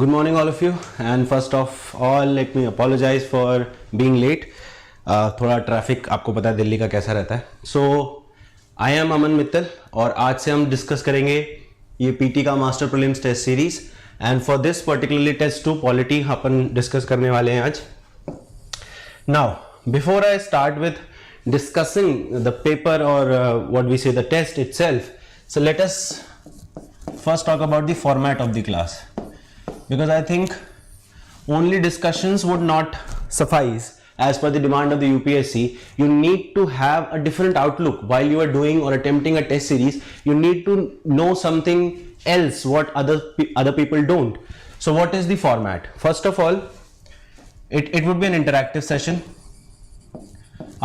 Good morning, all of you. And first of all, let me apologize for being late. थोड़ा traffic आपको पता है दिल्ली का कैसा रहता है. So I am Aman Mittal और आज से हम डिस्कस करेंगे ये पीटी का master prelims test series. And for this particularly test 2 polity अपन डिस्कस करने वाले हैं आज. Now before I start with discussing the paper or what we say the test itself, so let us first talk about the format of the class, because I think only discussions would not suffice as per the demand of the UPSC. You need to have a different outlook while you are doing or attempting a test series. You need to know something else what other people don't. So what is the format? First of all, it would be an interactive session.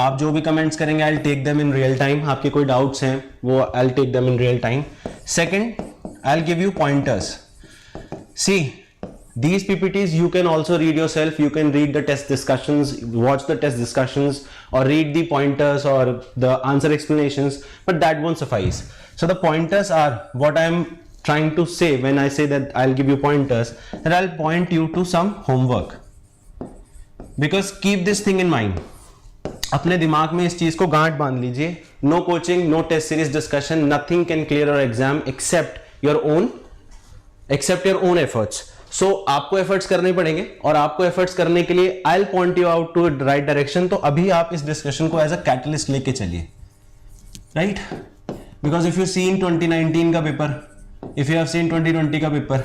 आप जो भी comments करेंगे I'll take them in real time. आपके कोई doubts हैं वो I'll take them in real time. Second, I'll give you pointers. See, these PPTs you can also read yourself. You can read the test discussions, watch the test discussions, or read the pointers or the answer explanations, but that won't suffice. So the pointers are what I'm trying to say when I say that I'll give you pointers, that I'll point you to some homework. Because keep this thing in mind. अपने दिमाग में इस चीज को गांठ बांध लीजिए. No coaching, no test series discussion, nothing can clear your exam except your own efforts. So आपको एफर्ट्स करने पड़ेंगे और आपको एफर्ट्स करने के लिए I will point you out to right direction. तो अभी आप इस डिस्कशन को एज अ कैटलिस्ट लेके चलिए, right? Because if you see in 2019 का paper, if you have seen 2020 का paper,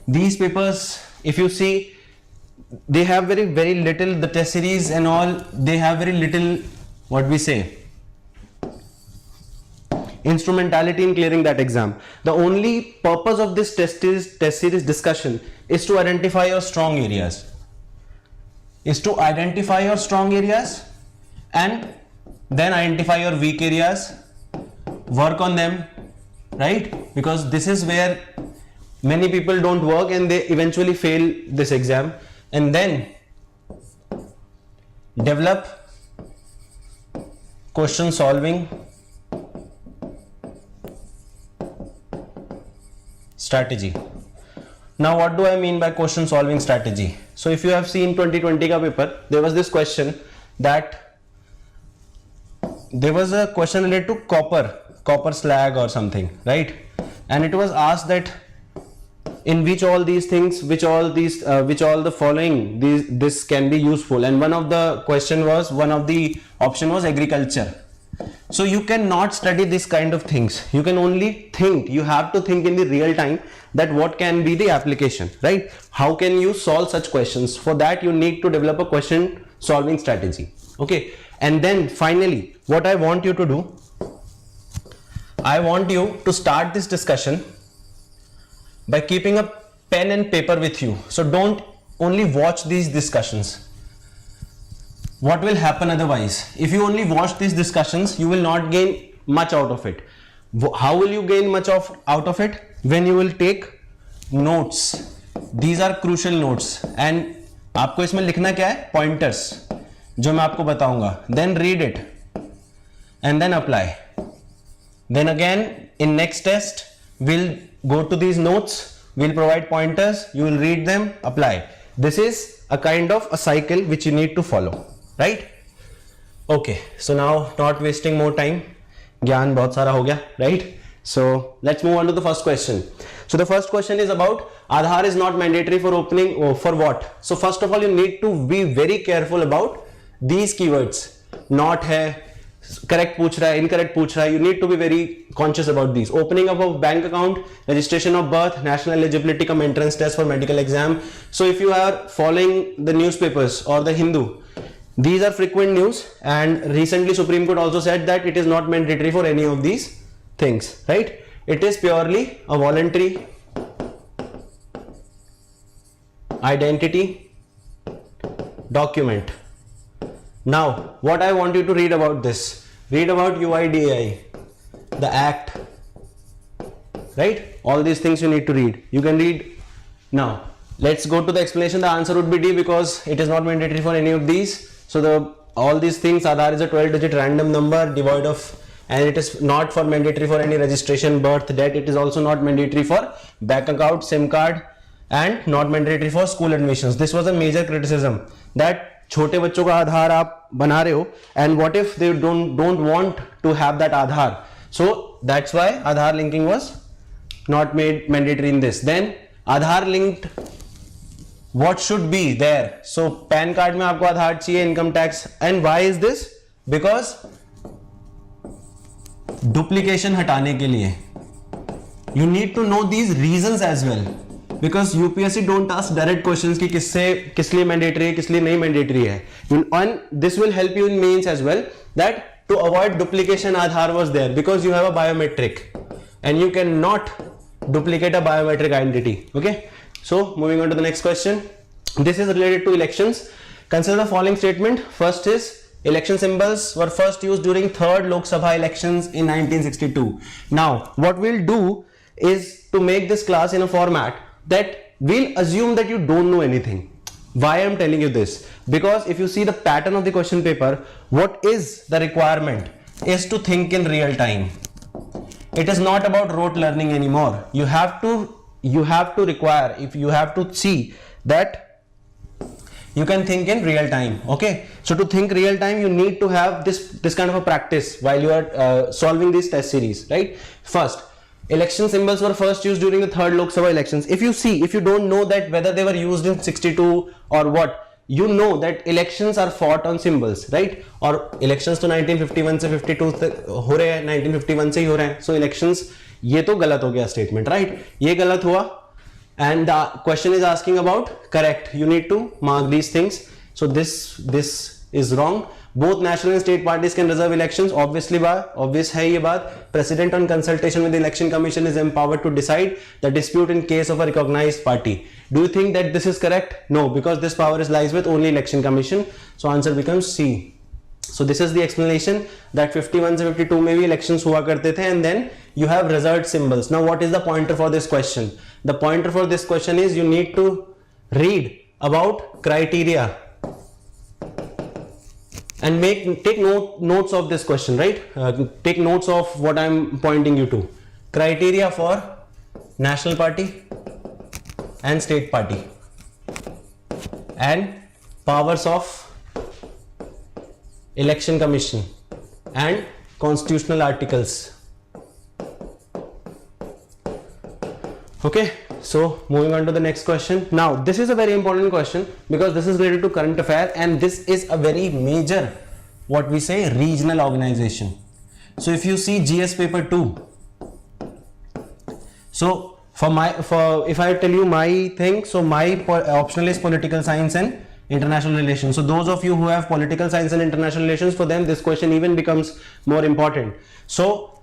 these papers if you see they have very little, the test series and all, they have very little, what we say, instrumentality in clearing that exam. The only purpose of this test series discussion is to identify your strong areas, and then identify your weak areas, work on them, right? Because this is where many people don't work and they eventually fail this exam. And then develop question solving strategy. Now what do I mean by question solving strategy? So if you have seen 2020 ka paper, there was this question that there was a question related to copper slag or something, right? And it was asked that in which all the following this can be useful, and one of the option was agriculture. So you cannot study this kind of things. You can only think. You have to think in the real time that what can be the application, right? How can you solve such questions? For that you need to develop a question solving strategy. Okay, and then finally what I want you to do, I want you to start this discussion by keeping a pen and paper with you. So don't only watch these discussions. What will happen otherwise? If you only watch these discussions, you will not gain much out of it. How will you gain much out of it? When you will take notes. These are crucial notes. And आपको इसमें लिखना क्या है? Pointers, जो मैं आपको बताऊंगा. Then read it and then apply. Then again in next test we'll go to these notes, we'll provide pointers, you will read them, apply. This is a kind of a cycle which you need to follow, right? Okay, so now not wasting more time, ज्ञान बहुत सारा हो गया, right? So let's move on to the first question. So the first question is about Aadhaar is not mandatory for opening, for what? So first of all you need to be very careful about these keywords. Not है, correct पूछ रहा है, incorrect पूछ रहा है. You need to be very conscious about these. Opening up of bank account, registration of birth, national eligibility cum entrance test for medical exam. So if you are following the newspapers or the Hindu, these are frequent news, and recently Supreme Court also said that it is not mandatory for any of these things, right? It is purely a voluntary identity document. Now what I want you to read about this, read about UIDAI, the act, right? All these things you need to read. You can read. Now let's go to the explanation. The answer would be D, because it is not mandatory for any of these. So all these things, Aadhaar is a 12-digit random number devoid of, and it is not mandatory for any registration, birth, death. It is also not mandatory for bank account, SIM card, and not mandatory for school admissions. This was a major criticism that छोटे बच्चों का आधार आप बना रहे हो and what if they don't want to have that Aadhaar, so that's why Aadhaar linking was not made mandatory in this. Then Aadhaar linked, what should be there? So PAN card में आपको आधार चाहिए, income tax, and why is this? Because duplication हटाने के लिए. You need to know these reasons as well, because UPSC don't ask direct questions कि किस लिए mandatory है, किस लिए नहीं mandatory है. And this will help you in mains as well, that to avoid duplication Aadhaar was there because you have a biometric and you cannot duplicate a biometric identity. Okay, so moving on to the next question. This is related to elections. Consider the following statement. First is election symbols were first used during 3rd Lok Sabha elections in 1962. Now what we'll do is to make this class in a format that we'll assume that you don't know anything. Why I'm telling you this? Because if you see the pattern of the question paper, what is the requirement is to think in real time. It is not about rote learning anymore. You have to require, if you have to see that you can think in real time. Okay, so to think real time you need to have this kind of a practice while you are solving these test series, right? First, election symbols were first used during the 3rd Lok Sabha elections. If you don't know that whether they were used in 62 or what, you know that elections are fought on symbols, right? और elections तो 1951 से 52 तक हो रहे हैं, 1951 से ही हो रहे हैं. So elections, ये तो गलत हो गया statement, right? ये गलत हुआ. And the question is asking about correct. You need to mark these things. So this is wrong. Both national and state parties can reserve elections. Obvious है ये बात. President on consultation with the election commission is empowered to decide the dispute in case of a recognized party. Do you think that this is correct? No, because this power lies with only election commission. So answer becomes C. So this is the explanation that 51 से 52 में भी elections हुआ करते थे, and then you have reserved symbols. Now what is the pointer for this question? The pointer for this question is you need to read about criteria and take notes of this question, right? Take notes of what I'm pointing you to. Criteria for national party and state party and powers of election commission and constitutional articles. Okay, so moving on to the next question. Now this is a very important question because this is related to current affair and this is a very major, what we say, regional organization. So if you see GS paper 2, so if I tell you my thing, so my optional is political science and international relations. So those of you who have political science and international relations, for them this question even becomes more important. So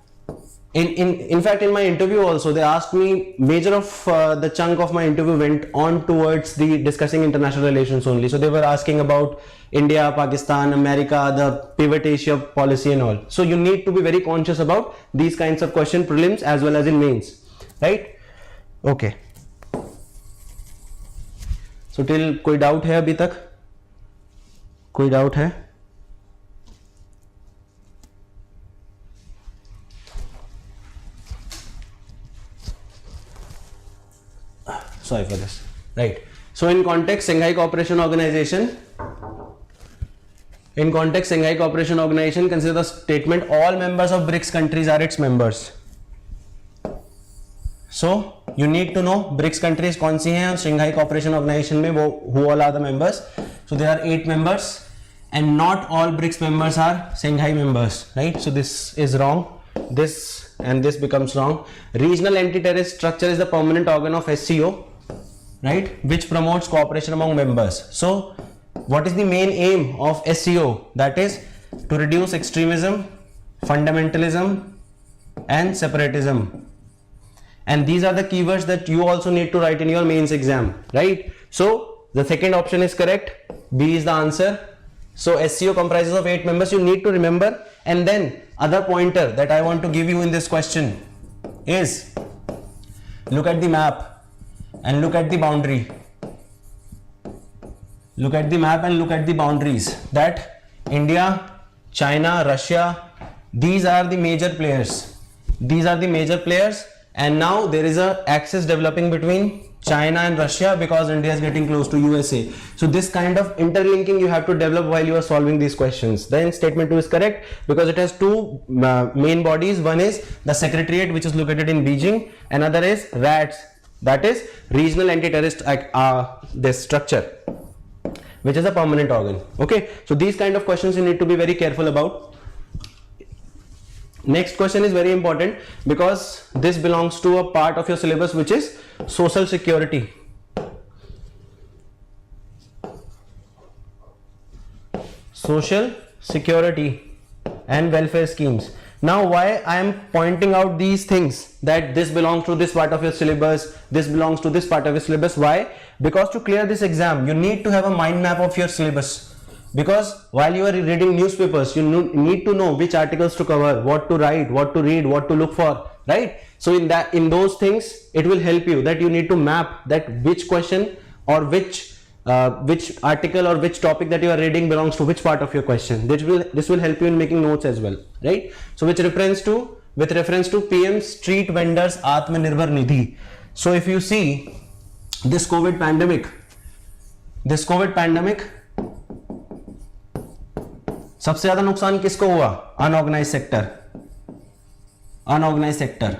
in fact in my interview also they asked me, major of the chunk of my interview went on towards the discussing international relations only. So they were asking about India, Pakistan, America, the pivot Asia policy and all. So you need to be very conscious about these kinds of question prelims as well as in mains, right? Okay. So till कोई doubt है अभी तक? कोई doubt है? Sorry for this. Right. So in context Shanghai Cooperation Organization, consider the statement all members of BRICS countries are its members. So you need to know BRICS countries कौन सी हैं Shanghai Cooperation Organization में, वो who all are the members. So there are 8 members and not all BRICS members are Shanghai members, right? So this is wrong. This and this becomes wrong. Regional anti-terrorist structure is the permanent organ of SCO, right, which promotes cooperation among members. So what is the main aim of SCO? That is to reduce extremism, fundamentalism and separatism. And these are the keywords that you also need to write in your mains exam, right? So the second option is correct. B is the answer. So SCO comprises of 8 members. You need to remember. And then other pointer that I want to give you in this question is look at the map and look at the boundary. Look at the map and look at the boundaries. That India, China, Russia, these are the major players. These are the major players. And now there is a axis developing between China and Russia, because India is getting close to USA. So this kind of interlinking you have to develop while you are solving these questions. Then statement 2 is correct because it has two main bodies. One is the Secretariat, which is located in Beijing. Another is RATS, that is Regional Anti-Terrorist this structure, which is a permanent organ. Okay, so these kind of questions you need to be very careful about. Next question is very important because this belongs to a part of your syllabus which is social security. Social security and welfare schemes. Now why I am pointing out these things, that this belongs to this part of your syllabus, this belongs to this part of your syllabus. Why? Because to clear this exam you need to have a mind map of your syllabus. Because while you are reading newspapers, you need to know which articles to cover, what to write, what to read, what to look for, right? So in those things, it will help you that you need to map that which question or which article or which topic that you are reading belongs to which part of your question. This will help you in making notes as well, right? So with reference to PM Street Vendors Atmanirbhar Nidhi. So if you see this COVID pandemic, सबसे ज्यादा नुकसान किसको हुआ? Unorganise sector.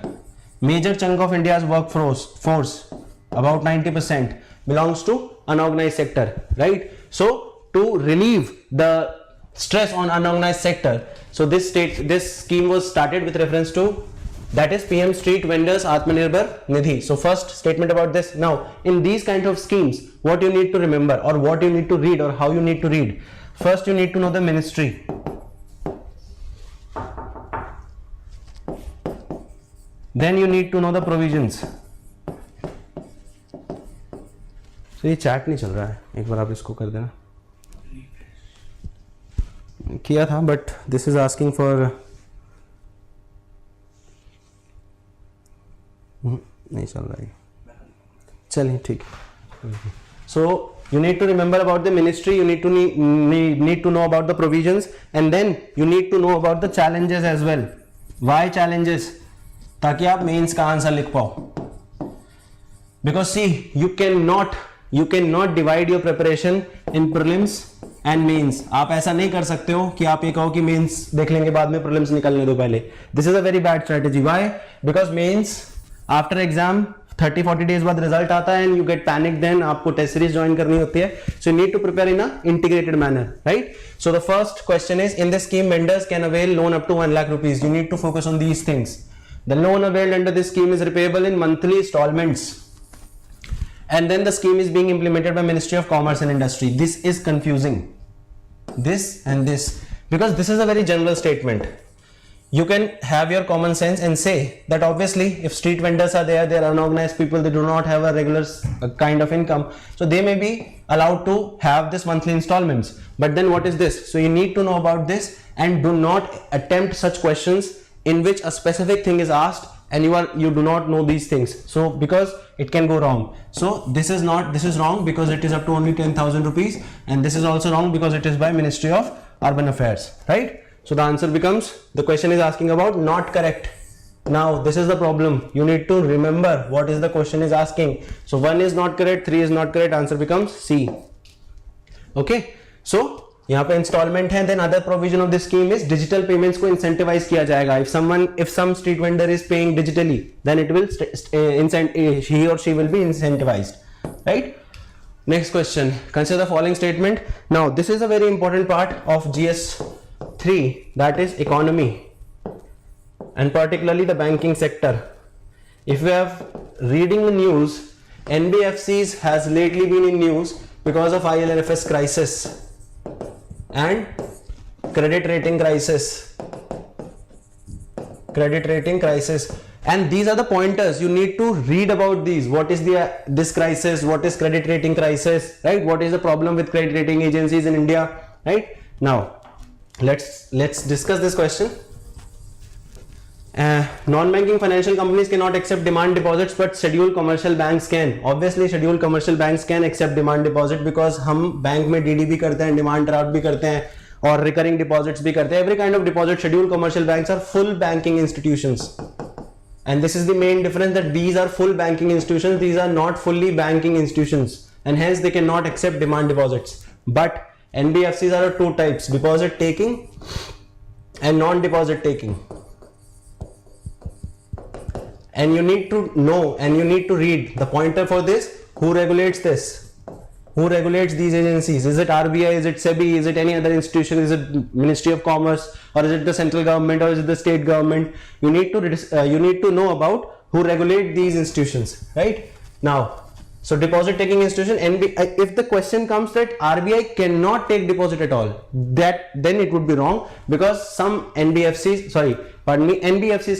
Major chunk of India's workforce, about 90%, belongs to unorganized sector, right? So to relieve the stress on unorganized sector, so this scheme was started with reference to, that is PM Street Vendors Atmanirbhar Nidhi. So first statement about this. Now in these kind of schemes, what you need to remember or what you need to read or how you need to read. First you need to know the ministry. Then you need to know the provisions. So ये chat नहीं चल रहा है, एक बार आप इसको कर देना. किया था but this is asking for नहीं चल रहा है. चलिए ठीक. So you need to remember about the ministry, you need to know about the provisions, and then you need to know about the challenges as well. Why challenges? ताकि आप mains का answer लिख पाओ. Because see, you cannot divide your preparation in prelims and mains. आप ऐसा नहीं कर सकते हो कि आप ये कहो कि मेंस देख लेंगे बाद में, prelims निकलने दो पहले. This is a very bad strategy. Why? Because mains after exam 30-40 days बाद रिजल्ट आता है and you get panic, then आपको टेस्ट सीरीज ज्वाइन करनी होती है. So you need to prepare in a integrated manner, right? So the first question is, in this scheme vendors can avail loan up to 1 lakh rupees. You need to focus on these things. The loan availed under this scheme is repayable in monthly installments, and then the scheme is being implemented by Ministry of Commerce and Industry. This is confusing, this and this, because this is a very general statement. You can have your common sense and say that obviously if street vendors are there, they are unorganized people, they do not have a regular kind of income, so they may be allowed to have this monthly installments. But then what is this? So you need to know about this, and do not attempt such questions in which a specific thing is asked and you do not know these things. So because it can go wrong. So this is wrong because it is up to only 10,000 rupees, and this is also wrong because it is by Ministry of Urban Affairs, right? So the answer becomes, the question is asking about not correct. Now this is the problem. You need to remember what is the question is asking. So 1 is not correct, 3 is not correct, answer becomes C. Okay, so यहाँ पे installment है. Then other provision of this scheme is digital payments को incentivize किया जाएगा. If some street vendor is paying digitally, then it will he or she will be incentivized, right? Next question. Consider the following statement. Now this is a very important part of GS3, that is economy, and particularly the banking sector. If you have reading the news, NBFCs has lately been in news because of IL&FS crisis and credit rating crisis, and these are the pointers. You need to read about these. What is this crisis? What is credit rating crisis, right? What is the problem with credit rating agencies in India, right? Now let's discuss this question. Non-banking financial companies cannot accept demand deposits, but scheduled commercial banks can. Obviously scheduled commercial banks can accept demand deposit because हम bank में DD भी करते हैं, demand draft भी करते हैं, और recurring deposits भी करते हैं. Every kind of deposit. Scheduled commercial banks are full banking institutions. and this is the main difference, that these are full banking institutions, these are not fully banking institutions, and hence they cannot accept demand deposits. But NBFCs are of two types, deposit taking and non-deposit taking. And you need to know and you need to read the pointer for this. Who regulates this? Who regulates these agencies? Is it RBI? Is it SEBI? Is it any other institution? Is it Ministry of Commerce? Or is it the central government? Or is it the state government? You need to know about who regulate these institutions, right? Now, so deposit taking institution, if the question comes that RBI cannot take deposit at all, then it would be wrong, because some NBFCs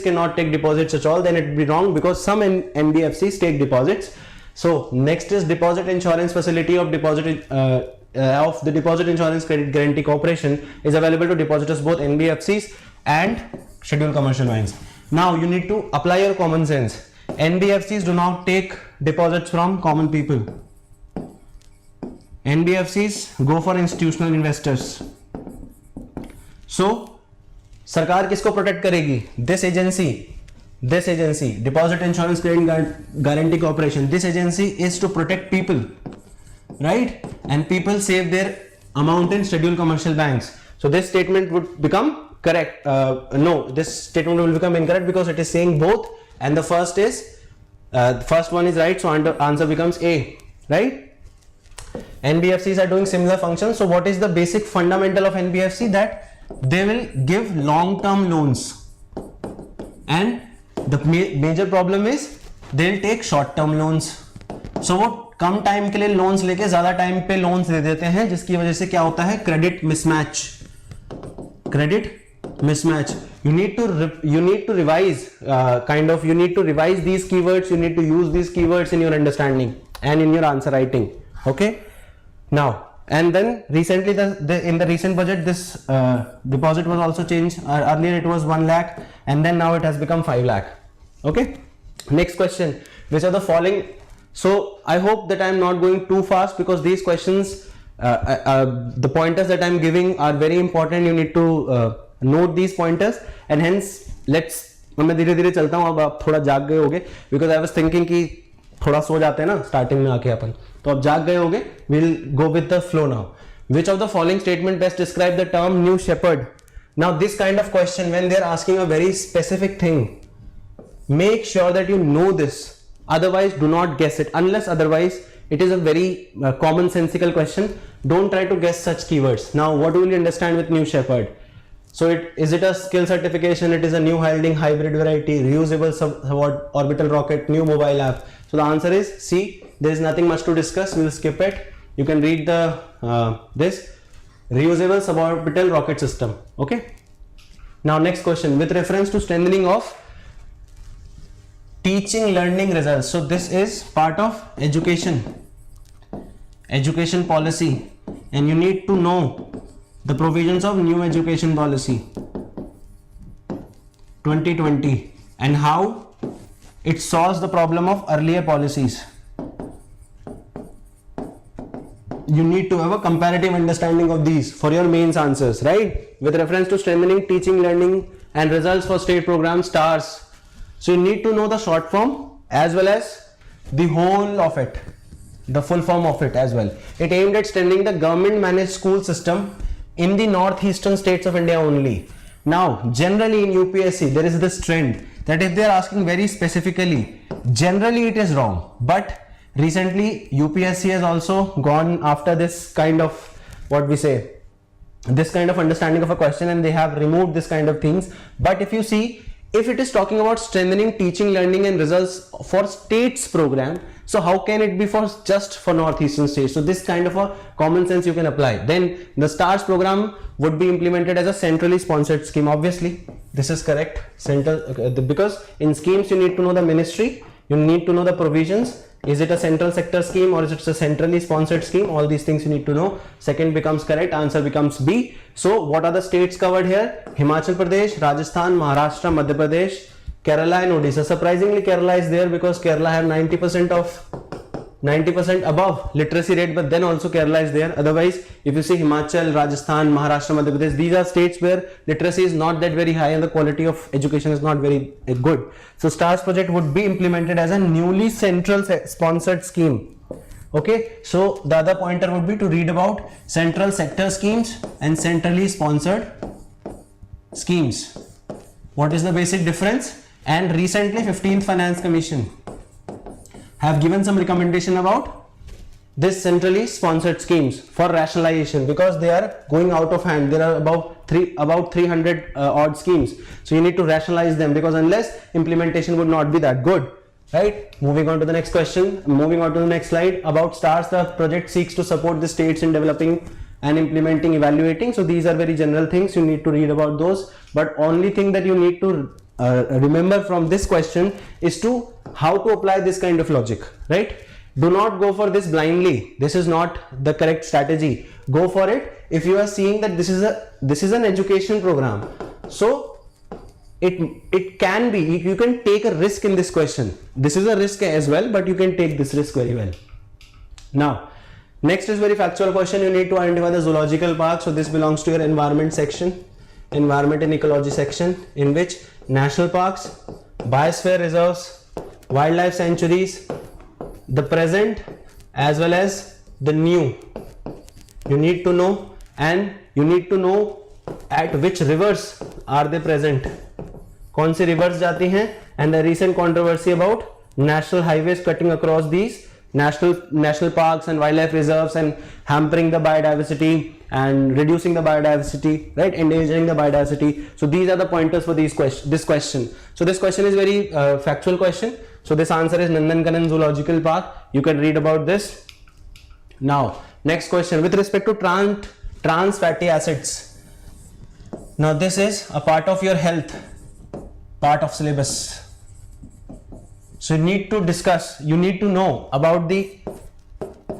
cannot take deposits at all, then it would be wrong, because some NBFCs take deposits. So next is deposit insurance facility of the Deposit Insurance Credit Guarantee Corporation is available to depositors, both NBFCs and scheduled commercial banks. Now you need to apply your common sense. NBFCs do not take deposits from common people. NBFCs go for institutional investors. So सरकार किसको protect करेगी? This agency, Deposit Insurance Credit Guarantee Corporation, this agency is to protect people, right? And people save their amount in scheduled commercial banks. So this statement would become correct. No, this statement will become incorrect, because it is saying both, and the first one is right, so answer becomes A, right? NBFCs are doing similar functions. So what is the basic fundamental of NBFC? That they will give long-term loans, and the major problem is they'll take short-term loans. So वो कम time के लिए loans लेके ज्यादा time पे loans दे देते हैं, जिसकी वजह से क्या होता है? Credit mismatch. You need to revise you need to revise these keywords. You need to use these keywords in your understanding and in your answer writing. Okay. Now, and then recently in the recent budget, this deposit was also changed. Earlier it was 1 lakh, and then now it has become 5 lakh. Okay. Next question: which are the following? So I hope that I am not going too fast, because these questions, the pointers that I am giving are very important. You need to note these pointers, and hence मैं धीरे धीरे चलता हूँ. अब आप थोड़ा जाग गए होगे, because I was thinking कि थोड़ा सो जाते हैं ना स्टार्टिंग में आके अपन, तो अब जाग गए होगे. We'll go with the flow now. Which of the following statement best describe the term new shepherd? Now this kind of question, when they're asking a very specific thing, make sure that you know this. Otherwise, do not guess it. Unless otherwise, it is a very commonsensical question. Don't try to guess such keywords. Now, what will you understand with new shepherd? So is it a skill certification? It is a new hiding hybrid variety, reusable orbital rocket, new mobile app. So the answer is C. There is nothing much to discuss. We'll skip it. You can read this reusable suborbital rocket system. Okay. Now next question, with reference to strengthening of teaching learning results. So this is part of education policy, and you need to know the provisions of new education policy 2020 and how it solves the problem of earlier policies. You need to have a comparative understanding of these for your mains answers, right? With reference to strengthening teaching learning and results for state programs, STARS. So you need to know the short form as well as the whole of it, the full form of it as well. It aimed at strengthening the government managed school system in the northeastern states of India only. Now, generally in UPSC, there is this trend that if they are asking very specifically, generally it is wrong. But recently, UPSC has also gone after this kind of, this kind of understanding of a question, and they have removed this kind of things. But if you see, if it is talking about strengthening teaching, learning and results for states program, so how can it be for just for northeastern states? So this kind of a common sense you can apply. Then the STARS program would be implemented as a centrally sponsored scheme. Obviously, this is correct. Because in schemes you need to know the ministry, you need to know the provisions. Is it a central sector scheme or is it a centrally sponsored scheme? All these things you need to know. Second becomes correct, answer becomes B. So what are the states covered here? Himachal Pradesh, Rajasthan, Maharashtra, Madhya Pradesh, Kerala and Odisha. Surprisingly, Kerala is there because Kerala have 90% 90% above literacy rate, but then also Kerala is there. Otherwise, if you see Himachal, Rajasthan, Maharashtra, Madhya Pradesh, these are states where literacy is not that very high and the quality of education is not very good. So STARS project would be implemented as a newly central sponsored scheme. Okay, so the other pointer would be to read about central sector schemes and centrally sponsored schemes. What is the basic difference? And recently 15th Finance Commission have given some recommendation about this centrally sponsored schemes for rationalization, because they are going out of hand. There are about 300 odd schemes, so you need to rationalize them, because unless implementation would not be that good, right? Moving on to the next question, moving on to the next slide. About STARS, the project seeks to support the states in developing and implementing, evaluating. So these are very general things, you need to read about those, but only thing that you need to remember from this question is to how to apply this kind of logic, right? Do not go for this blindly. This is not the correct strategy. Go for it if you are seeing that this is an education program. So it can be, you can take a risk in this question. This is a risk as well, but you can take this risk very well. Now next is very factual question. You need to identify the zoological park. So this belongs to your environment section, environment and ecology section, in which national parks, biosphere reserves, wildlife sanctuaries, the present as well as the new, you need to know, and you need to know at which rivers are they present, कौन सी rivers जाती हैं, and the recent controversy about national highways cutting across these national parks and wildlife reserves and hampering the biodiversity and reducing the biodiversity, right, endangering the biodiversity. So these are the pointers for this question. So this question is very factual question. So this answer is Nandankanan Zoological Park. You can read about this. Now next question, with respect to trans fatty acids. Now this is a part of your health, part of syllabus. So you need to discuss, you need to know about the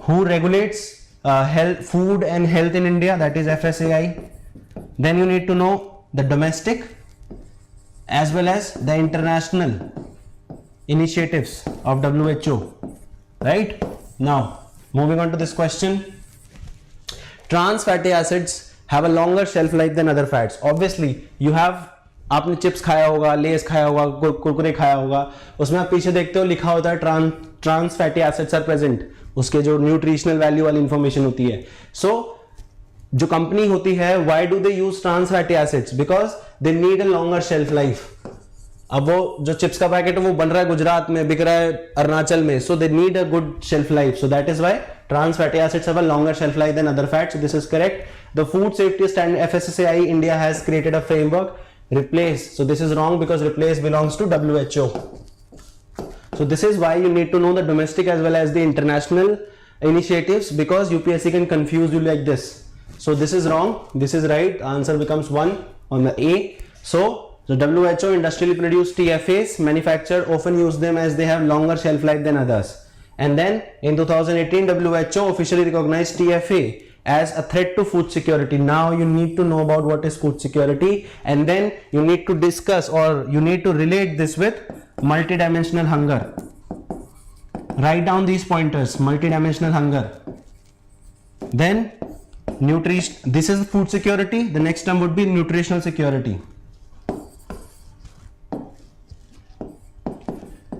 who regulates health, food and health in India, that is FSAI. Then you need to know the domestic as well as the international initiatives of WHO, right? Now moving on to this question, trans fatty acids have a longer shelf life than other fats. Obviously you have, आपने chips खाया होगा, less खाया होगा, कुरकुरे खाया होगा, उसमें आप पीछे देखते हो लिखा होता है trans fatty acids are present, उसके जो न्यूट्रिशनल वैल्यू वाली इंफॉर्मेशन होती है. सो जो कंपनी होती है, why do they use trans fatty acids? Because they need a longer shelf life. अब वो जो चिप्स का पैकेट है वो बन रहा है गुजरात में, बिक रहा है अरुणाचल में, so they need a good shelf life. So that is why trans fatty acids have a longer shelf life than other fats. So this is correct. The food safety standard FSSAI India has created a framework. Replace, so this is wrong because replace belongs to WHO. So this is why you need to know the domestic as well as the international initiatives, because UPSC can confuse you like this. So this is wrong, this is right. Answer becomes 1 on the A. So the WHO industrially produced TFAs, manufacturer often use them as they have longer shelf life than others. And then in 2018 WHO officially recognized TFA as a threat to food security. Now you need to know about what is food security, and then you need to discuss, or you need to relate this with multidimensional hunger. Write down these pointers: multidimensional hunger, then nutrition. This is food security. The next term would be nutritional security.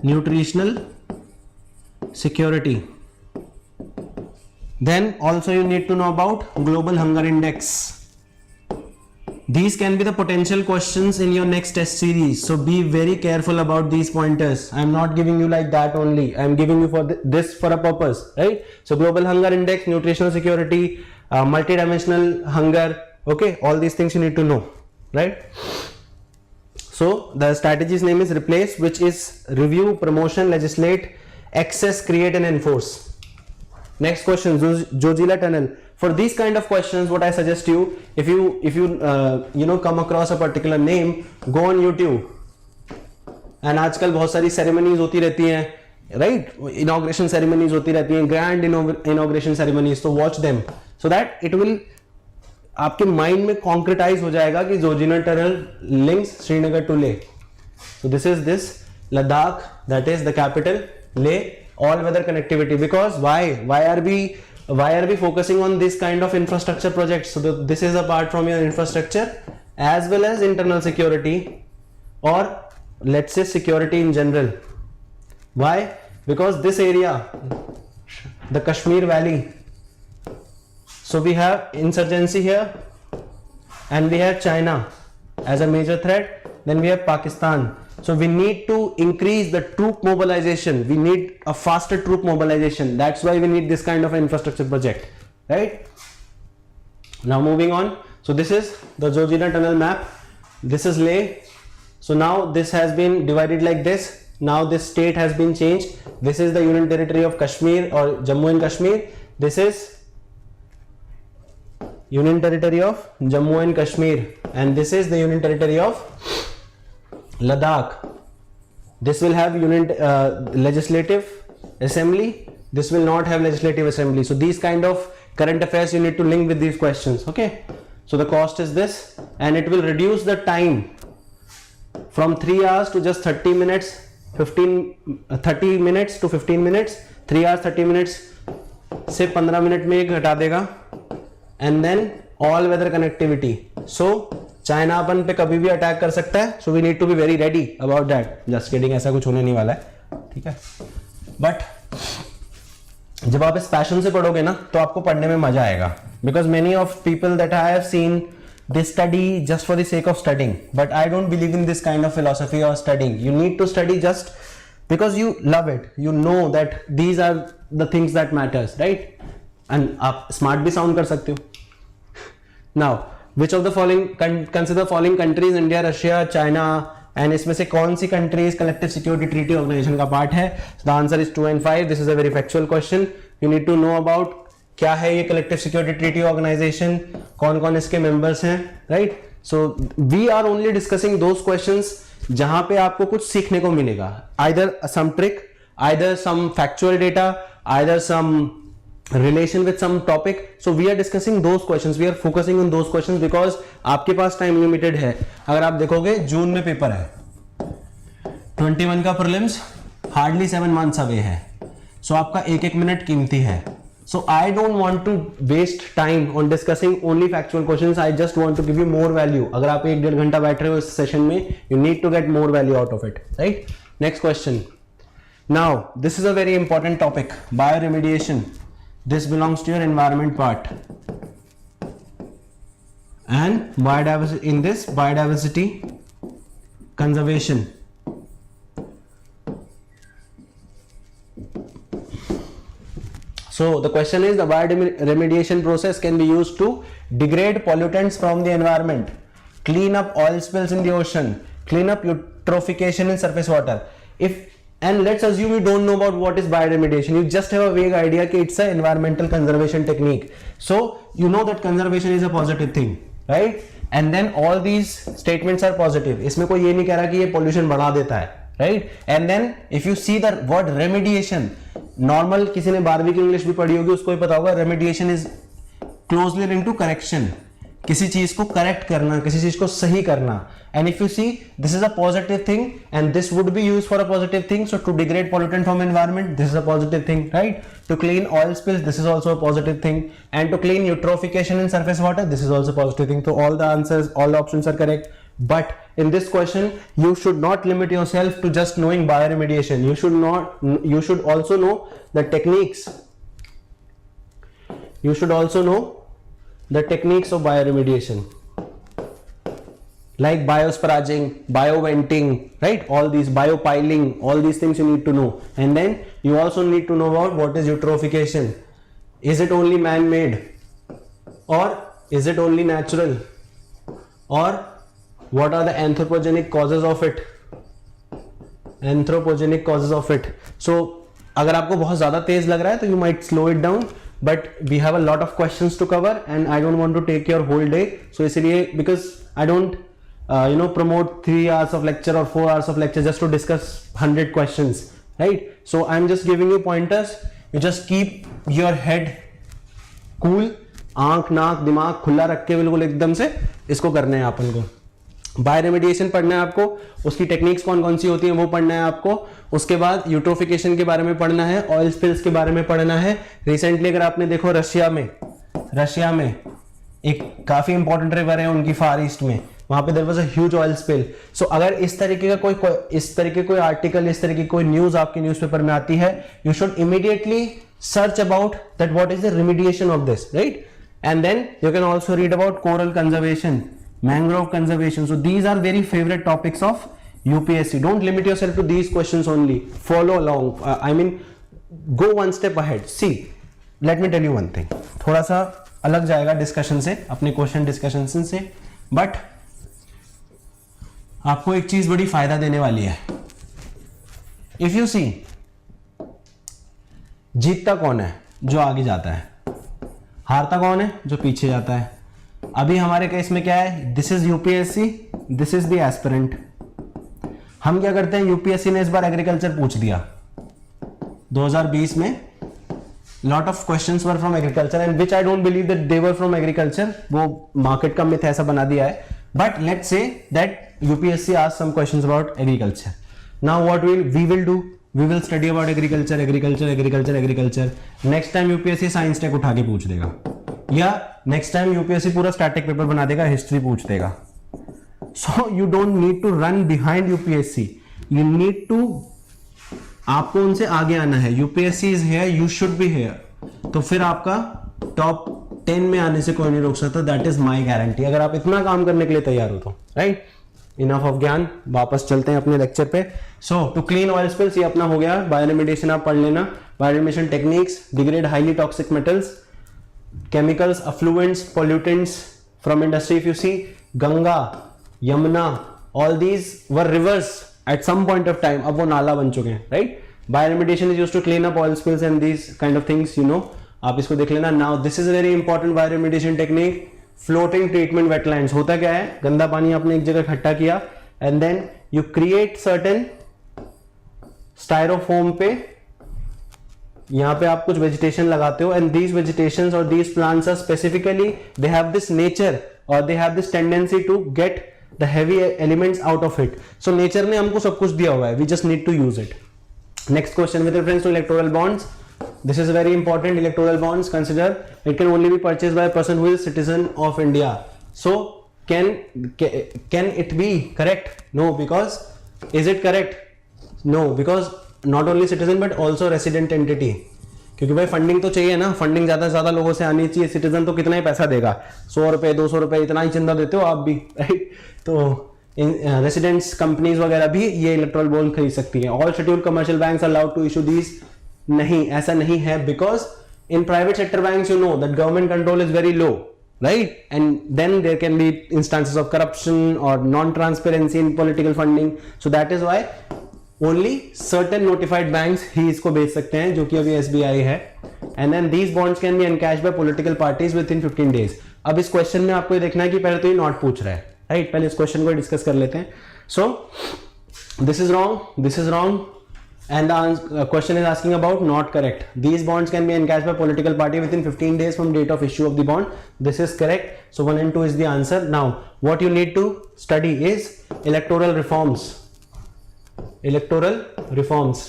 Nutritional security. Then also you need to know about global hunger index. These can be the potential questions in your next test series, so be very careful about these pointers. I am not giving you like that only, I am giving you for this for a purpose, right? So global hunger index, nutritional security, multidimensional hunger, okay, all these things you need to know, right? So the strategy's name is replace, which is review, promotion, legislate, access, create and enforce. Next question, Zojila tunnel. For these kind of questions, what I suggest you, if you come across a particular name, go on YouTube. And आजकल बहुत सारी ceremonies होती रहती हैं, right? Inauguration ceremonies होती रहती हैं, grand inauguration ceremonies. So watch them, so that it will आपके mind में concretize हो जाएगा कि Zojila tunnel links Srinagar to Leh. So this is this Ladakh, that is the capital, Leh. all weather connectivity. Because why are we focusing on this kind of infrastructure projects? So this is apart from your infrastructure as well as internal security, or let's say security in general. Why? Because this area, the Kashmir Valley, so we have insurgency here, and we have China as a major threat, then we have Pakistan. So we need to increase the troop mobilization. We need a faster troop mobilization. That's why we need this kind of infrastructure project, right? Now moving on. So this is the Jojina tunnel map. This is Leh. So now this has been divided like this. Now this state has been changed. This is the Union Territory of Kashmir or Jammu and Kashmir. This is Union Territory of Jammu and Kashmir, and this is the Union Territory of Ladakh. This will have legislative assembly. This will not have legislative assembly. So these kind of current affairs you need to link with these questions. Okay. So the cost is this, and it will reduce the time from 3 hours to just 30 minutes. 30 minutes to 15 minutes. 3 hours 30 minutes से 15 minute में घटा देगा. And then all weather connectivity. So China अपन पे कभी भी attack कर सकता है. So we need to be very ready about that. Just kidding, ऐसा कुछ होने नहीं वाला है, ठीक है. But जब आप इस पैशन से पढ़ोगे ना तो आपको पढ़ने में मजा आएगा. Because many of people that I have seen, they study just for the sake of studying. But I don't believe in this kind of philosophy or studying. You need to study just because you love it. You know that these are the things that matters, right? And आप smart भी sound कर सकते हो. Now, which of the following consider following countries, India, Russia, China, and इसमें से कौन सी countries collective security treaty organization का part है? So the answer is 2 and 5. This is a very factual question. You need to know about क्या है ये collective security treaty organization, कौन कौन इसके members हैं, right? So we are only discussing those questions जहां पे आपको कुछ सीखने को मिलेगा. Either some trick, either some factual data, either some relation with some topic. So we are discussing those questions. We are focusing on those questions because आपके पास time limited है. अगर आप देखोगे जून में पेपर है, 21 का प्रीलिम्स हार्डली 7 months अवे है. सो आपका एक मिनट कीमती है. So I don't want to waste time on discussing only factual questions. I just want to give you more value. अगर आप 1-1.5 घंटा बैठ रहे हो इस सेशन में, you need to get more value out of it, right? Next question. Now this is a very important topic, bioremediation. This belongs to your environment part. And biodiversity, in this biodiversity conservation. So the question is, the bioremediation process can be used to degrade pollutants from the environment, clean up oil spills in the ocean, clean up eutrophication in surface water. And let's assume you don't know about what is bioremediation. You just have a vague idea that it's an environmental conservation technique. So you know that conservation is a positive thing, right? And then all these statements are positive. इसमें कोई ये नहीं कह रहा कि ये pollution बढ़ा देता है, right? And then if you see the word remediation, normal किसी ने 12वीं की इंग्लिश भी पढ़ी होगी उसको भी पता होगा, remediation is closely linked to correction. किसी चीज को करेक्ट करना, किसी चीज को सही करना. And if you see, this is a positive thing, and this would be used for a positive thing. So to degrade pollutant from environment, this is a positive thing, right? To clean oil spills, this is also a positive thing. And to clean eutrophication in surface water, this is also a positive thing. So all the answers, all the options are correct. But in this question, you should not limit yourself to just knowing bioremediation. You should also know the techniques. You should also know the techniques of bioremediation, like biosparaging, bioventing, right? All these biopiling, all these things you need to know. And then you also need to know about what is eutrophication. Is it only man-made, or is it only natural, or what are the anthropogenic causes of it? Anthropogenic causes of it. So अगर आपको बहुत ज़्यादा तेज लग रहा है तो you might slow it down. But we have a lot of questions to cover, and I don't want to take your whole day. So इसलिए, because I don't promote 3 hours of lecture or 4 hours of lecture just to discuss 100 questions, right? So I'm just giving you pointers. You just keep your head cool, आंख नाक दिमाग खुला रख के बिल्कुल एकदम से इसको करने हैं अपन को. बायो रेमेडिएशन पढ़ना है आपको, उसकी टेक्निक्स कौन कौन सी होती हैं वो पढ़ना है आपको। उसके बाद यूट्रोफिकेशन के बारे में पढ़ना है, ऑयल स्पिल्स के बारे में पढ़ना है। रिसेंटली अगर आपने देखो रशिया में एक काफी इंपॉर्टेंट रिवर है उनकी फार ईस्ट में, वहां पे there was a huge oil spill. So अगर इस तरीके का कोई आर्टिकल, इस तरीके की कोई न्यूज आपके न्यूज़पेपर में आती है, you should immediately search about that what is the remediation of this, right? And then you can also read about coral conservation, mangrove conservation. So these are very favorite topics of UPSC. Don't limit yourself to these questions only, follow along. I mean go one step ahead. See, let me tell you one thing, थोड़ा सा अलग जाएगा discussion से, अपने question discussion से, but आपको एक चीज बड़ी फायदा देने वाली है। इफ यू सी, जीतता कौन है? जो आगे जाता है। हारता कौन है? जो पीछे जाता है। अभी हमारे केस में क्या है? This is UPSC, this is the aspirant. हम क्या करते हैं, यूपीएससी ने इस बार एग्रीकल्चर पूछ दिया 2020 में, lot of questions were from agriculture and which I don't believe that they were from agriculture. वो मार्केट का मिथ ऐसा बना दिया है, but let's say that UPSC asked some questions about agriculture. Now what we will do, we will study about agriculture. next time UPSC science tech उठा के पूछ देगा, या नेक्स्ट टाइम यूपीएससी पूरा स्टैटिक पेपर बना देगा, हिस्ट्री पूछ देगा। So you don't need to run behind UPSC, you need to, आपको उनसे आगे आना है। UPSC is here, you should be here. तो फिर आपका टॉप 10 में आने से कोई नहीं रोक सकता, दैट इज माई गारंटी, अगर आप इतना काम करने के लिए तैयार हो तो, राइट। इनफ ऑफ ज्ञान, वापस चलते हैं अपने लेक्चर पे। So to clean oil spills, ये अपना हो गया। बायो रेमेडिएशन आप पढ़ लेना, bioremediation techniques, degrade highly toxic metals, chemicals, effluents, pollutants from industry. If you see, Ganga, Yamuna, all these were rivers at some point of time, अब वो नाला बन चुके हैं, right. Bioremediation is used to clean up oil spills and these kind of things, you know, आप इसको देख लेना। Now this is very important bio remediation technique, floating treatment wetlands. होता क्या है, गंदा पानी आपने एक जगह इकट्ठा किया and then you create certain styrofoam पे, यहां पे आप कुछ वेजिटेशन लगाते हो, एंड दीज वेजिटेशंस और these plants are specifically, they have this nature और they have this tendency to get the heavy elements out of it. So nature ने हमको सब कुछ दिया हुआ है, we just need to use it. Next question with reference to electoral bonds, this is very important. Electoral bonds, consider it can only be purchased by a person who is citizen of India. So can it be correct? No, because is it correct? No, because not only citizen but also resident entity. क्योंकि भाई funding तो चाहिए ना, funding ज्यादा से ज्यादा लोगों से आनी चाहिए। सिटीजन तो कितना ही पैसा देगा, 100 रुपए 200 रुपए इतना ही चंदा देते हो आप भी, राइट। तो रेसिडेंट्स कंपनीज वगैरह भी ये इलेक्टोरल बॉन्ड खरीद सकती हैं। All scheduled commercial banks are allowed to issue these, नहीं, ऐसा नहीं है, because in private sector banks you know that government control is very low, right? And then there can be instances of corruption or non-transparency in political funding. So that is why only certain notified banks ही इसको बेच सकते हैं, जो कि अभी SBI है। And then these bonds can be encashed by political parties within 15 days. अब इस क्वेश्चन में आपको ये देखना है कि पहले तो ये नॉट पूछ रहा है, राइट। पहले इस क्वेश्चन को डिस्कस कर लेते हैं। So this is wrong, this is wrong. And the question is asking about not correct. These bonds can be encashed by political party within 15 days from date of issue of the bond. This is correct. So 1 and 2 is the answer. Now what you need to study is electoral reforms. Electoral reforms.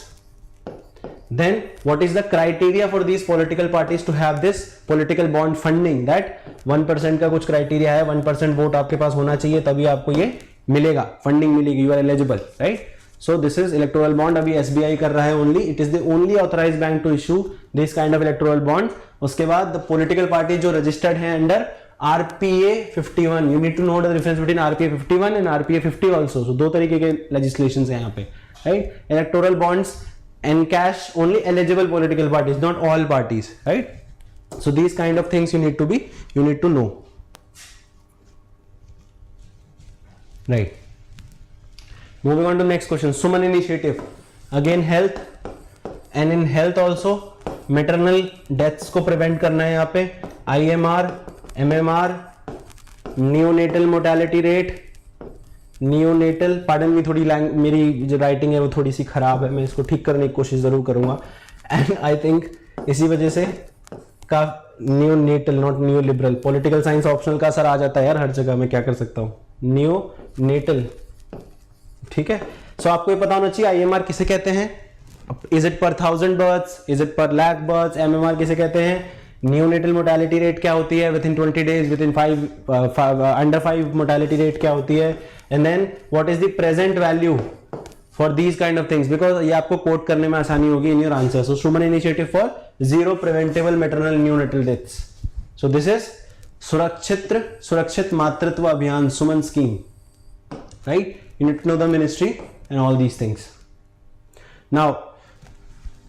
Then what is the criteria for these political parties to have this political bond funding? That 1% का कुछ criteria है, 1% vote आपके पास होना चाहिए, तभी आपको ये मिलेगा, फंडिंग मिलेगी, you are eligible, right? So this is electoral bond, अभी SBI कर रहा है only, it is the only authorized bank to issue this kind of electoral bond. उसके बाद the political party जो registered हैं under RPA 51, you need to know the difference between RPA 51 and RPA 50 also. So दो तरीके के legislations हैं यहाँ पे, right? Electoral bonds encash only eligible political parties, not all parties, right? So these kind of things you need to know, right? Moving on to next question, Suman initiative, again health, and in health also maternal deaths को prevent करना है यहाँ पे, IMR, MMR, neonatal mortality rate, neonatal, pardon me, थोड़ी मेरी जो writing है वो थोड़ी सी खराब है, मैं इसको ठीक करने की कोशिश जरूर करूंगा, एंड आई थिंक इसी वजह से का neonatal, not neoliberal, political science optional का असर आ जाता है यार हर जगह, मैं क्या कर सकता हूँ, न्यूनेटल, ठीक है। सो आपको ये पता होना चाहिए आईएमआर किसे कहते हैं, इज इट पर 1000 बर्थ्स, इज इट पर लाख बर्थ्स, एमएमआर किसे कहते हैं, न्यूनेटल मोर्टेलिटी रेट क्या होती है within 20 days, within 5 under 5 mortality rate क्या होती है, and then what is the present value for these kind of things, because ये आपको कोट करने में आसानी होगी in your answer. So Suman initiative for zero preventable maternal neonatal deaths, so this is Surakshit Matritva Abhiyan, Suman scheme, right. You need to know the ministry and all these things. Now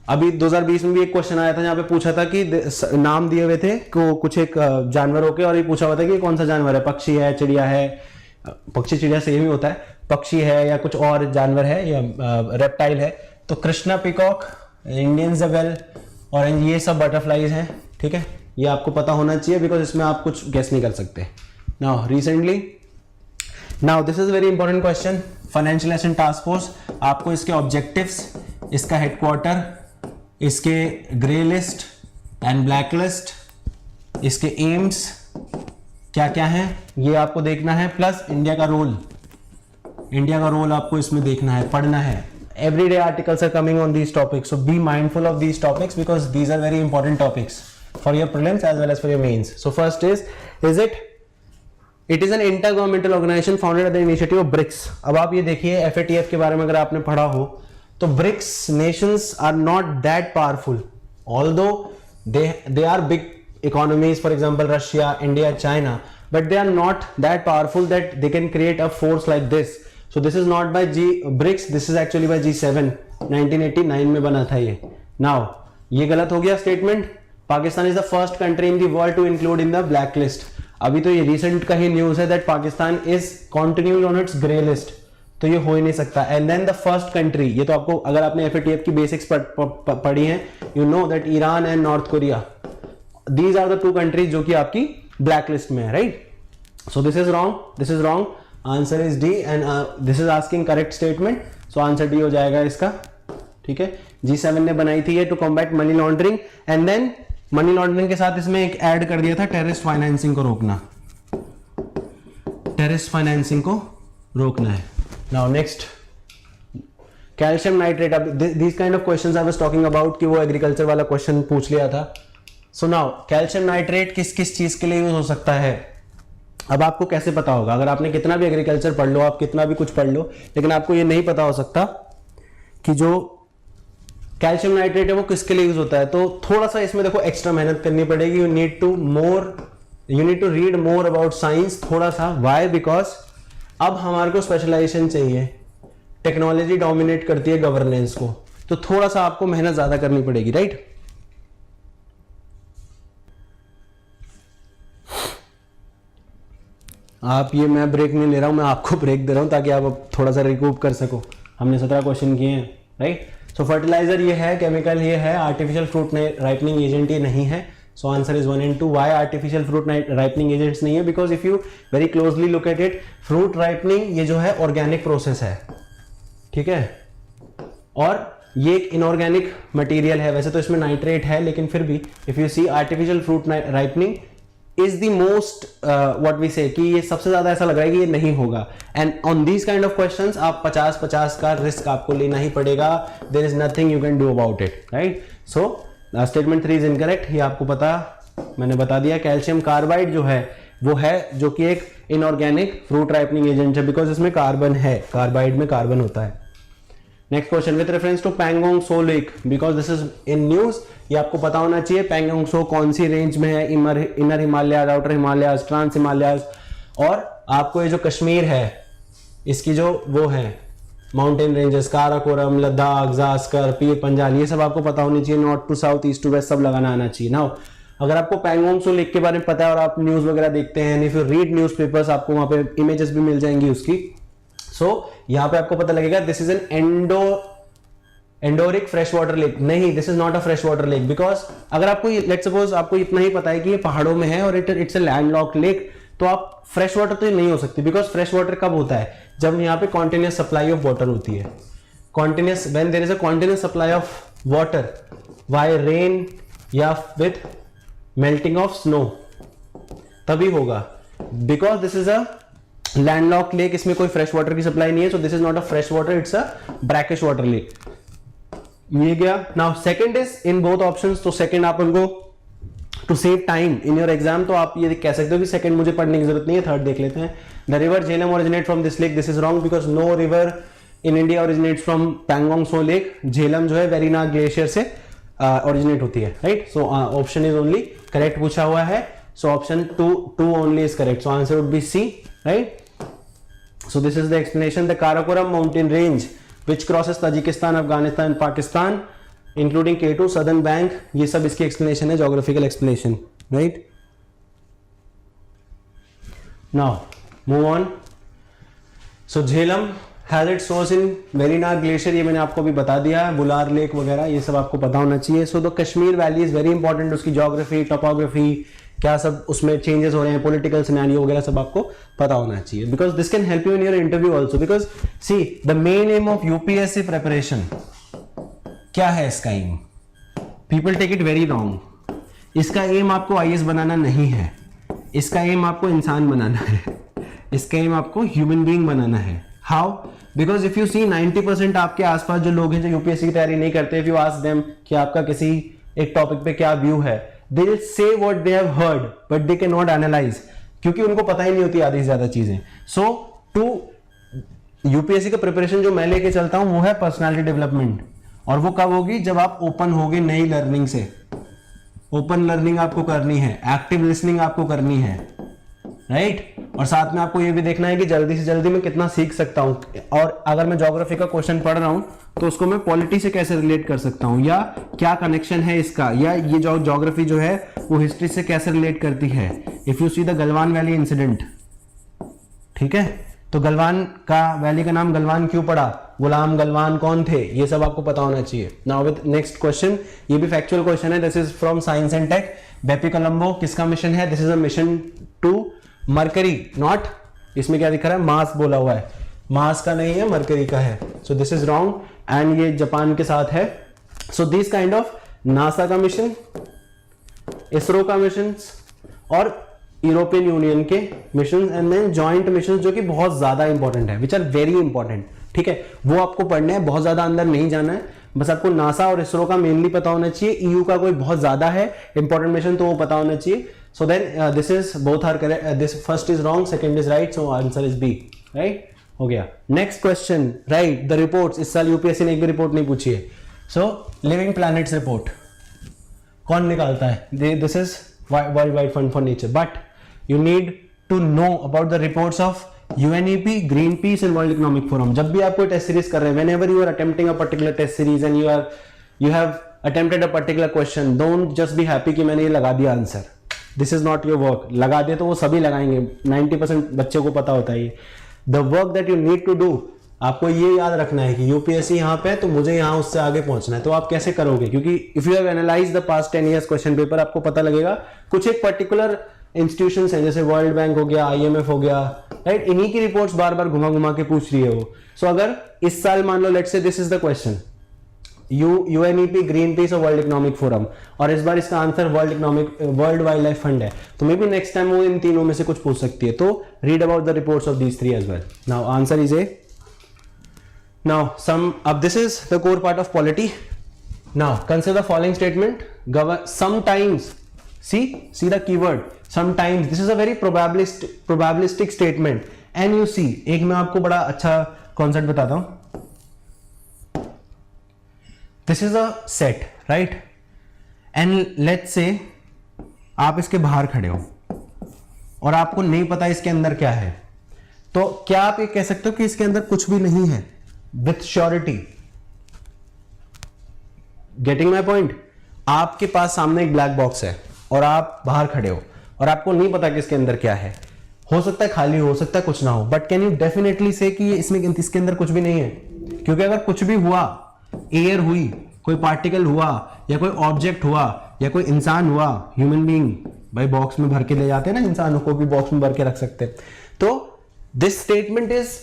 अभी 2020 में भी एक क्वेश्चन आया था जहां पे पूछा था कि नाम दिए हुए थे को कुछ एक जानवरों के, और ये पूछा हुआ था कि कौन सा जानवर है, पक्षी है, चिड़िया है, पक्षी चिड़िया सेम ही होता है, पक्षी है या कुछ और जानवर है या रेप्टाइल है। तो कृष्णा पिकॉक, इंडियन ज़ेबल और ये सब बटरफ्लाईज हैं, ठीक है। ये आपको पता होना चाहिए बिकॉज इसमें आप कुछ गेस नहीं कर सकते। Now recently, now this is very important question, financial asset task force, आपको इसके ऑब्जेक्टिव्स, इसका हेडक्वार्टर, इसके grey list and black list, इसके एम्स क्या क्या है ये आपको देखना है, प्लस इंडिया का रोल आपको इसमें देखना है, पढ़ना है। Everyday articles are coming on these topics, so be mindful of these topics because these are very important topics for your prelims as well as for your mains. So first is it is an intergovernmental organisation founded at the initiative of BRICS. अब आप ये देखिए FATF के बारे में अगर आपने पढ़ा हो तो BRICS nations are not that powerful, although they are big economies, for example Russia, India, China, but they are not that powerful that they can create a force like this. So this is not by BRICS, this is actually by G7, 1989 में बना था ये। Now ये गलत हो गया statement, Pakistan is the first country in the world to include in the black list. अभी तो ये रिसेंट का ही न्यूज है that Pakistan is continuing on its grey list, तो ये हो ही नहीं सकता। And then the first country, ये तो आपको अगर आपने FATF की बेसिक्स पढ़ी हैं, you know that Iran and North Korea, these are the two countries जो कि आपकी ब्लैक लिस्ट में है, right. So this is wrong, answer is D and this is asking correct statement, so answer D हो जाएगा इसका, ठीक है। G7 ने बनाई थी ये to combat money laundering, and then money laundering के साथ इसमें एक ऐड कर दिया था टेररिस्ट फाइनेंसिंग को रोकना, टेररिस्ट फाइनेंसिंग को रोकना है। Now next, कैल्शियम नाइट्रेट, अब these kind of questions I was talking about कि वो एग्रीकल्चर वाला क्वेश्चन पूछ लिया था। So now कैल्शियम नाइट्रेट किस किस चीज के लिए यूज हो सकता है, अब आपको कैसे पता होगा, अगर आपने कितना भी एग्रीकल्चर पढ़ लो, आप कितना भी कुछ पढ़ लो, लेकिन आपको ये नहीं पता हो सकता कि जो कैल्शियम नाइट्रेट है वो किसके लिए यूज होता है। तो थोड़ा सा इसमें देखो एक्स्ट्रा मेहनत करनी पड़ेगी, you need to read more about science थोड़ा सा। वाई? बिकॉज अब हमारे को स्पेशलाइजेशन चाहिए, टेक्नोलॉजी डोमिनेट करती है गवर्नेंस को, तो थोड़ा सा आपको मेहनत ज्यादा करनी पड़ेगी, राइट। आप ये, मैं ब्रेक नहीं ले रहा हूं, मैं आपको ब्रेक दे रहा हूं ताकि आप थोड़ा सा रिकूप कर सको। हमने 17 क्वेश्चन किए हैं, राइट। सो फर्टिलाइजर ये है, केमिकल ये है, आर्टिफिशियल फ्रूट राइपनिंग एजेंट ये नहीं है। So answer is 1 and 2. Why artificial fruit ripening agents नहीं है? Because if you very closely look at it, fruit ripening ये जो है organic process है, ठीक है, और ये एक inorganic material है। वैसे तो इसमें नाइट्रेट है, लेकिन फिर भी if you see artificial fruit ripening is the most what we say कि ये सबसे ज्यादा ऐसा लग रहा है कि ये नहीं होगा। And on these kind of questions आप 50-50 का रिस्क आपको लेना ही पड़ेगा। There is nothing you can do about it, right? So statement 3 is incorrect, ये आपको पता, मैंने बता दिया। कैल्शियम कार्बाइड जो है वो है जो कि एक इनऑर्गेनिक फ्रूट राइपनिंग एजेंट है, बिकॉज इसमें कार्बन है, कार्बाइड में कार्बन होता है। Next question, with reference to Pangong Tso lake, because this is in news, ये आपको पता होना चाहिए। पैंगोंग सो कौन सी रेंज में है, inner Himalayas, outer Himalayas, trans Himalayas, और आपको ये जो कश्मीर है इसकी जो वो है माउंटेन रेंजेस, काराकोरम, लद्दाख, जास्कर, पीर पंजाल, ये सब आपको पता होनी चाहिए। North to south, east to west सब लगाना आना चाहिए। नाउ अगर आपको पैंगोंग सो लेक के बारे में पता है और आप न्यूज वगैरह देखते हैं, इफ यू रीड न्यूज़पेपर्स, आपको वहां पे इमेजेस भी मिल जाएंगी उसकी। सो यहाँ पे आपको पता लगेगा this is an endorheic fresh water lake. नहीं, this is not a fresh water lake, because अगर आपको लेट्स सपोज आपको इतना ही पता है कि ये पहाड़ों में है और इट्स अ लैंडलॉक्ड लेक, तो आप फ्रेश वाटर तो नहीं हो सकती, बिकॉज फ्रेश वाटर कब होता है, जब यहाँ पे कॉन्टिन्यूस सप्लाई ऑफ वाटर होती है। Continuous, when there is a continuous supply of water by rain या विथ मेल्टिंग ऑफ स्नो, तभी होगा। Because this is a landlock lake, इसमें कोई फ्रेश वाटर की सप्लाई नहीं है, so this is not a fresh water, it's a brackish water lake. ये गया। Now second is in both options, तो सेकंड आप उनको to save time in your exam, तो आप ये कह सकते हो कि सेकंड मुझे पढ़ने की जरूरत नहीं है, थर्ड देख लेते हैं। The river Jhelum originate from this lake, this is wrong because no river in India originates from Pangong Tso lake. Jhelum जो है वेरीनाग ग्लेशियर से ओरिजिनेट होती है, right. So option is only correct पूछा हुआ है, so option two only is correct, so answer would be C, right. So this is the explanation. The Karakoram mountain range which crosses Tajikistan, Afghanistan, Pakistan, including K2, Southern Bank, ये सब इसकी explanation है, geographical explanation, right? Now move on. So Jhelum has its source in Verynath glacier, ये मैंने आपको भी बता दिया है, बुलार लेक वगैरह ये सब आपको पता होना चाहिए। So the Kashmir Valley is very important, उसकी geography, topography क्या सब उसमें चेंजेस हो रहे हैं, पॉलिटिकल सिनेरियो वगैरह सब आपको पता होना चाहिए, because this can help you in your interview also. Because see the main aim of UPSC preparation क्या है, इसका aim, people take it very wrong. इसका एम आपको आईएएस बनाना नहीं है, इसका एम आपको इंसान बनाना है, इसका एम आपको ह्यूमन बीइंग बनाना है। हाउ? बिकॉज इफ यू सी 90% आपके आसपास जो लोग हैं जो यूपीएससी की तैयारी नहीं करते, इफ यू आस्क देम कि आपका किसी एक टॉपिक पे क्या व्यू है, they will say what they have heard but they cannot analyze, क्योंकि उनको पता ही नहीं होती आधी से ज्यादा चीजें। सो टू यूपीएससी का प्रिपरेशन जो मैं लेके चलता हूं वो है पर्सनालिटी डेवलपमेंट, और वो कब होगी, जब आप ओपन होगे नई लर्निंग से। ओपन लर्निंग आपको करनी है, एक्टिव लिसनिंग आपको करनी है, राइट। और साथ में आपको ये भी देखना है कि जल्दी से जल्दी मैं कितना सीख सकता हूं, और अगर मैं ज्योग्राफी का क्वेश्चन पढ़ रहा हूं तो उसको मैं पॉलिटी से कैसे रिलेट कर सकता हूं, या क्या कनेक्शन है इसका, या ये जो ज्योग्राफी जो है वो हिस्ट्री से कैसे रिलेट करती है। If you see the Galwan valley incident, ठीक है, तो गलवान का वैली का नाम गलवान क्यों पड़ा, गुलाम गलवान कौन थे, ये सब आपको पता होना चाहिए। नाउ विद नेक्स्ट क्वेश्चन, ये भी फैक्चुअल क्वेश्चन है, this is from science and tech. BepiColombo किसका मिशन है, this is a mission to Mercury, not, इसमें क्या दिख रहा है, मार्स बोला हुआ है, मार्स का नहीं है, मरकरी का है, so this is wrong, and ये जापान के साथ है। So this kind of NASA का मिशन, इसरो का मिशन और यूरोपियन यूनियन के mission, and then joint mission जो कि बहुत ज्यादा इंपॉर्टेंट है, विच आर वेरी इंपॉर्टेंट, ठीक है, वो आपको पढ़ने हैं, बहुत ज्यादा अंदर नहीं जाना है, बस आपको नासा और इसरो का मेनली पता होना चाहिए। ईयू का कोई बहुत ज्यादा है इंपॉर्टेंट मिशन तो वो पता होना चाहिए। So then this is both are correct, this first is wrong, second is right, so answer is B, right, हो गया। Next question, right, the reports, इस साल यूपीएससी ने एक भी रिपोर्ट नहीं पूछी है। सो लिविंग प्लैनेट्स रिपोर्ट कौन निकालता है, this is world wide fund for nature, but you need to know about the reports of UNEP, Greenpeace and World Economic Forum। जब भी आप कोई टेस्ट सीरीज कर रहे हैं, whenever you are attempting a particular test series and you have attempted a particular question, don't just be happy कि मैंने ये लगा दिया answer, this is not your work। लगा दिया तो वो सभी लगाएंगे, 90% बच्चों को पता होता है ये। The work that you need to do, आपको ये याद रखना है कि यूपीएससी यहाँ पे तो मुझे यहाँ उससे आगे पहुंचना है, तो आप कैसे करोगे, क्योंकि if you have analyse the past 10 years question paper, आपको पता लगेगा कुछ एक पर्टिकुलर इंस्टीट्यूशंस हैं, जैसे वर्ल्ड बैंक हो गया, IMF हो गया, राइट, इन्हीं की रिपोर्ट्स बार बार घुमा घुमा के पूछ रही है वो। सो अगर इस साल मान लो, let's say this is the question, UNEP, Greenpeace और वर्ल्ड इकोनॉमिक फोरम, और इस बार इसका answer world wildlife fund है, तो मे बी नेक्स्ट टाइम वो इन तीनों में से कुछ पूछ सकती है, तो read about the reports of these three as well. Now answer is A, now some, अब this is the core part of polity. Now consider the following statement, sometimes, see the keyword sometimes, this is a very probabilistic statement, and you see, एक मैं आपको बड़ा अच्छा concept बताता हूं, this is a set, right, and let's say आप इसके बाहर खड़े हो और आपको नहीं पता इसके अंदर क्या है, तो क्या आप ये कह सकते हो कि इसके अंदर कुछ भी नहीं है with surety? Getting my point? आपके पास सामने एक ब्लैक बॉक्स है और आप बाहर खड़े हो और आपको नहीं पता कि इसके अंदर क्या है, हो सकता है खाली हो सकता है कुछ ना हो, बट कैन यू डेफिनेटली से कि इसके अंदर कुछ भी नहीं है? क्योंकि अगर कुछ भी हुआ, एयर हुई, कोई पार्टिकल हुआ, या कोई ऑब्जेक्ट हुआ, या कोई इंसान हुआ, ह्यूमन बीइंग, भाई बॉक्स में भर के ले जाते हैं ना, इंसानों को भी बॉक्स में भर के रख सकते हैं, तो this statement is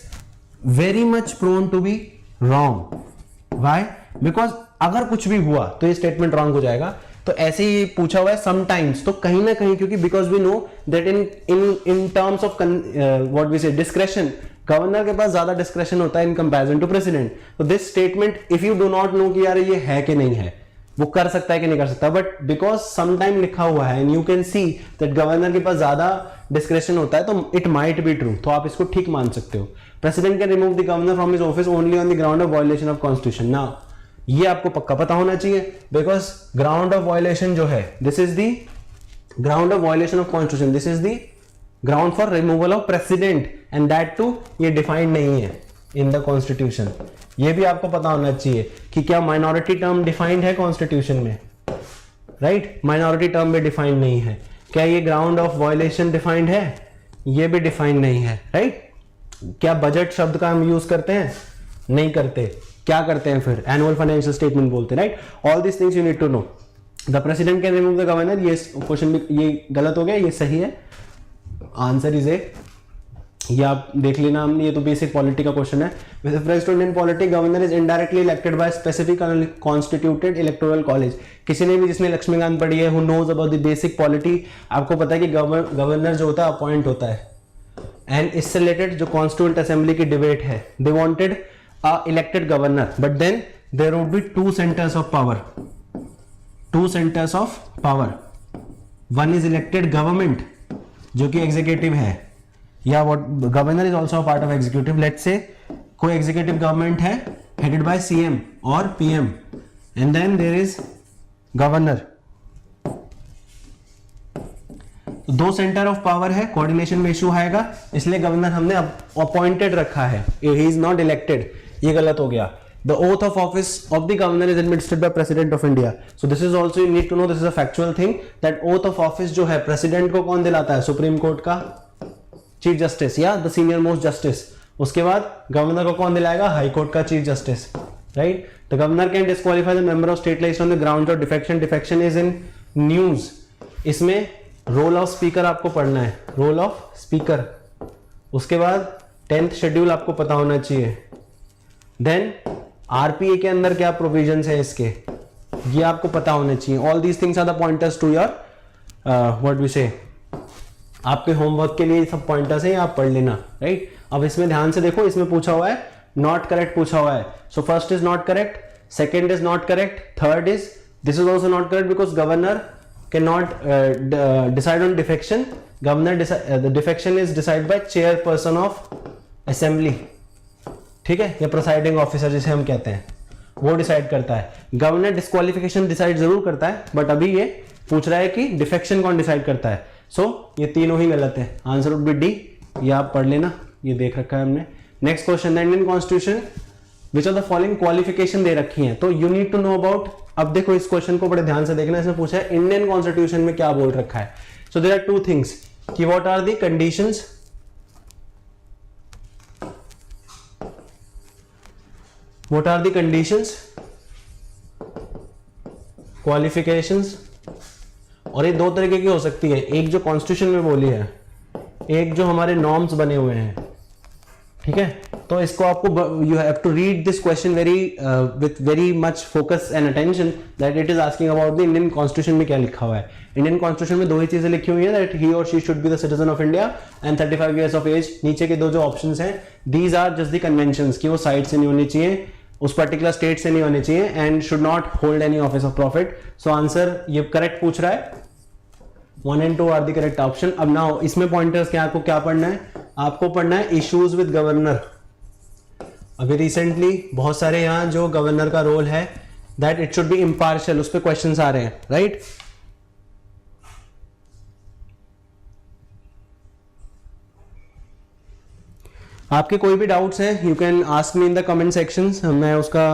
very much prone to be wrong. Why? Because अगर कुछ भी हुआ तो ये स्टेटमेंट रॉन्ग हो जाएगा, तो ऐसे ही पूछा हुआ है समटाइम्स, तो कहीं ना कहीं क्योंकि because we know that in terms of what we say discretion, governor के पास ज्यादा डिस्क्रेशन होता है इन कंपैरिजन टू प्रेसिडेंट। तो this statement if you do not know कि यार ये है कि नहीं है, वो कर सकता है कि नहीं कर सकता, बट बिकॉज समटाइम लिखा हुआ है and you can see that governor के पास ज्यादा डिस्क्रेशन होता है, तो इट माइट बी ट्रू, तो आप इसको ठीक मान सकते हो। President can remove the governor from his office only on the ground of violation of constitution. Now ये आपको पक्का पता होना चाहिए, बिकॉज ग्राउंड ऑफ वायलेशन जो है, this is the ground of violation of constitution, this is the ground for removal of president, and that too ये defined नहीं है इन द कॉन्स्टिट्यूशन। ये भी आपको पता होना चाहिए कि क्या माइनॉरिटी टर्म डिफाइंड है कॉन्स्टिट्यूशन में, राइट? माइनॉरिटी टर्म में डिफाइंड नहीं है। क्या ये ग्राउंड ऑफ वायलेशन डिफाइंड है? ये भी डिफाइंड नहीं है, राइट? क्या बजट शब्द का हम यूज करते हैं? नहीं करते। क्या करते हैं फिर? एनुअल फाइनेंशियल स्टेटमेंट बोलते हैं, right? All this things you need to know. The president can remove the governor, ये क्वेश्चन भी ये गलत हो गया, ये सही है। आंसर इज ए, ये आप देख लेना, हमने ये तो बेसिक पॉलिटी का क्वेश्चन है। With reference to Indian polity, governor is indirectly elected by specific constituted electoral college. किसी ने भी जिसने लक्ष्मीकांत पढ़ी है, who knows about the basic polity, आपको पता है कि गवर्नर जो होता है अपॉइंट होता है। एंड इससे रिलेटेड जो कॉन्स्टिट्यूएंट असेंबली की डिबेट है, they wanted a elected governor, but then there would be two centres of power, two centres of power. One is elected government जो कि एग्जीक्यूटिव है, या what governor is also a part of executive. Let's say कोई executive government है headed by CM और PM, and then there is governor. दो centre of power है, coordination में इशू आएगा, इसलिए गवर्नर हमने अपॉइंटेड रखा है, ही इज नॉट इलेक्टेड। ये गलत हो गया। The oath of office of the governor is administered by President of India. So this is also you need to know, this is a factual thing that oath of office जो है president को कौन दिलाता है? Supreme court का chief justice या the senior most justice. उसके बाद गवर्नर को कौन दिलाएगा? हाई कोर्ट का chief justice, right? The governor can disqualify the member of state list on the ground of defection. Defection is in news. इसमें role of speaker आपको पढ़ना है, रोल ऑफ स्पीकर। उसके बाद 10th शेड्यूल आपको पता होना चाहिए। देन आरपीए के अंदर क्या प्रोविजंस है इसके, ये आपको पता होने चाहिए। All these things are the pointers to your what we say, आपके होमवर्क के लिए सब पॉइंटर्स हैं, आप पढ़ लेना, राइट? अब इसमें ध्यान से देखो, इसमें पूछा हुआ है नॉट करेक्ट पूछा हुआ है। So first is not correct, second is not correct, third is this is also not correct because governor can not decide on defection. Governor the defection is decide by chairperson of assembly, ठीक है, या presiding officer जिसे हम कहते हैं, वो decide करता है। गवर्नर डिस्क्वालिफिकेशन डिसाइड जरूर करता है, बट अभी ये पूछ रहा है कि डिफेक्शन कौन डिसाइड करता है। सो ये तीनों ही गलत है। आंसर वुड बी डी, ये आप पढ़ लेना, ये देख रखा है हमने। Next question, the Indian constitution which are the following qualification दे रखी है, तो you need to know about. अब देखो इस क्वेश्चन को बड़े ध्यान से देखना, इसमें पूछा है इंडियन कॉन्स्टिट्यूशन में क्या बोल रखा है। So there are two things कि what are the conditions, what are the conditions, qualifications, और ये दो तरीके की हो सकती है, एक जो कॉन्स्टिट्यूशन में बोली है, एक जो हमारे नॉर्म्स बने हुए हैं, ठीक है? तो इसको आपको you have to read this question very with very much focus and attention that it is asking about the Indian constitution में क्या लिखा हुआ है। इंडियन कॉन्स्टिट्यूशन में दो ही चीजें लिखी हुई है, दैट ही और she should be the citizen of India and 35 years of age. नीचे के दो जो ऑप्शंस हैं, these are just the conventions कि वो साइड से नहीं होनी चाहिए, उस पर्टिकुलर स्टेट से नहीं होने चाहिए, and should not hold any office of profit. So answer ये करेक्ट पूछ रहा है, 1 and 2 are the correct option. अब नाउ इसमें पॉइंटर्स क्या, आपको क्या पढ़ना है? आपको पढ़ना है इश्यूज विद गवर्नर। अभी रिसेंटली बहुत सारे यहाँ जो गवर्नर का रोल है, that it should be impartial, उस पर क्वेश्चंस आ रहे हैं, राइट? आपके कोई भी डाउट्स हैं, you can ask me in the comment sections, मैं उसका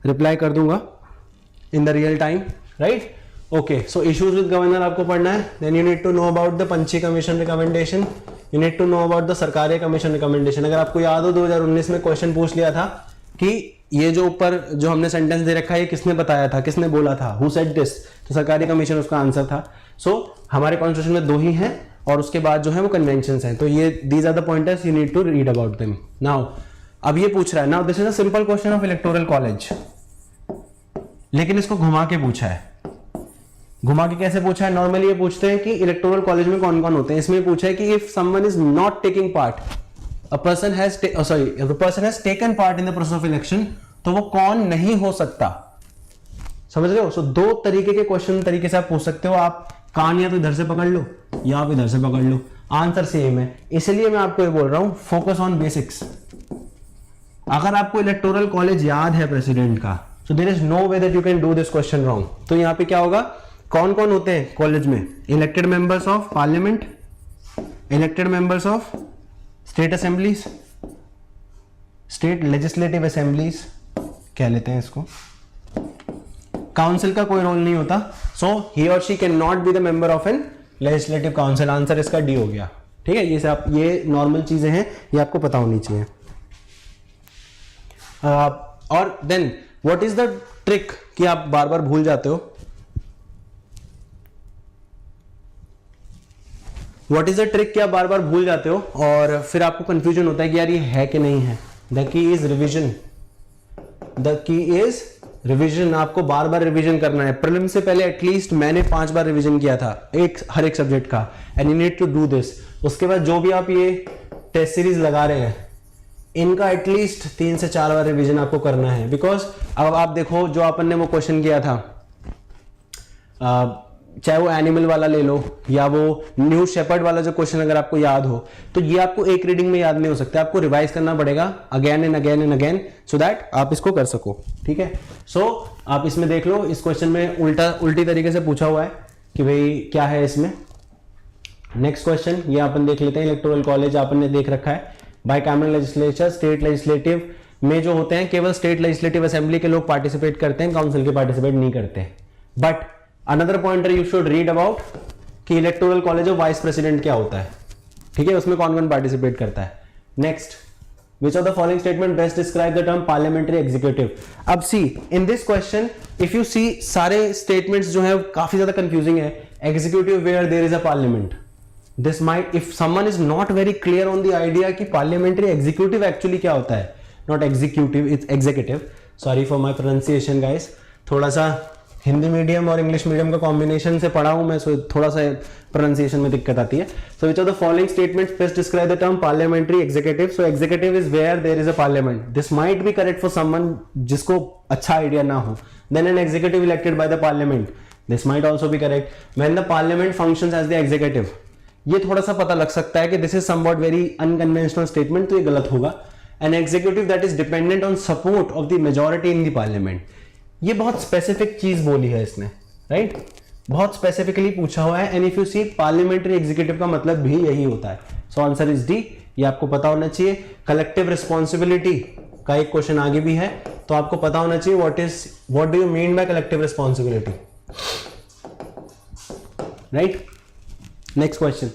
रिप्लाई कर दूंगा in the real time, right? Okay, so issues with governor आपको पढ़ना है। Then you need to know about the Punchhi commission recommendation, you need to know about the Sarkaria commission recommendation. अगर आपको याद हो 2019 में क्वेश्चन पूछ लिया था कि ये जो ऊपर जो हमने सेंटेंस दे रखा है, ये किसने बताया था, किसने बोला था, हु सेड दिस, तो सरकारी कमीशन उसका आंसर था। सो हमारे कॉन्स्टिट्यूशन में दो ही हैं, और उसके बाद जो है वो कन्वेंशंस हैं, तो ये these are the pointers you need to read about them. Now अब ये पूछ रहा है, now this is a simple question of electoral college, लेकिन इसको घुमा के पूछा है। घुमा के कैसे पूछा है? नॉर्मली ये पूछते हैं कि इलेक्टोरल कॉलेज में कौन कौन होते हैं। इसमें पूछा है कि if someone is not taking part, a person has person has taken part in the process of election, तो वो कौन नहीं हो सकता। समझ रहे हो? सो दो तरीके के क्वेश्चन तरीके से आप पूछ सकते हो। आप कान या तो इधर से पकड़ लो या आप इधर से पकड़ लो, आंसर सेम है। इसलिए मैं आपको ये बोल रहा हूं, फोकस ऑन बेसिक्स। अगर आपको इलेक्टोरल कॉलेज याद है प्रेसिडेंट का, so there is no way that you can do this question wrong. तो यहां पे क्या होगा, कौन कौन होते हैं कॉलेज में? Elected members of parliament, elected members of state assemblies, state legislative assemblies कह लेते हैं इसको। काउंसिल का कोई रोल नहीं होता, सो ही और she can not be the member of an legislative council. Answer इसका डी हो गया। ठीक है, ये सब ये नॉर्मल चीजें हैं, ये आपको पता होनी चाहिए। और then what is the trick कि आप बार बार भूल जाते हो? व्हाट इज द ट्रिक कि आप बार बार भूल जाते हो और फिर आपको कंफ्यूजन होता है कि यार ये है कि नहीं है? The key is revision. The key is revision. आपको बार बार रिवीजन करना है। प्रीलिम से पहले एटलीस्ट मैंने 5 बार रिवीजन किया था हर एक सब्जेक्ट का, and you need to do this. उसके बाद जो भी आप ये टेस्ट सीरीज लगा रहे हैं, इनका एटलीस्ट 3 से 4 बार रिवीजन आपको करना है। बिकॉज अब आप देखो, जो अपन ने वो क्वेश्चन किया था, चाहे वो एनिमल वाला ले लो या वो न्यू शेपर्ड वाला जो क्वेश्चन अगर आपको याद हो, तो ये आपको एक रीडिंग में याद नहीं हो सकता, आपको रिवाइज करना पड़ेगा again and again and again, so that आप इसको कर सको। ठीक है, सो आप इसमें देख लो, इस क्वेश्चन में उल्टी तरीके से पूछा हुआ है कि भाई क्या है इसमें। नेक्स्ट क्वेश्चन ये अपन देख लेते हैं। इलेक्टोरल कॉलेज अपन ने देख रखा है। बाइकैमरल लेजिस्लेचर, स्टेट लेजिस्लेटिव में जो होते हैं केवल स्टेट लेजिस्लेटिव असेंबली के लोग पार्टिसिपेट करते हैं, काउंसिल के पार्टिसिपेट नहीं करते। But another pointer you should read about कि electoral college of vice president क्या होता है। ठीक है, उसमें कौन कौन पार्टिसिपेट करता है। Next, which of the following statement best describe the term parliamentary executive. अब see in this question if you see, सारे स्टेटमेंट्स जो है काफी ज्यादा कंफ्यूजिंग है। Executive where there is a parliament, this might, if someone is not very clear on the idea कि parliamentary executive actually क्या होता है, not executive, it's executive. Sorry for my pronunciation guys, थोड़ा सा हिंदी मीडियम और English medium का combination से पढ़ा हूं मैं, सो थोड़ा सा प्रोनाउंसिएशन में दिक्कत आती है। So which of the following statements best describe the term parliamentary executive. So executive is where there is a parliament. This might be correct for someone जिसको अच्छा आइडिया ना हो। Then an executive elected by the parliament, this might also be correct. When the parliament functions as the executive, ये थोड़ा सा पता लग सकता है कि this is somewhat very unconventional statement, तो ये गलत होगा। An executive that is dependent on support of the majority in the parliament, ये बहुत स्पेसिफिक चीज बोली है इसने, राइट, बहुत स्पेसिफिकली पूछा हुआ है। And if you see parliamentary executive का मतलब भी यही होता है। सो आंसर इज डी, ये आपको पता होना चाहिए। कलेक्टिव रिस्पॉन्सिबिलिटी का एक क्वेश्चन आगे भी है, तो आपको पता होना चाहिए what do you mean by collective responsibility, right. Next question,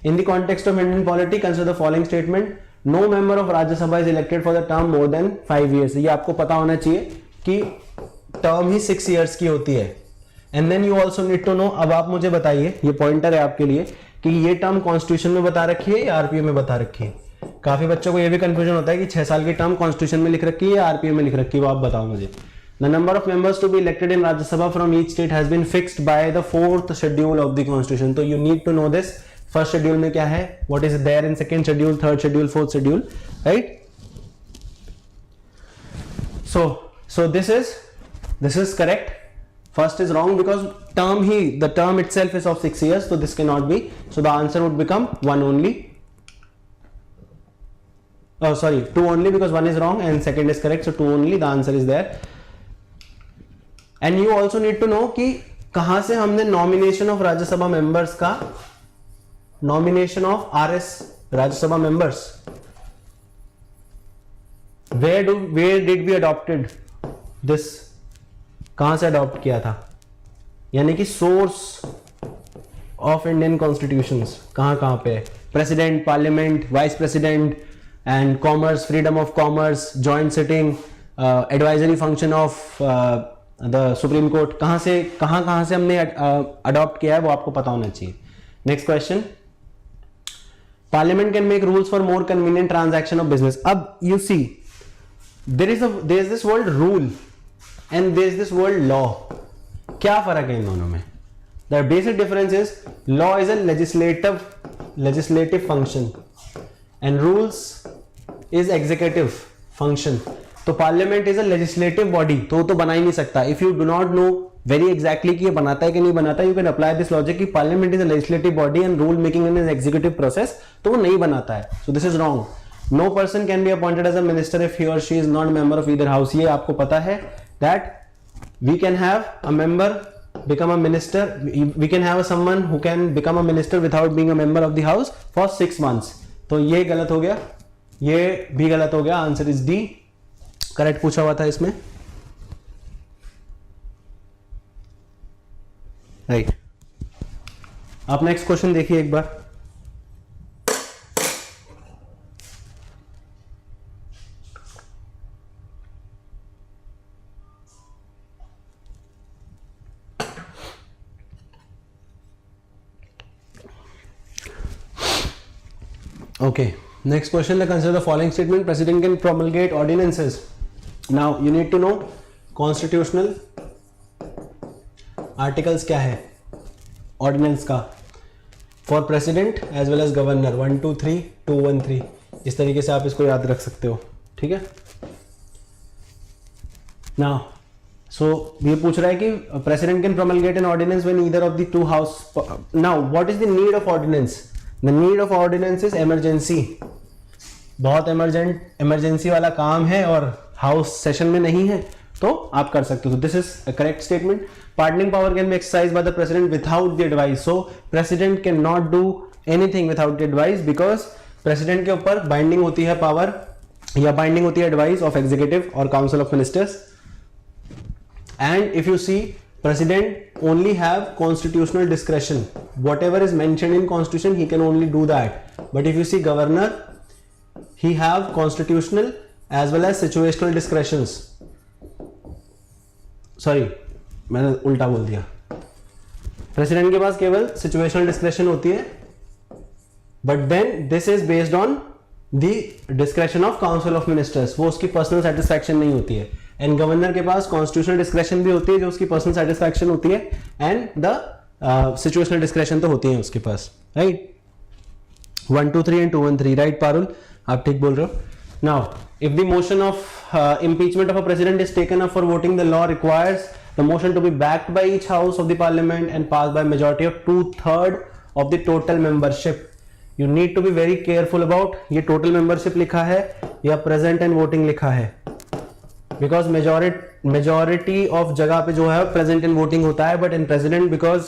in the context of Indian polity consider the following statement, no member of Rajya Sabha is elected for the term more than 5 years। ये आपको पता होना चाहिए कि term ही 6 years की होती है। And then you also need to know, अब आप मुझे बताइए, ये पॉइंटर है आपके लिए, कि ये टर्म कॉन्स्टिट्यूशन में बता रखी है या आरपीओ में बता रखी है। काफी बच्चों को ये भी कंफ्यूजन होता है कि 6 साल की टर्म कॉन्स्टिट्यूशन में लिख रखी है या आरपीओ में लिख रखी है, वो आप बताओ मुझे। The number of members to be elected in Rajya Sabha from each state has been fixed by the 4th schedule of the constitution. तो you need to know this. First schedule में क्या है, what is there in second schedule, third schedule, fourth schedule, right. So this is correct. First is wrong because the term itself is of 6 years, so this cannot be. So the answer would become 1 only. Oh, sorry, 2 only, because 1 is wrong and second is correct. So 2 only, the answer is there. And you also need to know कि कहां से हमने nomination of Rajya Sabha members का, nomination of RS Rajya Sabha members, where did we adopted this, कहां से adopt किया था, यानी कि सोर्स ऑफ इंडियन कॉन्स्टिट्यूशंस कहां पे, president, parliament, vice president and commerce, freedom of commerce, joint sitting, advisory function of the supreme court, कहां से हमने अडॉप्ट किया है वो आपको पता होना चाहिए। Next question, parliament can make rules for more convenient transaction of business. अब you see there is this world rule and there is this world law, क्या फर्क है इन दोनों में, the basic difference is law is a legislative function and rules is executive function. तो parliament is a legislative body, तो बना ही नहीं सकता. If you do not know very exactly कि ये बनाता है कि नहीं बनाता, you can apply this logic कि parliament is a legislative body and rule making in executive process, तो वो नहीं बनाता है. So this is wrong. No person can be appointed as a minister if he और she is not member of either house. ये आपको पता है that we can have a member become a minister, we can have someone who can become a minister without being a member of the house for 6 months. तो ये गलत हो गया, ये भी गलत हो गया. Answer is D. करेक्ट पूछा हुआ था इसमें, राइट. आप नेक्स्ट क्वेश्चन देखिए एक बार. Okay, next question. Consider the following statement. President can promulgate ordinances. Now you need to know constitutional articles क्या है ordinance का for president as well as governor. 1 2 3 2 1 3. इस तरीके से आप इसको याद रख सकते हो, ठीक है. Now so ये पूछ रहा है कि president can promulgate an ordinance when either of the two house. Now what is the need of ordinance? The need of ordinance is emergency. बहुत emergency वाला काम है और हाउस सेशन में नहीं है, तो आप कर सकते हो. This is a correct statement. Pardoning power can be exercised bye the president without the advice. So president can not do anything without the advice because president के ऊपर बाइंडिंग होती है पावर या बाइंडिंग होती है एडवाइस ऑफ एग्जीक्यूटिव और council of ministers. And if you see, President only have constitutional discretion. Whatever is mentioned in constitution, he can only do that. But if you see governor, he have constitutional as well as situational discretions. Sorry, मैंने उल्टा बोल दिया. President के पास केवल situational discretion होती है, but then this is based on the discretion of council of ministers. वो उसकी personal satisfaction नहीं होती है. एंड गवर्नर के पास कॉन्स्टिट्यूशनल डिस्क्रेशन भी होती है जो उसकी पर्सनल सेटिस्फैक्शन होती है, एंड द सिचुएशनल डिस्क्रेशन तो होती है उसके पास, राइट. 1 2 3 एंड 2 1 3, राइट पारुल, आप ठीक बोल रहे हो. Now if the motion of impeachment of a president is taken up for voting, the law requires the motion to be backed by each house of the parliament and passed by majority of 2/3 of the total membership. You need to be very careful about ये total membership लिखा है या present and voting लिखा है, because majority of जगह पे जो है प्रेजेंट इन वोटिंग होता है, but in president because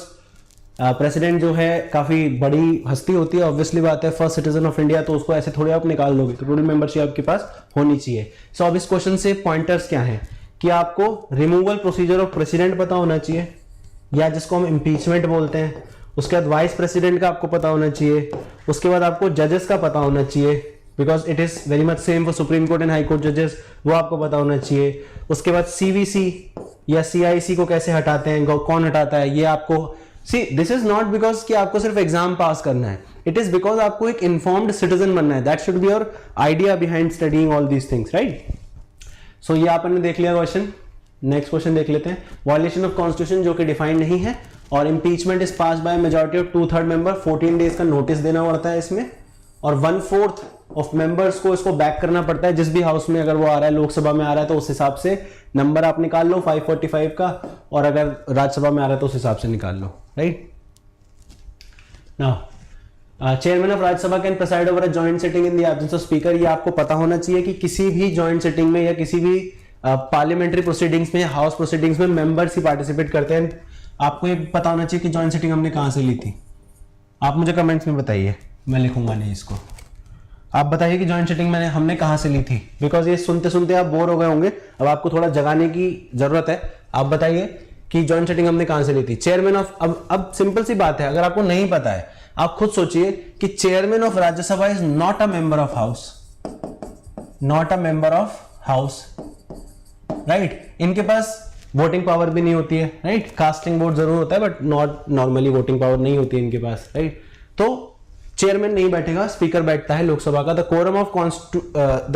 president जो है काफी बड़ी हस्ती होती है, ऑब्वियसली बात है, फर्स्ट सिटीजन ऑफ इंडिया, तो उसको ऐसे थोड़े आप निकाल दोगे, तो टोटल मेंबरशिप आपके पास होनी चाहिए. सो अब इस क्वेश्चन से पॉइंटर्स क्या हैं कि आपको रिमूवल प्रोसीजर ऑफ प्रेसिडेंट पता होना चाहिए, या जिसको हम इम्पीचमेंट बोलते हैं. उसके बाद वाइस प्रेसिडेंट का आपको पता होना चाहिए. उसके बाद आपको जजेस का पता होना चाहिए, because it is very much same for supreme court and high court जजेस, वो आपको पता होना चाहिए. उसके बाद सीवीसी या सीआईसी को कैसे हटाते हैं, कौन हटाता है, ये आपको सी. दिस इज नॉट बिकॉज कि आपको सिर्फ एग्जाम पास करना है, इट इज बिकॉज आपको एक इन्फॉर्म्ड सिटीजन बनना है. That should be your idea behind studying all these things, right. So ये आपने देख लिया क्वेश्चन. नेक्स्ट क्वेश्चन देख लेते हैं. वायलेशन ऑफ कॉन्स्टिट्यूशन जो कि डिफाइंड नहीं है, और impeachment is pass by majority of 2/3 member. 14 days का नोटिस देना पड़ता है इसमें, और 1/4 ऑफ मेंबर्स को इसको बैक करना पड़ता है. जिस भी हाउस में अगर वो आ रहा है, लोकसभा में आ रहा है तो उस हिसाब से नंबर आप निकाल लो 545 का, और अगर राज्यसभा में आ रहा है तो उस हिसाब से निकाल लो, right. Now chairman of Rajya Sabha can preside over a joint sitting in the absence of speaker. ये आपको पता होना चाहिए कि किसी भी जॉइंट सिटिंग में या किसी भी पार्लियामेंट्री प्रोसीडिंग्स में, हाउस प्रोसीडिंग्स में मेंबर्स ही पार्टिसिपेट करते हैं. आपको ये पता होना चाहिए कि जॉइंट सिटिंग हमने कहां से ली थी. आप मुझे कमेंट्स में बताइए, मैं लिखूंगा नहीं इसको. आप बताइए कि जॉइंट सिटिंग हमने कहां से ली थी, बिकॉज ये सुनते सुनते आप बोर हो गए होंगे. अब आपको थोड़ा जगाने की जरूरत है. आप बताइए कि जॉइंट सिटिंग हमने कहां से ली थी. चेयरमैन ऑफ, अब सिंपल सी बात है, अगर आपको नहीं पता है, आप खुद सोचिए कि chairman of Rajya Sabha is not a member of house, not a member of house, right. इनके पास वोटिंग पावर भी नहीं होती है, राइट. कास्टिंग वोट जरूर होता है, but not normally voting power नहीं होती है इनके पास, राइट. तो चेयरमैन नहीं बैठेगा, स्पीकर बैठता है लोकसभा का. The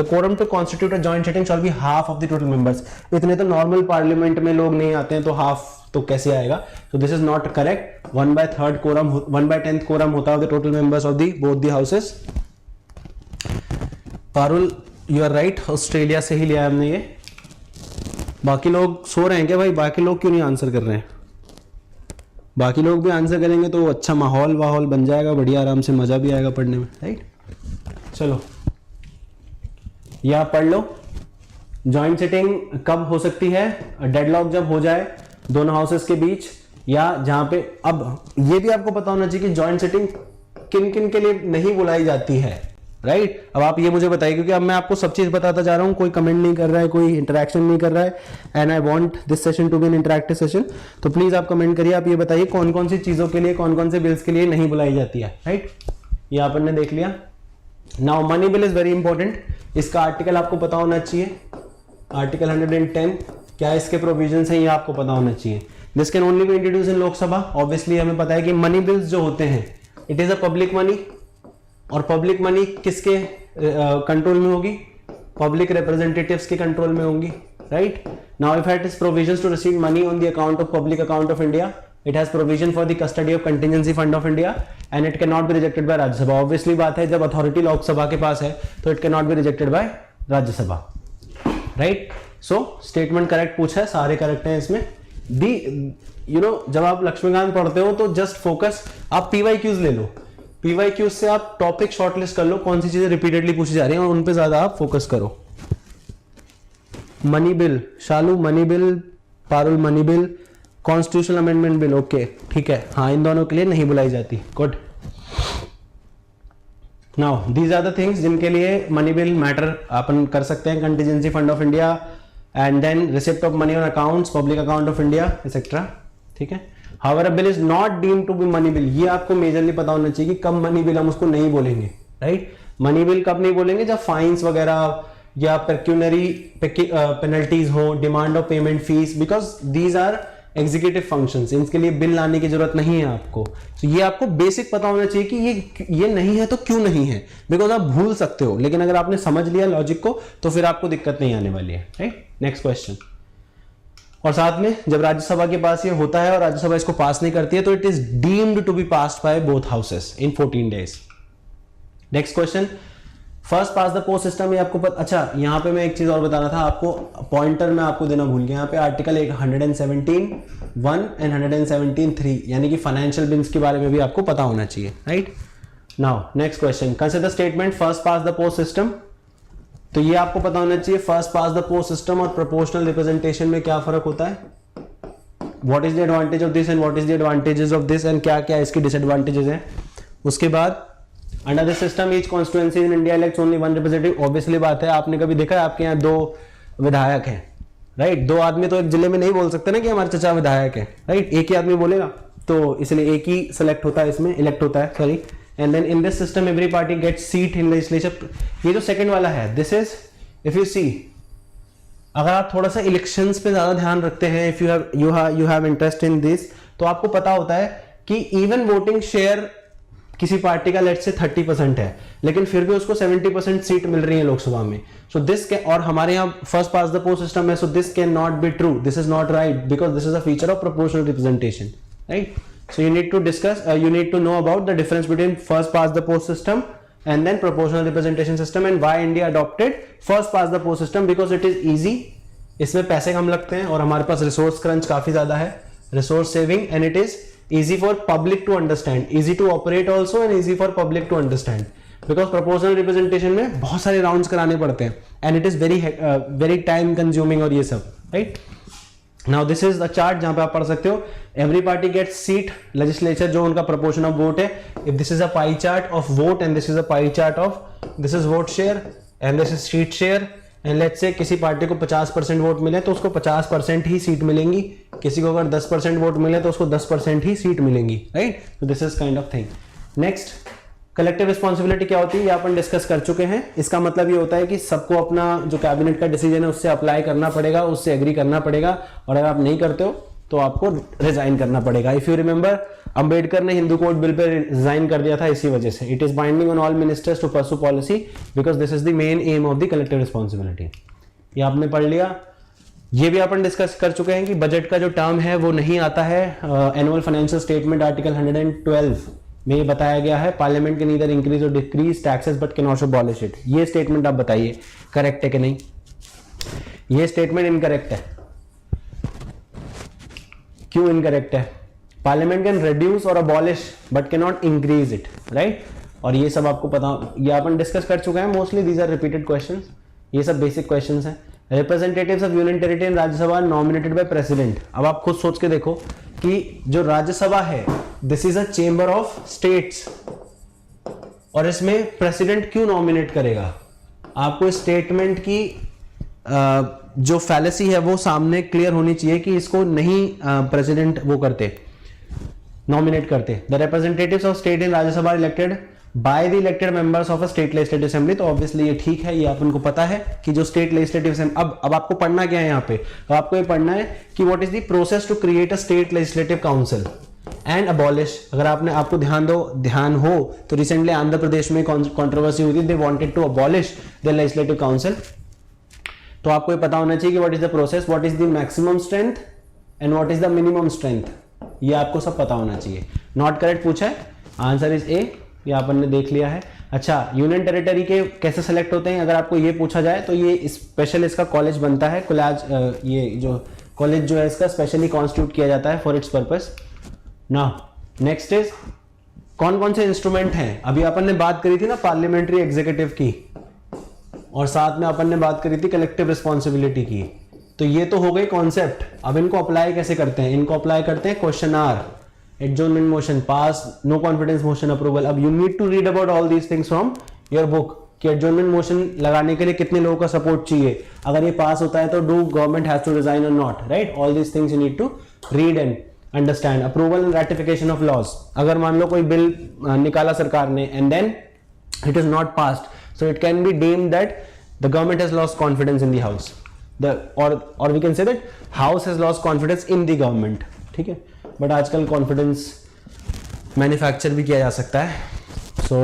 quorum to constitute a joint sitting shall be half of the total members. इतने तो नॉर्मल पार्लियामेंट में लोग नहीं आते हैं, तो हाफ तो कैसे आएगा? तो this is not correct. 1/3 quorum, 1/10 quorum होता है the total members of the both the houses. Parul you are right, Australia से ही लिया हमने ये. बाकी लोग सो रहे हैं क्या भाई? बाकी लोग क्यों नहीं आंसर कर रहे हैं? बाकी लोग भी आंसर करेंगे तो अच्छा माहौल बन जाएगा, बढ़िया, आराम से मजा भी आएगा पढ़ने में, राइट? चलो ये आप पढ़ लो. जॉइंट सिटिंग कब हो सकती है? डेडलॉक जब हो जाए दोनों हाउसेस के बीच, या जहां पे, अब ये भी आपको पता होना चाहिए कि जॉइंट सिटिंग किन किन के लिए नहीं बुलाई जाती है, राइट? अब आप ये मुझे बताइए, क्योंकि अब मैं आपको सब चीज बताता जा रहा हूं, कोई कमेंट नहीं कर रहा है, कोई इंटरेक्शन नहीं कर रहा है, and I want this session to be an interactive session. तो प्लीज आप कमेंट करिए, आप ये बताइए कौन कौन सी चीजों के लिए, कौन कौन से बिल्स के लिए नहीं बुलाई जाती है, राइट? ये अपन ने देख लिया. Now money bill is very important. इसका आर्टिकल आपको पता होना चाहिए. आर्टिकल 110 क्या इसके प्रोविजंस हैं, ये आपको पता होना चाहिए. This can only be introduce in Lok Sabha. Obviously हमें पता है कि मनी बिल्स जो होते हैं, it is a public money, और पब्लिक मनी किसके कंट्रोल में होगी? पब्लिक रिप्रेजेंटेटिव्स के कंट्रोल में होगी, right? Now if it is provisions to receive money on the account of public account of India, it has provision for the custody of contingency fund of India, and it can not be rejected by Rajya Sabha. Obviously बात है, जब authority Lok Sabha के पास है तो it can not be rejected by Rajya Sabha, right? So statement correct पूछा है, सारे correct हैं इसमें. दी जब आप लक्ष्मीकांत पढ़ते हो तो जस्ट फोकस, आप पीवाईक्यूज ले लो. पीवाईक्यूज से आप टॉपिक शॉर्टलिस्ट कर लो, कौन सी चीजें रिपीटेडली पूछी जा रही हैं, और उन पे ज्यादा आप फोकस करो. Money bill, Shalu money bill, Parul money bill, constitutional amendment bill, okay ठीक है. हाँ, इन दोनों के लिए नहीं बुलाई जाती. Good. Now these are the things जिनके लिए मनी बिल मैटर अपन कर सकते हैं. Contingency fund of India, and then receipt of money on accounts, public account of India, etcetera. ठीक है. However a bill is not deemed to be money bill. ये आपको मेजरली पता होना चाहिए कि कब मनी बिल हम उसको नहीं बोलेंगे, राइट? मनी बिल कब नहीं बोलेंगे? जब फाइन्स वगैरह या पेक्यूनरी पेनल्टीज हो, demand of payment fees, because these are executive functions. इनके लिए बिल लाने की जरूरत नहीं है आपको. तो ये आपको बेसिक पता होना चाहिए कि ये नहीं है तो क्यों नहीं है, बिकॉज आप भूल सकते हो, लेकिन अगर आपने समझ लिया लॉजिक को तो फिर आपको दिक्कत नहीं आने वाली है, राइट? Next question. और साथ में जब राज्यसभा के पास ये होता है और राज्यसभा इसको पास नहीं करती है, तो it is deemed to be passed by both houses in 14 days. Next question. First past the post system, ये आपको अच्छा, यहां पे मैं एक चीज और बताना था आपको, पॉइंटर में आपको देना भूल गया. यहाँ पे आर्टिकल 117(1) एंड 117(3), यानी कि फाइनेंशियल बिल्स के बारे में भी आपको पता होना चाहिए, right? Now next question. Consider statement first past the post system. तो ये आपको पता होना चाहिए, first past the post system और प्रोपोर्शनल रिप्रेजेंटेशन में क्या फर्क होता है. What is the advantage of this and what is the advantages of this, and क्या क्या इसके डिसएडवांटेजेस हैं. उसके बाद under this system each constituency in India elects only one representative. Obviously बात है, आपने कभी देखा है आपके यहाँ 2 विधायक हैं, राइट? 2 आदमी तो एक जिले में नहीं बोल सकते ना कि हमारे चचा विधायक है, राइट? एक ही आदमी बोलेगा, तो इसलिए एक ही सेलेक्ट होता है, इसमें इलेक्ट होता है, sorry. And then in this system every party gets seat in legislature. ये जो सेकंड वाला है, this is, if you see, अगर आप थोड़ा सा इलेक्शंस पे ज्यादा ध्यान रखते हैं, if you have interest in this, तो आपको पता होता है कि इवन वोटिंग शेयर किसी पार्टी का लेट से 30% है, लेकिन फिर भी उसको 70% सीट मिल रही है लोकसभा में. सो दिस के, और हमारे यहाँ first past the post system है, so this can not be true, this is not right, because this is a feature of proportional representation, right? So you need to discuss, you need to know about the difference between first past the post system and then proportional representation system, and why India adopted first past the post system, because it is easy. इसमें पैसे कम लगते हैं और हमारे पास resource crunch काफी ज्यादा है, resource saving, and it is easy for public to understand, easy to operate also, and easy for public to understand, because proportional representation में बहुत सारे राउंड्स कराने पड़ते हैं, and it is very time consuming और ये सब, right? Now this is the chart जहां पे आप पढ़ सकते हो, every party gets seat legislature, जो उनका proportion of vote है. If this is a pie chart of vote and this is a pie chart of, this is vote share and this is seat share, and let's say किसी party को 50% vote मिले तो उसको 50% ही seat मिलेंगी, किसी को अगर 10% वोट मिले तो उसको 10% ही सीट मिलेंगी, राइट? तो this is kind of thing. Next, collective responsibility क्या होती है, ये अपन डिस्कस कर चुके हैं. इसका मतलब ये होता है कि सबको अपना जो कैबिनेट का डिसीजन है उससे अप्लाई करना पड़ेगा, उससे एग्री करना पड़ेगा, और अगर आप नहीं करते हो तो आपको रिजाइन करना पड़ेगा. इफ यू रिमेंबर, अंबेडकर ने हिंदू कोड बिल पे रिजाइन कर दिया था इसी वजह से. It is binding on all ministers to pursue policy, because this is the main aim of the collective responsibility. ये आपने पढ़ लिया. ये भी अपन डिस्कस कर चुके हैं कि बजट का जो टर्म है वो नहीं आता है एनुअल फाइनेंशियल स्टेटमेंट आर्टिकल 112 में ये बताया गया है पार्लियामेंट के नीदर इंक्रीज और decrease taxes but can not abolish it. ये स्टेटमेंट आप बताइए करेक्ट है कि नहीं? ये स्टेटमेंट इनकरेक्ट है। क्यों इनकरेक्ट है? पार्लियामेंट कैन रिड्यूस और abolish but can not increase it, right? और ये सब आपको पता, ये अपन डिस्कस कर चुके हैं mostly, these are repeated questions, ये सब बेसिक क्वेश्चंस हैं। Representatives of union territory in Rajya Sabha nominated by president. अब आप खुद सोच के देखो कि जो राज्यसभा है this is a chamber of states, और इसमें प्रेसिडेंट क्यों नॉमिनेट करेगा? आपको स्टेटमेंट की जो फैलेसी है वो सामने क्लियर होनी चाहिए कि इसको नहीं प्रेसिडेंट वो करते, नॉमिनेट करते। The representatives of state in Rajya Sabha elected by the elected members of a state legislative assembly. तो ऑब्वियसली ये ठीक है, ये अपन को पता है कि जो स्टेट लेजिस्लेटिव असेंबली, अब आपको पढ़ना क्या है यहाँ पे? अब आपको ये पढ़ना है कि what is the process to create a state legislative council and abolish. अगर आपको ध्यान हो तो रिसेंटली आंध्र प्रदेश में कंट्रोवर्सी हुई थी, they wanted to abolish the legislative council. तो आपको ये पता होना चाहिए कि what is the process, what is the maximum strength and what is the minimum strength, ये आपको सब पता होना चाहिए। नॉट करेक्ट पूछा है, आंसर इज ए, ये अपन ने देख लिया है। अच्छा, यूनियन टेरिटरी के कैसे सेलेक्ट होते हैं अगर आपको ये पूछा जाए तो ये स्पेशल इसका कॉलेज बनता है, कोलाज, ये जो कॉलेज जो है इसका स्पेशली कॉन्स्टिट्यूट किया जाता है for its purpose. Now next is कौन कौन से इंस्ट्रूमेंट हैं? अभी अपन ने बात करी थी ना पार्लियामेंट्री एग्जीक्यूटिव की, और साथ में अपन ने बात करी थी कलेक्टिव रिस्पॉन्सिबिलिटी की। तो ये तो हो गई कॉन्सेप्ट। अब इनको अप्लाई कैसे करते हैं? इनको अप्लाई करते हैं question hour, adjournment motion, pass, no confidence motion, approval. अब you need to read about all these things from your book कि एडजॉर्नमेंट मोशन लगाने के लिए कितने लोगों का सपोर्ट चाहिए, अगर ये पास होता है तो do government has to resign और not, right? All these things you need to read and understand. Approval and ratification of laws, अगर मान लो कोई बिल निकाला सरकार ने and then it is not passed, so it can be deemed that the government has lost confidence in the house, or we can say that house has lost confidence in the government, ठीक है? But आजकल confidence manufacture भी किया जा सकता है, सो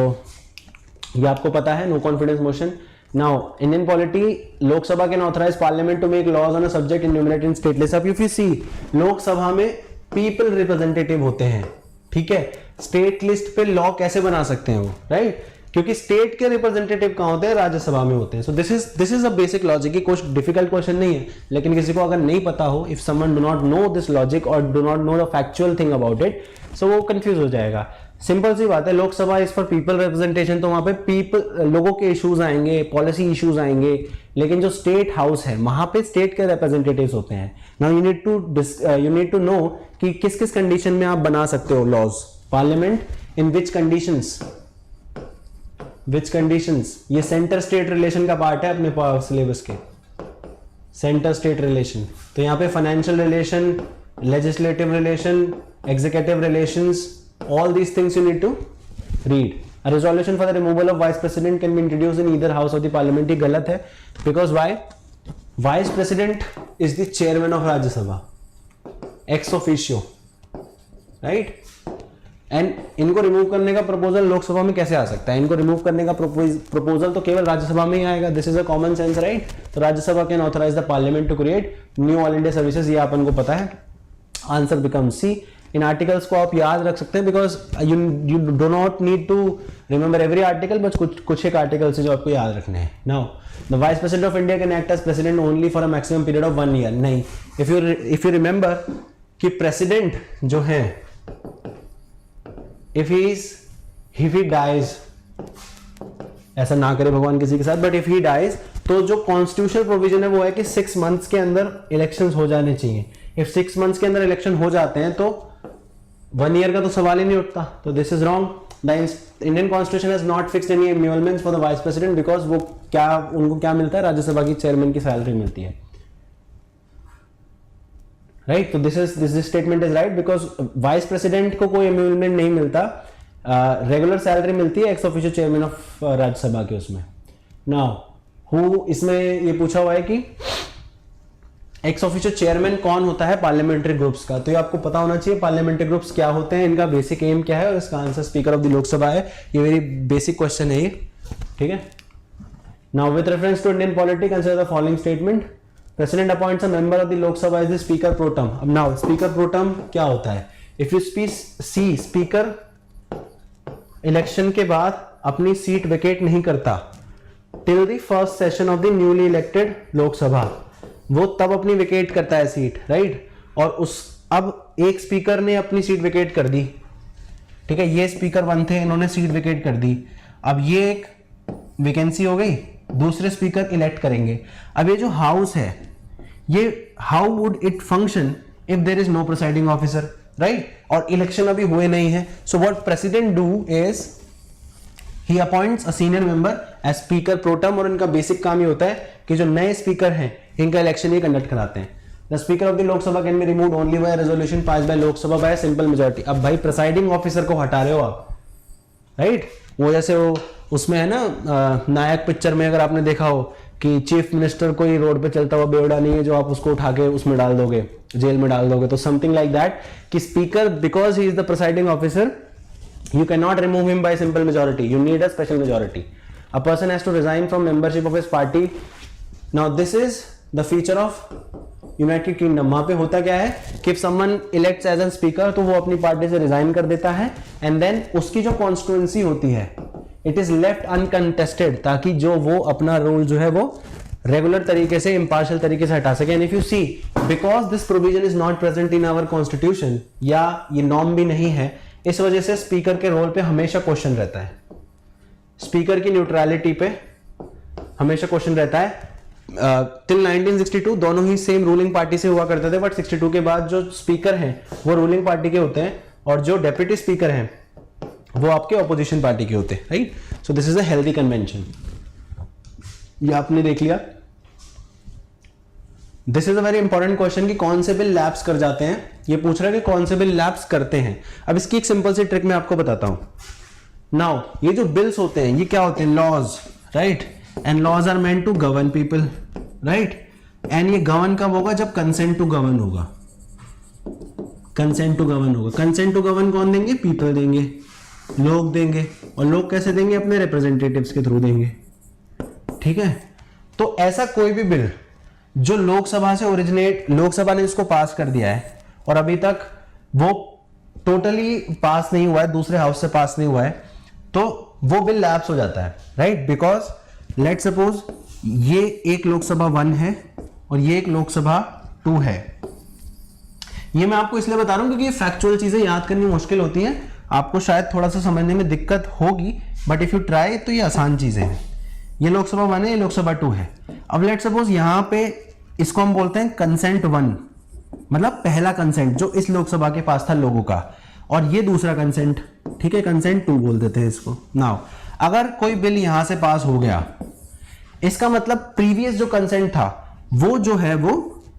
ये आपको पता है, no confidence motion. Now Indian polity, Lok Sabha can authorize parliament to make laws on a subject enumerated in state list. अब इफ यू सी, लोकसभा में पीपल रिप्रेजेंटेटिव होते हैं, ठीक है? स्टेट लिस्ट पे लॉ कैसे बना सकते हैं वो, राइट? क्योंकि स्टेट के रिप्रेजेंटेटिव कहां होते हैं? राज्यसभा में होते हैं। सो this is a basic logic. की कुछ डिफिकल्ट क्वेश्चन नहीं है, लेकिन किसी को अगर नहीं पता हो, if someone do not know this logic और do not know the factual thing about it, so वो कंफ्यूज हो जाएगा। सिंपल सी बात है, Lok Sabha is for people representation, तो वहां पे पीपल, लोगों के इश्यूज आएंगे, पॉलिसी इश्यूज आएंगे। लेकिन जो स्टेट हाउस है वहां पे स्टेट के रिप्रेजेंटेटिव्स होते हैं। Now you need to know कि किस किस कंडीशन में आप बना सकते हो laws. Parliament in which conditions, which conditions, ये सेंटर स्टेट रिलेशन का पार्ट है अपने सिलेबस के, सेंटर स्टेट रिलेशन। तो यहाँ पे financial relation, legislative relation, executive relations, all these things you need to read. A resolution for the removal of vice president can be introduced in either house of the parliament. ये गलत है, because why? Vice president is the chairman of Rajya Sabha, ex officio, right? And इनको remove करने का proposal Lok Sabha में कैसे आ सकता है? इनको रिमूव करने का प्रपोजल तो केवल राज्यसभा में ही आएगा। This is a common sense, right? तो Rajya Sabha can authorise the parliament to create new all India services, ये अपन को पता है। Answer become C. इन आर्टिकल्स को आप याद रख सकते हैं, because you do not need to remember every article, but कुछ एक आर्टिकल से जो आपको याद रखने हैं। Now the vice president of India can act as president only for a maximum period of 1 year. नहीं, इफ यू रिमेंबर कि प्रेसिडेंट जो है, इफ ही डाइज, ऐसा ना करे भगवान किसी के साथ, बट इफ ही डाइज, तो जो कॉन्स्टिट्यूशनल प्रोविजन है वो है कि 6 मंथ्स के अंदर इलेक्शंस हो जाने चाहिए। इफ 6 मंथ्स के अंदर इलेक्शन हो जाते हैं तो 1 ईयर का तो सवाल ही नहीं उठता। तो this is wrong. The Indian constitution has not fixed any emoluments for the vice president, because वो उनको क्या मिलता है? राज्यसभा की चेयरमैन की सैलरी मिलती है, राइट? तो this statement is right, because vice president को कोई एम्यूलमेंट नहीं मिलता, रेगुलर सैलरी मिलती है x official chairman of Rajya Sabha के उसमें। नाउ इसमें ये पूछा हुआ है कि एक्स ऑफिशियल चेयरमैन कौन होता है पार्लियामेंट्री ग्रुप्स का? तो ये आपको पता होना चाहिए पार्लियामेंट्री ग्रुप्स क्या होते हैं, इनका बेसिक एम क्या है, और इसका answer speaker of the Lok Sabha है। ये वेरी बेसिक क्वेश्चन है ये, ठीक है? Now with reference to Indian polity consider the following statement. President appoints a member of the Lok Sabha is the speaker pro tem. अब नाउ स्पीकर प्रोटम क्या होता है? If you see speaker election के बाद अपनी सीट वेकेट नहीं करता till the first session of the newly elected Lok Sabha, वो तब अपनी वेकेट करता है सीट, राइट? और उस अब एक स्पीकर ने अपनी सीट वेकेट कर दी, ठीक है, ये स्पीकर 1 थे, इन्होंने सीट वेकेट कर दी, अब ये एक वैकेंसी हो गई, दूसरे स्पीकर इलेक्ट करेंगे। अब ये जो हाउस है, ये how would it function if there is no presiding officer, right? और इलेक्शन अभी हुए नहीं है। So what president do is he appoints a senior member as speaker pro tem, और इनका बेसिक काम ये होता है कि जो नए स्पीकर हैं इनका इलेक्शन ये कंडक्ट कराते हैं। The speaker of the Lok Sabha can be removed only by resolution pass by Lok Sabha by simple majority. अब भाई प्रिसाइडिंग ऑफिसर को हटा रहे हो आप, राइट? वो जैसे वो उसमें है ना नायक पिक्चर में, अगर आपने देखा हो कि चीफ मिनिस्टर कोई रोड पे चलता हुआ बेवड़ा नहीं है जो आप उसको उठा के उसमें डाल दोगे, जेल में डाल दोगे, तो समथिंग लाइक दैट कि speaker because he is the presiding officer you cannot remove him by simple majority, you need a special majority. A person has to resign from membership of his party. Now this is the feature of United kingdom. वहां पे होता क्या है कि if someone elects as a speaker तो वो अपनी party से रिजाइन कर देता है, एंड देन उसकी जो कॉन्स्टिट्यूएंसी होती है इट इज लेफ्ट अनकंटेस्टेड, ताकि जो वो अपना रोल जो है वो रेगुलर तरीके से, इंपार्शियल तरीके से हटा सके। And if you see because this provision is not present in our constitution, या ये नॉर्म भी नहीं है, इस वजह से स्पीकर के रोल पे हमेशा क्वेश्चन रहता है, स्पीकर की न्यूट्रलिटी पे हमेशा क्वेश्चन रहता है। टिल 1962 दोनों ही सेम रूलिंग पार्टी से हुआ करते थे, बट 62 के बाद जो स्पीकर हैं वो रूलिंग पार्टी के होते हैं, और जो डेप्यूटी स्पीकर हैं वो आपके ऑपोजिशन पार्टी के होते हैं, right? So this is a healthy convention. ये आपने देख लिया। This is a very important question कि कौन से बिल लैप्स कर जाते हैं। ये पूछ रहा है कि कौन से बिल लैप्स करते हैं। अब इसकी एक सिंपल सी ट्रिक मैं आपको बताता हूं। नाउ ये जो बिल्स होते हैं ये क्या होते हैं? Laws, right? And laws are meant to govern people, right? एंड ये गवर्न कब होगा? जब कंसेंट टू गवर्न होगा। कंसेंट टू गवर्न होगा। कंसेंट टू गवर्न कौन देंगे? पीपल देंगे, लोग देंगे। और लोग कैसे देंगे? अपने रिप्रेजेंटेटिव्स के थ्रू देंगे, ठीक है? तो ऐसा कोई भी बिल जो लोकसभा से ओरिजिनेट, लोकसभा ने इसको पास कर दिया है और अभी तक वो टोटली पास नहीं हुआ है, दूसरे हाउस से पास नहीं हुआ है, तो वो बिल लैप्स हो जाता है, राइट? बिकॉज लेट सपोज ये एक लोकसभा 1 है और ये एक लोकसभा 2 है। ये मैं आपको इसलिए बता रहा हूं क्योंकि ये फैक्चुअल चीजें याद करनी मुश्किल होती हैं, आपको शायद थोड़ा सा समझने में दिक्कत होगी, बट इफ यू ट्राई तो ये आसान चीजें हैं। ये लोकसभा 1 है, ये लोकसभा 2 है। अब लेट सपोज यहां पे इसको हम बोलते हैं कंसेंट 1, मतलब पहला कंसेंट जो इस लोकसभा के पास था लोगों का, और ये दूसरा कंसेंट, ठीक है, कंसेंट 2 बोल देते हैं इसको। नाउ अगर कोई बिल यहां से पास हो गया, इसका मतलब प्रीवियस जो कंसेंट था वो जो है वो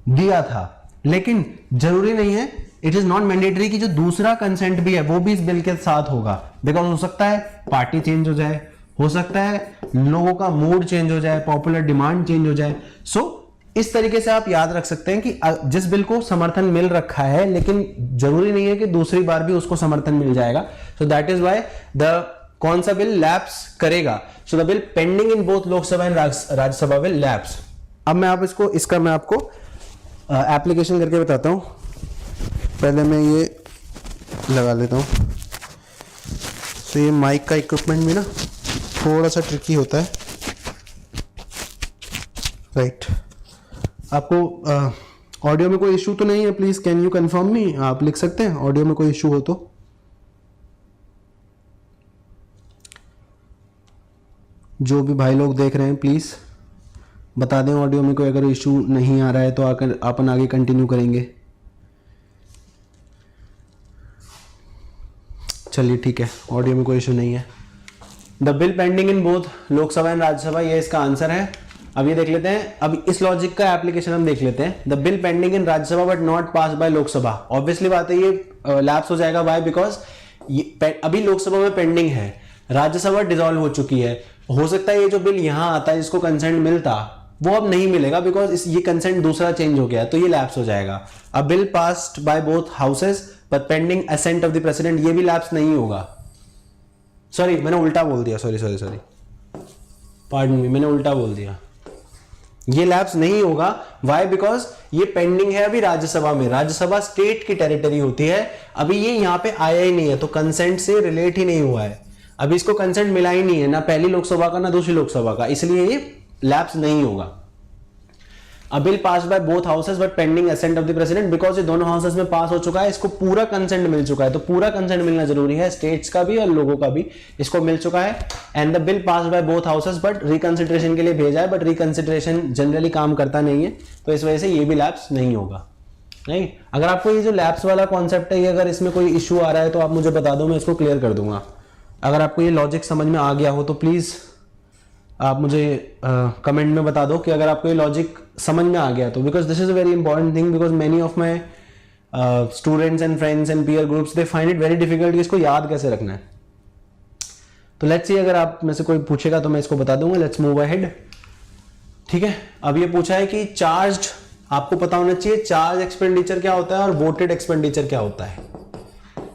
दिया था, लेकिन जरूरी नहीं है, इट इज नॉट मैंडेटरी कि जो दूसरा कंसेंट भी है वो भी इस बिल के साथ होगा। बिकॉज हो सकता है पार्टी चेंज हो जाए, हो सकता है लोगों का मूड चेंज हो जाए, पॉपुलर डिमांड चेंज हो जाए। सो इस तरीके से आप याद रख सकते हैं कि जिस बिल को समर्थन मिल रखा है, लेकिन जरूरी नहीं है कि दूसरी बार भी उसको समर्थन मिल जाएगा। सो दैट इज व्हाई द कौन सा बिल लैप्स करेगा? So the bill pending in both Lok Sabha and Rajya Sabha will lapse. अब मैं आपको एप्लीकेशन करके बताता हूं। पहले मैं ये लगा लेता हूं। तो ये माइक का इक्विपमेंट भी ना थोड़ा सा ट्रिकी होता है, राइट? आपको ऑडियो में कोई इशू तो नहीं है? Please can you confirm me? आप लिख सकते हैं ऑडियो में कोई इशू हो तो। जो भी भाई लोग देख रहे हैं प्लीज बता दें ऑडियो में कोई अगर इशू नहीं आ रहा है तो आकर अपन आगे कंटिन्यू करेंगे। चलिए ठीक है, ऑडियो में कोई इशू नहीं है। The bill pending in both Lok Sabha and Rajya Sabha, ये इसका आंसर है। अब ये देख लेते हैं, अब इस लॉजिक का एप्लीकेशन हम देख लेते हैं। The bill pending in Rajya Sabha but not pass by Lok Sabha, obviously बात है ये लैप्स हो जाएगा। बाय बिकॉज अभी लोकसभा में पेंडिंग है, राज्यसभा डिसॉल्व हो चुकी है। हो सकता है ये जो बिल यहां आता है जिसको कंसेंट मिलता वो अब नहीं मिलेगा, बिकॉज ये कंसेंट दूसरा चेंज हो गया, तो ये लैप्स हो जाएगा। A bill passed by both houses but pending assent of the president, ये भी लैप्स नहीं होगा। सॉरी मैंने उल्टा बोल दिया, सॉरी पार्डन मी, मैंने उल्टा बोल दिया। ये लैप्स नहीं होगा। वाई? बिकॉज ये पेंडिंग है अभी राज्यसभा में। राज्यसभा स्टेट की टेरिटरी होती है, अभी ये यहाँ पे आया ही नहीं है, तो कंसेंट से रिलेट ही नहीं हुआ है, अभी इसको कंसेंट मिला ही नहीं है, ना पहली लोकसभा का ना दूसरी लोकसभा का, इसलिए ये लैप्स नहीं होगा। A bill passed by both houses but pending assent of the president, because ये दोनों हाउसेस में पास हो चुका है, इसको पूरा कंसेंट मिल चुका है, तो पूरा कंसेंट मिलना जरूरी है, स्टेट्स का भी और लोगों का भी, इसको मिल चुका है। And the bill passed by both houses but reconsideration के लिए भेजा है, बट रिकंसिडरेशन जनरली काम करता नहीं है, तो इस वजह से ये भी लैप्स नहीं होगा। नहीं, अगर आपको ये जो लैप्स वाला कॉन्सेप्ट है, ये अगर इसमें कोई इशू आ रहा है तो आप मुझे बता दो, मैं इसको क्लियर कर दूंगा। अगर आपको ये लॉजिक समझ में आ गया हो तो प्लीज आप मुझे कमेंट में बता दो कि अगर आपको ये लॉजिक समझ में आ गया तो, because this is a very important thing, because many of my students and friends and peer groups they find it very difficult कि इसको याद कैसे रखना है। तो लेट्स सी, अगर आप में से कोई पूछेगा तो मैं इसको बता दूंगा। Let's move ahead. ठीक है, अब ये पूछा है कि चार्ज, आपको पता होना चाहिए चार्ज एक्सपेंडिचर क्या होता है और वोटेड एक्सपेंडिचर क्या होता है।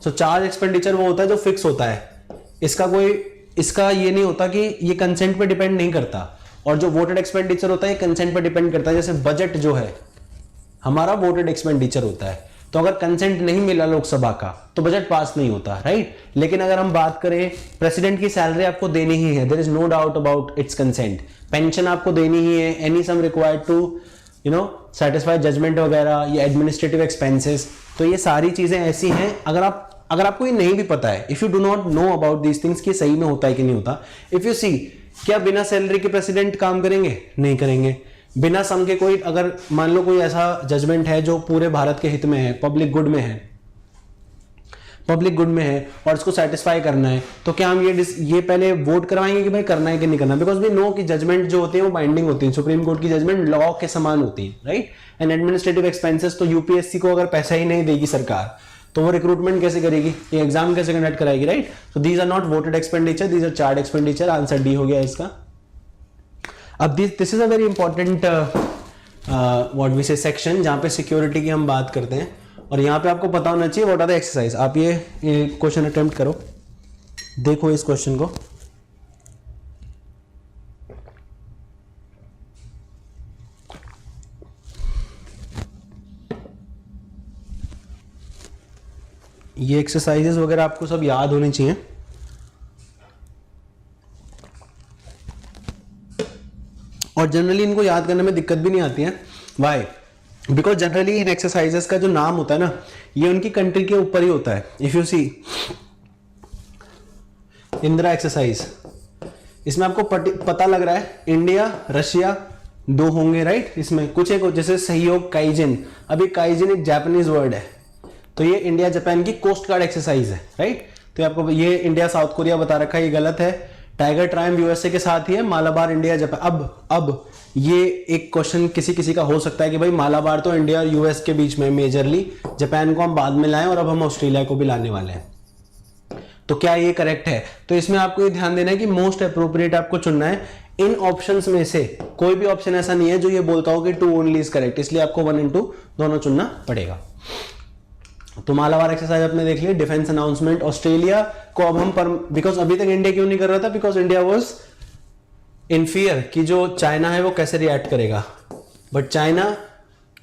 सो चार्ज एक्सपेंडिचर वो होता है जो फिक्स होता है, इसका ये नहीं होता कि ये कंसेंट पे डिपेंड नहीं करता, और जो वोटेड एक्सपेंडिचर होता है ये कंसेंट पे डिपेंड करता है। जैसे बजट जो है हमारा वोटेड एक्सपेंडिचर होता है, तो अगर कंसेंट नहीं मिला लोकसभा का तो बजट पास नहीं होता, राइट। लेकिन अगर हम बात करें, प्रेसिडेंट की सैलरी आपको देनी ही है, there is no doubt about its consent, pension आपको देनी ही है, any sum required to satisfy judgment वगैरह, ये एडमिनिस्ट्रेटिव एक्सपेंसेस, तो ये सारी चीजें ऐसी हैं। अगर आपको ये नहीं भी पता है, if you do not know about these things कि सही में होता है कि नहीं होता, इफ यू सी, क्या बिना सैलरी के प्रेसिडेंट काम करेंगे? नहीं करेंगे। बिना सम के कोई, अगर मान लो कोई ऐसा जजमेंट है जो पूरे भारत के हित में है, पब्लिक गुड में है और इसको सेटिस्फाई करना है, तो क्या हम ये पहले वोट करवाएंगे कि भाई करना है कि नहीं करना? बिकॉज वी नो कि जजमेंट जो होती है वो बाइंडिंग होती है, सुप्रीम कोर्ट की जजमेंट लॉ के समान होती है, राइट। एंड एडमिनिस्ट्रेटिव एक्सपेंसेस, तो यूपीएससी को अगर पैसा ही नहीं देगी सरकार तो वो रिक्रूटमेंट कैसे करेगी, ये एग्जाम कैसे कंडक्ट कराएगी, right. So these are not voted expenditure, these are charge expenditure. Answer D हो गया इसका। अब this is a very important what we say section, जहां पे सिक्योरिटी की हम बात करते हैं, और यहाँ पे आपको पता होना चाहिए व्हाट आर द एक्सरसाइज। आप ये क्वेश्चन अटेम्प्ट करो, देखो इस क्वेश्चन को। ये एक्सरसाइजेस वगैरह आपको सब याद होनी चाहिए। और जनरली इनको याद करने में दिक्कत भी नहीं आती है। Why? Because generally in exercises का जो नाम होता है ना, ये उनकी कंट्री के ऊपर ही होता है। If you see Indira exercise, इसमें आपको पता लग रहा है इंडिया रशिया दो होंगे, राइट। इसमें कुछ एक जैसे सहयोग काइजिन, अभी काइजिन एक जापानीज वर्ड है, तो ये इंडिया जापान की कोस्ट गार्ड एक्सरसाइज है, राइट। तो आपको ये इंडिया साउथ कोरिया बता रखा है, ये गलत है। टाइगर ट्रायम्फ यूएसए के साथ ही है, मालाबार इंडिया जापान। अब ये एक क्वेश्चन किसी का हो सकता है कि भाई मालाबार तो इंडिया और यूएस के बीच में मेजरली, जापान को हम बाद में लाएं और अब हम ऑस्ट्रेलिया को भी लाने वाले हैं, तो क्या ये करेक्ट है? तो इसमें आपको ये ध्यान देना है कि मोस्ट अप्रोप्रिएट आपको चुनना है। इन ऑप्शंस में से कोई भी ऑप्शन ऐसा नहीं है जो ये बोलता हो कि 2 ओनली इज करेक्ट, इसलिए आपको 1 and 2 दोनों चुनना पड़ेगा। तो मालाबार एक्सरसाइज आपने देख लिया। डिफेंस अनाउंसमेंट, ऑस्ट्रेलिया को अब हम बिकॉज अभी तक इंडिया क्यों नहीं कर रहा था? Because India was in fear कि जो चाइना है वो कैसे रिएक्ट करेगा, बट चाइना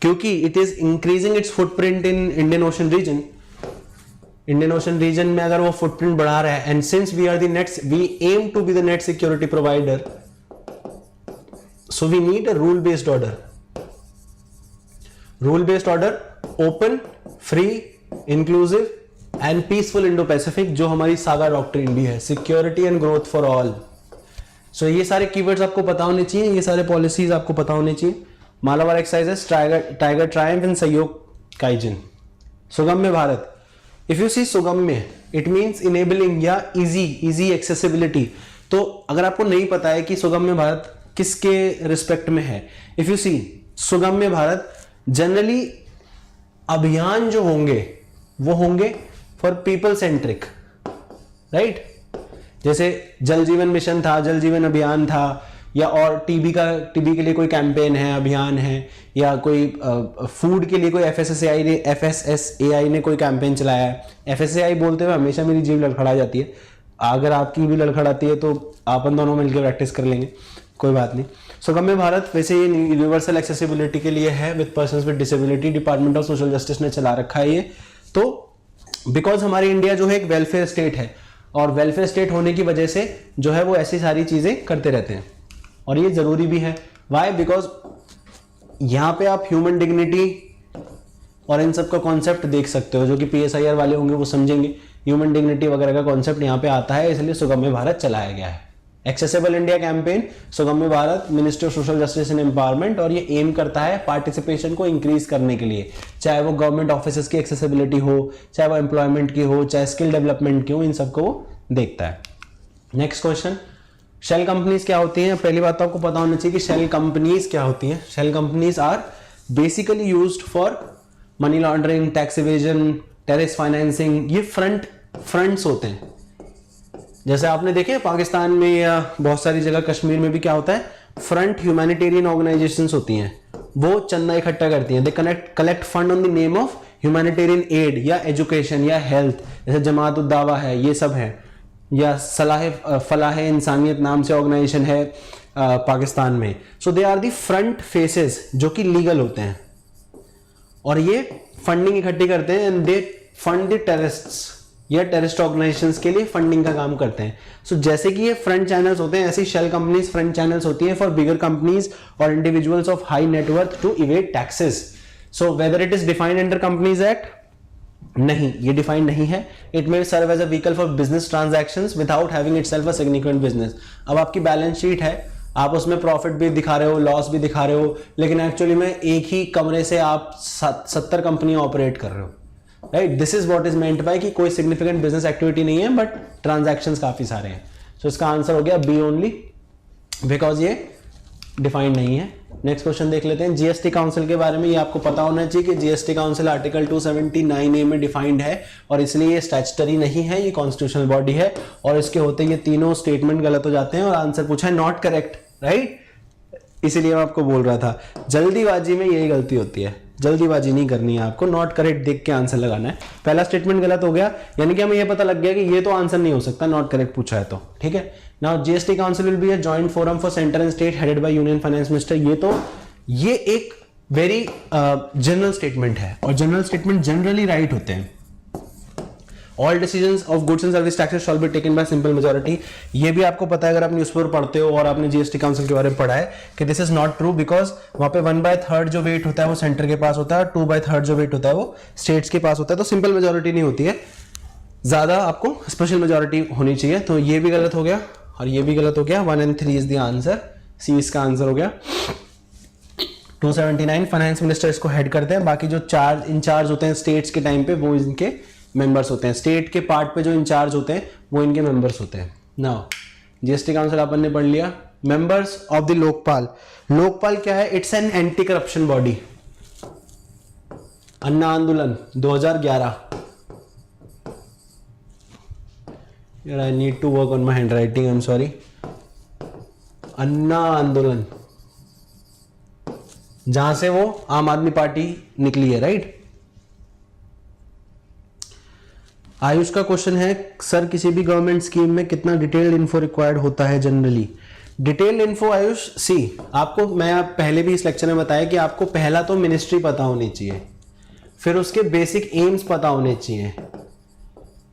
क्योंकि it is increasing its footprint in Indian ocean region में अगर वो फुटप्रिंट बढ़ा रहा है, and since we are the net, we aim to be the net security provider, so we need a rule based order, open, free, inclusive and peaceful Indo Pacific, जो हमारी Sagar doctrine भी है, security and growth for all. So ये सारे keywords आपको पता होने चाहिए, ये सारे पॉलिसीज आपको पता होने चाहिए। Malabar exercises, Tiger Triumph and Sahyog Kaijin. Sugamya Bharat, if you see Sugamya, it means enabling या इजी एक्सेसिबिलिटी। तो अगर आपको नहीं पता है कि सुगम्य भारत किसके रिस्पेक्ट में है, if you see Sugamya Bharat, generally अभियान जो होंगे वो होंगे फॉर पीपल सेंट्रिक, राइट। जैसे जल जीवन मिशन था, जल जीवन अभियान था, या और टीबी के लिए कोई कैंपेन है, अभियान है, या कोई फूड के लिए कोई एफएसएसएआई ने कोई कैंपेन चलाया है। एफएसएआई बोलते हुए हमेशा मेरी जीभ लड़खड़ा जाती है, अगर आपकी भी लड़खड़ाती है तो अपन दोनों मिलकर प्रैक्टिस कर लेंगे। कोई बात नहीं। सुगम्य भारत वैसे ये यूनिवर्सल एक्सेसिबिलिटी के लिए है with persons with disability, department of social justice ने चला रखा है ये। तो बिकॉज हमारी इंडिया जो है एक वेलफेयर स्टेट है, और वेलफेयर स्टेट होने की वजह से जो है वो ऐसी सारी चीजें करते रहते हैं, और ये जरूरी भी है। वाई? बिकॉज यहां पे आप ह्यूमन डिग्निटी और इन सब का कॉन्सेप्ट देख सकते हो, जो कि PSIR वाले होंगे वो समझेंगे। ह्यूमन डिग्निटी वगैरह का कॉन्सेप्ट यहाँ पे आता है, इसलिए सुगम्य भारत चलाया गया है। Accessible India campaign, Sugamya Bharat, ministry of social justice and empowerment, और ये एम करता है पार्टिसिपेशन को इंक्रीज करने के लिए, चाहे वो गवर्नमेंट ऑफिसेस की एक्सेसिबिलिटी हो, चाहे वो एम्प्लॉयमेंट की हो, चाहे स्किल डेवलपमेंट की हो, इन सबको वो देखता है। नेक्स्ट क्वेश्चन, शेल कंपनीज क्या होती हैं? पहली बात तो आपको पता होना चाहिए कि शेल कंपनीज क्या होती हैं। Shell companies are basically used for money laundering, tax evasion, terrorist financing. ये फ्रंट्स होते हैं। जैसे आपने देखे पाकिस्तान में या बहुत सारी जगह, कश्मीर में भी क्या होता है, फ्रंट ह्यूमैनिटेरियन ऑर्गेनाइजेशंस होती हैं, वो चंदा इकट्ठा करती हैं। They collect fund on the name of humanitarian add या एजुकेशन या हेल्थ, जैसे जमात उद दावा है, ये सब है, या फलाह इंसानियत नाम से ऑर्गेनाइजेशन है पाकिस्तान में। So they are the front faces जो कि लीगल होते हैं, और ये फंडिंग इकट्ठी करते हैं and they fund the terrorists या टेररिस्ट ऑर्गेनाइजेशंस के लिए फंडिंग का काम करते हैं। सो जैसे कि ये फ्रंट चैनल्स होते हैं, ऐसी शेल कंपनीज फ्रंट चैनल्स होती हैं फॉर बिगर कंपनीज और individuals of high net worth to evade taxes. So whether it is defined under companies act, नहीं, ये डिफाइंड नहीं है। It may serve as a vehicle for business transactions without having itself a significant business. अब आपकी balance sheet है, आप उसमें profit भी दिखा रहे हो, लॉस भी दिखा रहे हो, लेकिन एक्चुअली में एक ही कमरे से आप 70 कंपनियां ऑपरेट कर रहे हो, right? This is what is meant by कि कोई सिग्निफिकेंट बिजनेस एक्टिविटी नहीं है बट ट्रांजैक्शंस काफी सारे हैं। सो इसका आंसर हो गया बी ओनली, बिकॉज ये डिफाइंड नहीं है। नेक्स्ट क्वेश्चन देख लेते हैं। जीएसटी काउंसिल के बारे में ये आपको पता होना चाहिए कि जीएसटी काउंसिल आर्टिकल 279A में डिफाइंड है, और इसलिए ये स्टैट्यूटरी नहीं है, ये कॉन्स्टिट्यूशनल बॉडी है, और इसके होते ये तीनों स्टेटमेंट गलत हो जाते हैं, और आंसर पूछा है नॉट करेक्ट, राइट? इसीलिए मैं आपको बोल रहा था, जल्दीबाजी में यही गलती होती है, जल्दीबाजी नहीं करनी है आपको, नॉट करेक्ट देख के आंसर लगाना है। पहला स्टेटमेंट गलत हो गया, यानी कि हमें यह पता लग गया कि ये तो आंसर नहीं हो सकता, नॉट करेक्ट पूछा है तो, ठीक है। Now GST council will be a joint forum for centre and state headed by union finance minister. ये एक वेरी जनरल स्टेटमेंट है, और जनरल स्टेटमेंट जनरली राइट होते हैं। All decisions of goods and service taxes shawl be taken by simple majority. ये भी आपको पता है अगर आप न्यूज़पेपर पढ़ते हो और आपने जीएसटी काउंसिल के बारे में पढ़ा है कि this is not true, because वहां पे 1/3 जो वेट होता है वो सेंटर के पास होता है, 2/3 जो वेट होता है वो स्टेट्स के पास होता है। तो सिंपल मेजॉरिटी नहीं होती है, ज्यादा आपको स्पेशल मेजॉरिटी होनी चाहिए। तो ये भी गलत हो गया और ये भी गलत हो गया। 1 and 3 इज द आंसर, सी इसका आंसर हो गया। 279 फाइनेंस मिनिस्टर इसको हेड करते हैं, बाकी जो इंचार्ज होते हैं स्टेट्स के टाइम पे वो इनके मेंबर्स होते हैं। स्टेट के पार्ट पे जो इंचार्ज होते हैं वो इनके मेंबर्स होते हैं। नाउ जीएसटी काउंसिल अपन ने पढ़ लिया। Members of the Lokpal. Lokpal क्या है? It's an anti corruption body. Anna आंदोलन 2011। यार I need to work on my handwriting, I am sorry. Anna आंदोलन, जहां से वो आम आदमी पार्टी निकली है, राइट? आयुष का क्वेश्चन है, सर किसी भी गवर्नमेंट स्कीम में कितना डिटेल्ड इन्फो रिक्वायर्ड होता है जनरली? डिटेल्ड इन्फो आयुष, सी आपको मैं पहले भी इस लेक्चर में बताया कि आपको पहला तो मिनिस्ट्री पता होनी चाहिए, फिर उसके बेसिक एम्स पता होने चाहिए,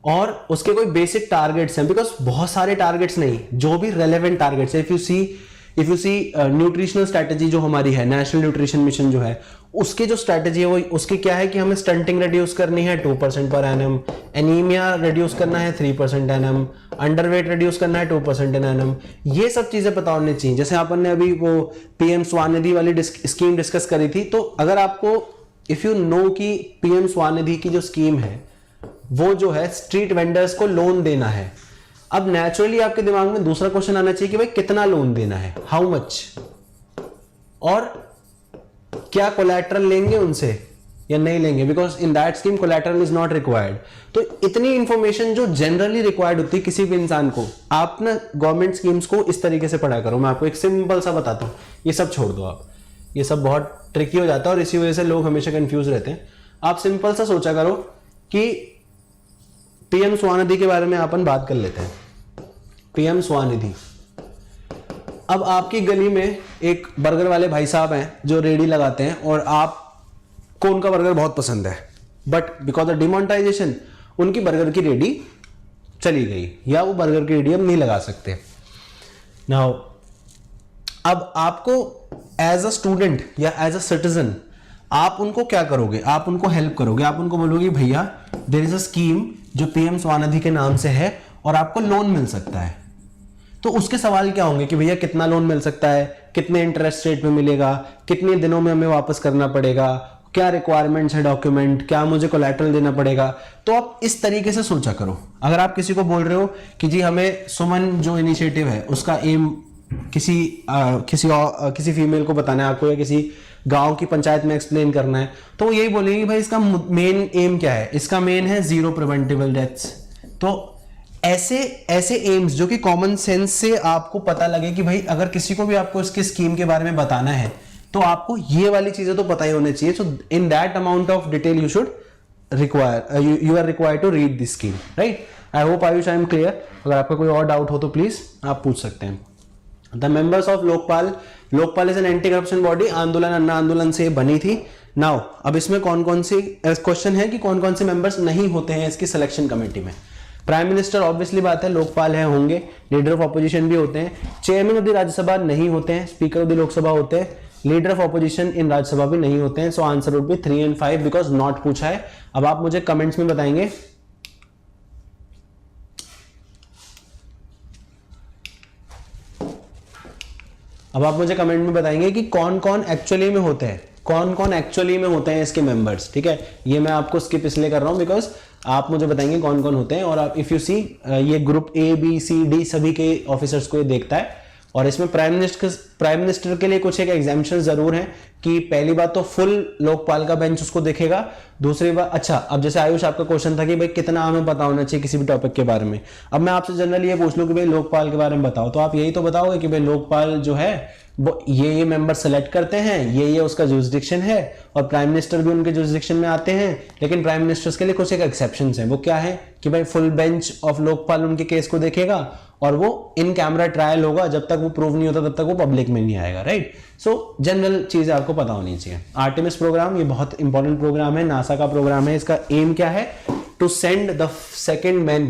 और उसके कोई बेसिक टारगेट्स हैं, बिकॉज बहुत सारे टारगेट्स नहीं, जो भी रेलेवेंट टारगेट्स है। If you see nutritional strategy जो हमारी है, नेशनल न्यूट्रिशन मिशन जो है, उसकी जो स्ट्रैटेजी है वो उसकी क्या है कि हमें स्टंटिंग रिड्यूस करनी है 2% पर एनम, एनीमिया रिड्यूस करना है 3% एनम, अंडरवेट रिड्यूस करना है 2% एनम। ये सब चीजें पता होनी चाहिए। जैसे अपन ने अभी वो पीएम स्वानिधि वाली स्कीम डिस्कस करी थी, तो अगर आपको इफ यू नो कि पीएम स्वानिधि की जो स्कीम है वो जो है स्ट्रीट वेंडर्स को लोन देना है, अब नेचुरली आपके दिमाग में दूसरा क्वेश्चन आना चाहिए कि भाई कितना लोन देना है, हाउ मच, और क्या कोलैटरल लेंगे उनसे या नहीं लेंगे, because in that scheme collateral is not required. तो इतनी इंफॉर्मेशन जो जनरली रिक्वायर्ड होती है किसी भी इंसान को, आप ना गवर्नमेंट स्कीम्स को इस तरीके से पढ़ा करो। मैं आपको एक सिंपल सा बताता हूं, ये सब छोड़ दो आप, ये सब बहुत ट्रिकी हो जाता है और इसी वजह से लोग हमेशा कंफ्यूज रहते हैं। आप सिंपल सा सोचा करो कि पीएम स्वानिधि के बारे में अपन बात कर लेते हैं। पीएम स्वानिधि, अब आपकी गली में एक बर्गर वाले भाई साहब हैं जो रेडी लगाते हैं और आपको उनका बर्गर बहुत पसंद है, बट बिकॉज ऑफ डिमोनेटाइजेशन उनकी बर्गर की रेडी चली गई या वो बर्गर की रेडी हम नहीं लगा सकते। नाउ अब आपको एज अ स्टूडेंट या एज अ सिटीजन आप उनको क्या करोगे, आप उनको हेल्प करोगे, आप उनको बोलोगे भैया देयर इज अ स्कीम जो पीएम स्वानिधि के नाम से है और आपको लोन मिल सकता है। तो उसके सवाल क्या होंगे कि भैया कितना लोन मिल सकता है, कितने इंटरेस्ट रेट में मिलेगा, कितने दिनों में हमें वापस करना पड़ेगा, क्या रिक्वायरमेंट्स है डॉक्यूमेंट, क्या मुझे कोलैटरल देना पड़ेगा। तो आप इस तरीके से सोचा करो। अगर आप किसी को बोल रहे हो कि जी हमें सुमन जो इनिशिएटिव है उसका एम किसी फीमेल को बताना है आपको या किसी गांव की पंचायत में एक्सप्लेन करना है, तो वो यही बोलेंगे भाई इसका मेन एम क्या है, इसका मेन है 0 प्रिवेंटेबल डेथ्स। तो ऐसे एम्स जो कि कॉमन सेंस से आपको पता लगे कि भाई अगर किसी को भी आपको इसके स्कीम के बारे में बताना है तो आपको ये वाली चीजें तो पता ही होनी चाहिए। So in that amount of detail you are required to read this scheme, right. I hope Ayush I am clear. अगर आपका कोई और डाउट हो तो प्लीज आप पूछ सकते हैं। The members of Lokpal is an anti corruption body. आंदोलन अन्ना आंदोलन से बनी थी। नाउ अब इसमें कौन कौन सी क्वेश्चन है कि कौन कौन से मेंबर्स नहीं होते हैं इसकी सिलेक्शन कमेटी में। प्राइम मिनिस्टर ऑब्वियसली बात है, लोकपाल है होंगे, लीडर ऑफ ऑपोजिशन भी होते हैं, चेयरमैन ऑफ द राज्यसभा नहीं होते हैं, स्पीकर ऑफ द लोकसभा होते हैं, लीडर ऑफ ऑपोजिशन इन राज्यसभा भी नहीं होते हैं। सो answer would B 3 and 5 because not पूछा है। अब आप मुझे कमेंट्स में बताएंगे कि कौन कौन एक्चुअली में होते हैं, कौन कौन एक्चुअली में होते हैं इसके मेंबर्स। ठीक है, ये मैं आपको स्किप इसलिए कर रहा हूं बिकॉज आप मुझे बताएंगे कौन कौन होते हैं। और आप इफ यू सी ये group A B C D सभी के ऑफिसर्स को ये देखता है। और इसमें प्राइम मिनिस्टर के लिए कुछ एक एग्जाम्पशन जरूर है कि पहली बात तो फुल लोकपाल का बेंच उसको देखेगा। दूसरी बात, अच्छा अब जैसे आयुष आपका क्वेश्चन था कि भाई कितना हमें पता होना चाहिए किसी भी टॉपिक के बारे में। अब मैं आपसे जनरली ये पूछ लूं कि भाई लोकपाल के बारे में बताओ, तो आप यही तो बताओगे कि भाई लोकपाल जो है वो ये मेंबर सेलेक्ट करते हैं, ये उसका जुरिसडिक्शन है और प्राइम मिनिस्टर भी उनके जुरिसडिक्शन में आते हैं। लेकिन प्राइम मिनिस्टर्स के लिए कुछ एक एक्सेप्शंस हैं। वो क्या है कि भाई फुल बेंच ऑफ लोकपाल उनके केस को देखेगा और वो इन कैमरा ट्रायल होगा, जब तक वो प्रूव नहीं होता तब तक वो पब्लिक में नहीं आएगा, राइट। सो जनरल चीजें आपको पता होनी चाहिए। आर्टेमिस प्रोग्राम ये बहुत इंपॉर्टेंट प्रोग्राम है, नासा का प्रोग्राम है। इसका एम क्या है? To send the second man.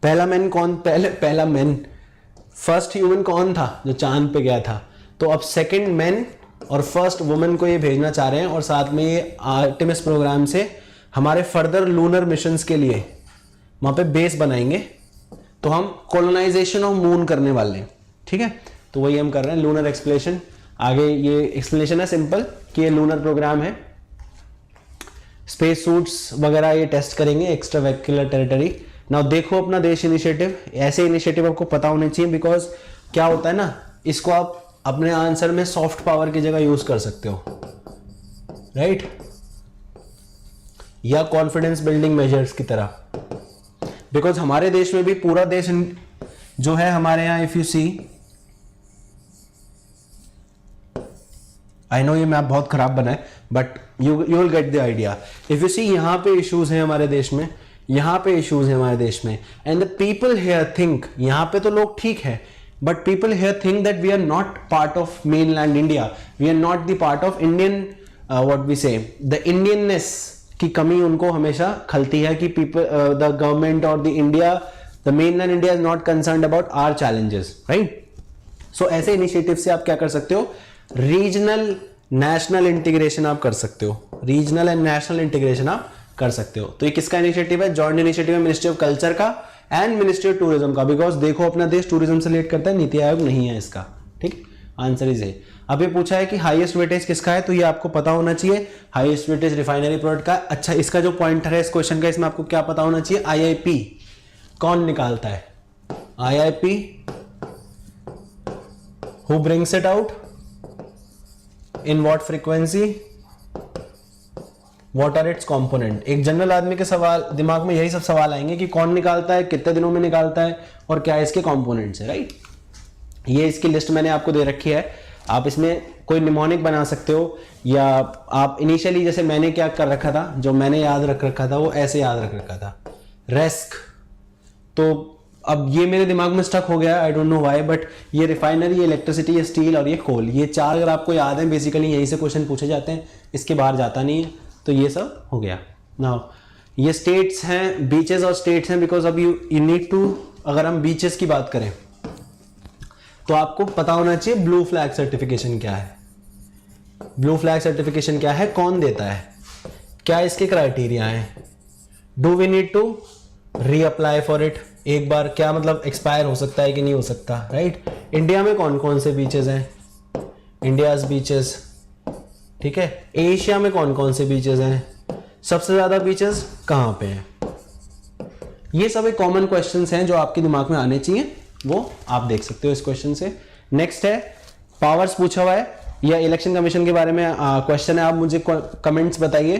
पहला मैन कौन? पहला मैन फर्स्ट ह्यूमन कौन था जो चांद पे गया था? तो अब सेकेंड मैन और फर्स्ट वुमेन को ये भेजना चाह रहे हैं और साथ में ये आर्टेमिस प्रोग्राम से हमारे फर्दर लूनर मिशंस के लिए वहां पे बेस बनाएंगे। तो हम कोलोनाइजेशन ऑफ मून करने वाले हैं, ठीक है। तो वही हम कर रहे हैं, लूनर एक्सप्लेनेशन। आगे ये एक्सप्लेनेशन है सिंपल कि ये लूनर प्रोग्राम है, स्पेस सूट्स वगैरह ये टेस्ट करेंगे, एक्स्ट्रा वेक्युलर टेरिटरी। नाउ देखो अपना देश इनिशिएटिव, ऐसे इनिशिएटिव आपको पता होने चाहिए बिकॉज क्या होता है ना, इसको आप अपने आंसर में सॉफ्ट पावर की जगह यूज कर सकते हो, राइट, या कॉन्फिडेंस बिल्डिंग मेजर्स की तरह। बिकॉज हमारे देश में भी पूरा देश जो है हमारे यहां, if you see, I know ये मैप बहुत खराब बना है but you will get the idea. If you see यहां पे इश्यूज हैं हमारे देश में, यहां पे इश्यूज हैं हमारे देश में, and the people here think, यहां पे तो लोग ठीक है but people here think that we are not part of mainland India, we are not the part of Indian, what we say, the Indianness की कमी उनको हमेशा खलती है कि पीपल, द गवर्नमेंट और the India, the mainland India is not concerned about our challenges, right. So ऐसे initiative से आप क्या कर सकते हो? रीजनल नेशनल इंटीग्रेशन आप कर सकते हो, रीजनल एंड नेशनल इंटीग्रेशन आप कर सकते हो। तो ये किसका इनिशिएटिव है? जॉइंट इनिशिएटिव है मिनिस्ट्री ऑफ कल्चर का एंड मिनिस्ट्री ऑफ टूरिज्म का। बिकॉज देखो अपना देश टूरिज्म से रिलेट करता है, नीति आयोग नहीं है इसका, ठीक। आंसर इज ए। अब ये पूछा है कि हाईएस्ट वेटेज किसका है, तो ये आपको पता होना चाहिए, हाईएस्ट वेटेज रिफाइनरी प्रोडक्ट का। अच्छा, इसका जो पॉइंटर है इस क्वेश्चन का, इसमें आपको क्या पता होना चाहिए? आईआईपी कौन निकालता है? IIP, who brings it out, in what frequency, what are its component. एक जनरल आदमी के सवाल दिमाग में यही सब सवाल आएंगे कि कौन निकालता है, कितने दिनों में निकालता है और क्या इसके कंपोनेंट्स है, राइट। ये इसकी लिस्ट मैंने आपको दे रखी है, आप इसमें कोई निमोनिक बना सकते हो या आप इनिशियली, जैसे मैंने क्या कर रखा था, जो मैंने याद रख रखा था वो ऐसे याद रख रखा था, रेस्क। तो अब ये मेरे दिमाग में स्टक हो गया, I don't know why, but ये रिफाइनरी, ये इलेक्ट्रिसिटी, ये स्टील और ये कोल, ये चार अगर आपको याद है बेसिकली यहीं से क्वेश्चन पूछे जाते हैं, इसके बाहर जाता नहीं है, तो ये सब हो गया। नाउ ये स्टेट्स हैं, बीचेस और स्टेट्स हैं, बिकॉज अब यू नीड टू, अगर हम बीचेस की बात करें तो आपको पता होना चाहिए ब्लू फ्लैग सर्टिफिकेशन क्या है। ब्लू फ्लैग सर्टिफिकेशन क्या है, कौन देता है, क्या इसके क्राइटेरिया हैं, do we need to reapply for it, एक बार क्या मतलब एक्सपायर हो सकता है कि नहीं हो सकता, राइट। इंडिया में कौन कौन से बीचेस हैं, इंडियाज बीचेस, ठीक है। एशिया में कौन कौन से बीचेस हैं, सबसे ज्यादा बीचेस कहां पे हैं। ये सब एक कॉमन क्वेश्चंस हैं जो आपके दिमाग में आने चाहिए, वो आप देख सकते हो इस क्वेश्चन से। नेक्स्ट है पावर्स पूछा हुआ है, या इलेक्शन कमीशन के बारे में क्वेश्चन है। आप मुझे कमेंट्स बताइए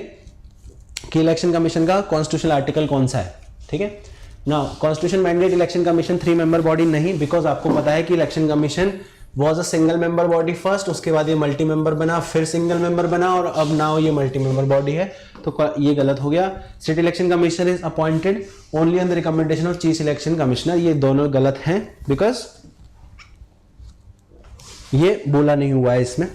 कि इलेक्शन कमीशन का कॉन्स्टिट्यूशनल आर्टिकल कौन सा है, ठीक है ना। Constitution mandate election commission 3 member body नहीं, बिकॉज आपको पता है कि election commission was a single member body first, उसके बाद ये मल्टी मेंबर बना, फिर सिंगल मेंबर बना, और अब नाउ ये मल्टी मेंबर बॉडी है, तो ये गलत हो गया। State election commissioner is appointed only on the recommendation of chief election commissioner, ये दोनों गलत हैं, बिकॉज ये बोला नहीं हुआ है इसमें।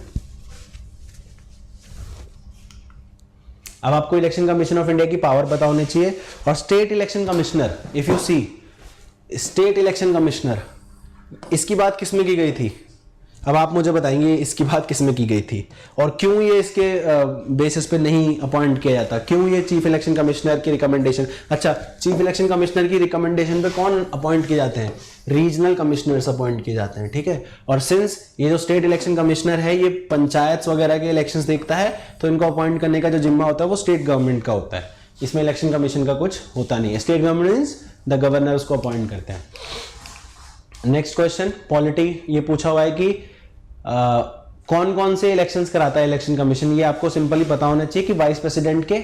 अब आपको इलेक्शन कमीशन ऑफ इंडिया की पावर पता होनी चाहिए। और state election commissioner, if you see state election commissioner, इसकी बात किसमें की गई थी, अब आप मुझे बताएंगे इसकी बात किसमें की गई थी और क्यों ये इसके बेसिस पे नहीं अपॉइंट किया जाता, क्यों ये चीफ इलेक्शन कमिश्नर की रिकमेंडेशन। अच्छा, चीफ इलेक्शन कमिश्नर की रिकमेंडेशन पे कौन अपॉइंट किए जाते हैं, रीजनल कमिश्नर्स अपॉइंट किए जाते हैं, ठीक है। और सिंस ये जो स्टेट इलेक्शन कमिश्नर है ये पंचायत वगैरह के इलेक्शंस देखता है, तो इनको अपॉइंट करने का जो जिम्मा होता है वो स्टेट गवर्नमेंट का होता है, इसमें इलेक्शन कमीशन का कुछ होता नहीं है। स्टेट गवर्नमेंट द गवर्नर उसको अपॉइंट करते हैं। नेक्स्ट क्वेश्चन पॉलिटी, ये पूछा हुआ है कि कौन कौन से इलेक्शंस कराता है इलेक्शन कमीशन। ये आपको सिंपली पता होना चाहिए कि वाइस प्रेसिडेंट के,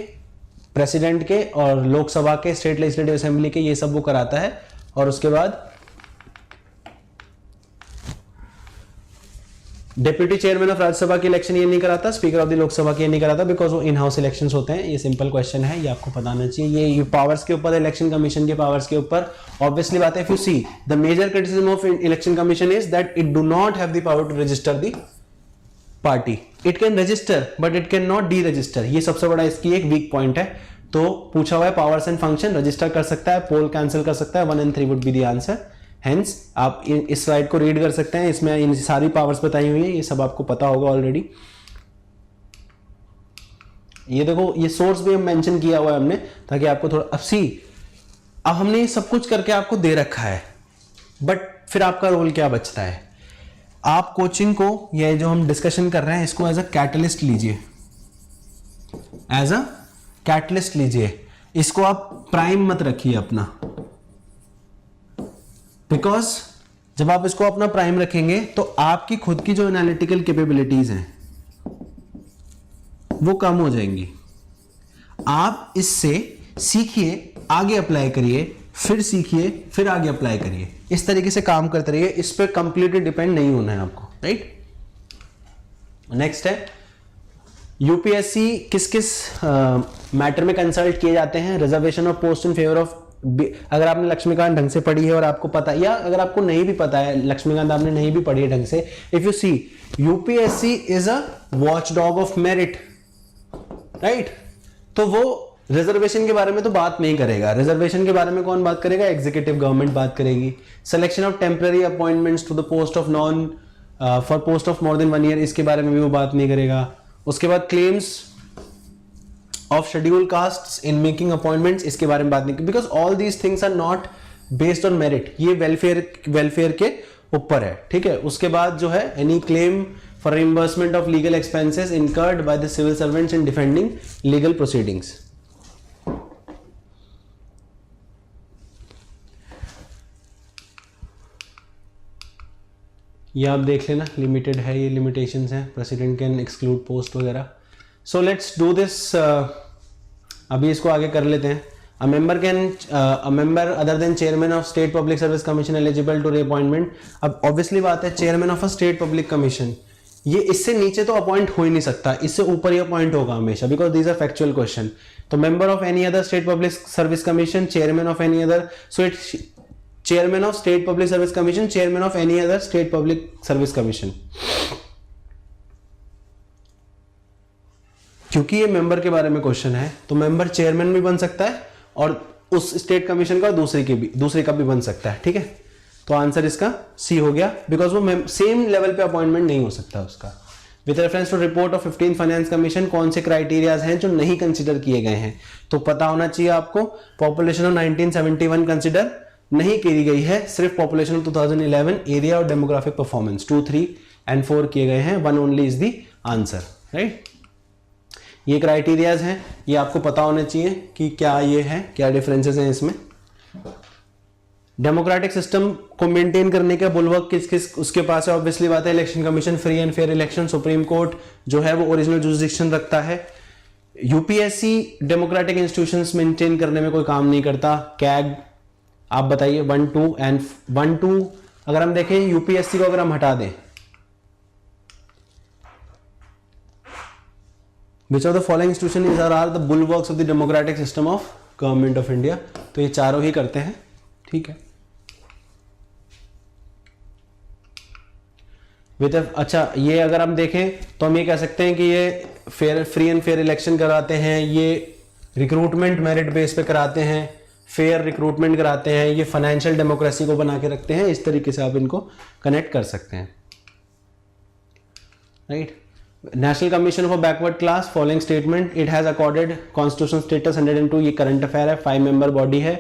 प्रेसिडेंट के और लोकसभा के, स्टेट लेजिस्लेटिव असेंबली के, ये सब वो कराता है। और उसके बाद डिप्यूटी चेयरमैन ऑफ राज्यसभा के इलेक्शन ये नहीं कराता, स्पीकर ऑफ द लोकसभा के ये नहीं कराता, बिकॉज वो इन हाउस इलेक्शंस होते हैं। ये सिंपल क्वेश्चन है, ये आपको पता होना चाहिए। ये पावर्स के ऊपर, इलेक्शन कमीशन के पावर्स के ऊपर ऑब्वियसली बात है। If you see the major criticism of election commission is that it do not have the power to register the party. It can register but it can not deregister, ये सबसे बड़ा इसकी एक weak point है। तो पूछा हुआ है पावर्स एंड फंक्शन, रजिस्टर कर सकता है, पोल कैंसिल कर सकता है, 1 and 3 would be the answer. Hence आप इस स्लाइड को रीड कर सकते हैं, इसमें इन सारी पावर्स बताई हुई है, ये सब आपको पता होगा ऑलरेडी। ये देखो, ये सोर्स भी हम मेंशन किया हुआ है हमने, ताकि आपको थोड़ा अब हमने ये सब कुछ करके आपको दे रखा है, बट फिर आपका रोल क्या बचता है। आप कोचिंग को, ये जो हम डिस्कशन कर रहे हैं, इसको एज अ कैटलिस्ट लीजिए, एज अ कैटलिस्ट लीजिए। इसको आप प्राइम मत रखिए अपना, बिकॉज जब आप इसको अपना प्राइम रखेंगे तो आपकी खुद की जो एनालिटिकल कैपेबिलिटीज हैं वो कम हो जाएंगी। आप इससे सीखिए, आगे अप्लाई करिए, फिर सीखिए, फिर आगे अप्लाई करिए, इस तरीके से काम करते रहिए। इस पर कंप्लीटली डिपेंड नहीं होना है आपको, राइट। नेक्स्ट है यूपीएससी किस किस मैटर में कंसल्ट किए जाते हैं। Reservation of post in favour of, अगर आपने लक्ष्मीकांत ढंग से पढ़ी है और आपको पता है, या अगर आपको नहीं भी पता है, लक्ष्मीकांत आपने नहीं भी पढ़ी है ढंग से, if you see UPSC is a watchdog of merit, right. तो वो रिजर्वेशन के बारे में तो बात नहीं करेगा। रिजर्वेशन के बारे में कौन बात करेगा, एग्जीक्यूटिव गवर्नमेंट बात करेगी। Selection of temporary appointments to the post of non for post of more than 1 year, इसके बारे में भी वो बात नहीं करेगा। उसके बाद claims of scheduled castes in making appointments, इसके बारे में बात नहीं, because all these things are not based on merit, ये वेलफेयर के ऊपर है, ठीक है। उसके बाद जो है any claim for reimbursement of legal expenses incurred by the civil servants in defending legal proceedings. ये आप देख लेना, लिमिटेड है, ये लिमिटेशंस हैं, प्रेसिडेंट कैन एक्सक्लूड पोस्ट वगैरह। सो लेट्स डू दिस, अभी इसको आगे कर लेते हैं। A member other than chairman of state public service commission eligible to reappointment. अब ऑब्वियसली बात है, chairman of a state public commission, ये इससे नीचे तो अपॉइंट हो ही नहीं सकता, इससे ऊपर ही अपॉइंट होगा हमेशा, because these are factual question. तो member of any other state public service commission, chairman of any other, so chairman of state public service commission, chairman of any other state public service commission. क्योंकि ये member के बारे में question है तो member chairman भी बन सकता है और उस स्टेट कमीशन का दूसरे का भी बन सकता है, ठीक है। तो आंसर इसका सी हो गया, बिकॉज वो सेम लेवल पे अपॉइंटमेंट नहीं हो सकता उसका। With reference to report of 15th finance commission, कौन से क्राइटेरियाज हैं जो नहीं कंसिडर किए गए हैं? तो पता होना चाहिए आपको, पॉपुलेशन ऑफ 1971 कंसिडर नहीं की गई है, सिर्फ पॉपुलेशन ऑफ 2011, एरिया और डेमोग्राफिक परफॉर्मेंस 2, 3 and 4 किए गए हैं। 1 only is the answer, right. ये क्राइटेरियाज हैं, ये आपको पता होना चाहिए कि क्या ये है, क्या डिफरेंसेस हैं इसमें। डेमोक्रेटिक सिस्टम को मेंटेन करने का बुलवर्क किस किस उसके पास है? ऑब्वियसली बात है, election commission, free and fair election, supreme court जो है वो ओरिजिनल जुरिसडिक्शन रखता है। यूपीएससी डेमोक्रेटिक इंस्टीट्यूशंस मेंटेन करने में कोई काम नहीं करता। कैग आप बताइए 1, 2 एंड 1, 2 अगर हम देखें यूपीएससी को अगर हम हटा दें, which of the following institutions are the bulwarks of the democratic system of government of India? तो ये चारों ही करते हैं, ठीक है। अच्छा, ये अगर हम देखें तो हम ये कह सकते हैं कि ये फ्री एंड फेयर इलेक्शन कराते हैं, ये रिक्रूटमेंट मेरिट बेस पे कराते हैं, फेयर रिक्रूटमेंट कराते हैं, ये फाइनेंशियल डेमोक्रेसी को बना के रखते हैं। इस तरीके से आप इनको कनेक्ट कर सकते हैं, right. National commission for backward class, following statement, it has accorded constitution status 102, ये करंट अफेयर है, 5 मेंबर बॉडी है।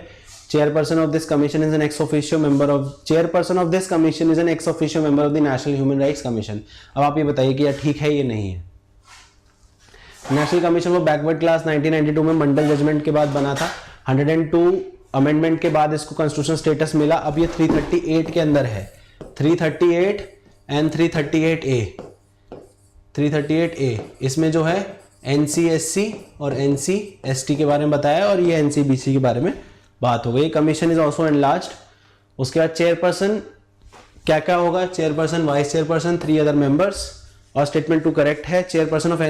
Chairperson of this commission is an ex officio member of, chairperson of this commission is an ex officio member of the national human rights commission. अब आप ये बताइए कि यह ठीक है ये नहीं है। National commission for backward class 1992 में मंडल जजमेंट के बाद बना था, 102 अमेंडमेंट के बाद इसको कॉन्स्टिट्यूशन स्टेटस मिला। अब ये 338 के अंदर है, 338 एंड 338A, 338A इसमें जो है NC/SC और NC/ST के बारे में बताया और ये NC/BC के बारे में बात हो गई। Commission is also enlarged. उसके बाद चेयरपर्सन क्या क्या होगा? Chairperson, vice chairperson, 3 other members. और स्टेटमेंट 2 करेक्ट है। Chairperson of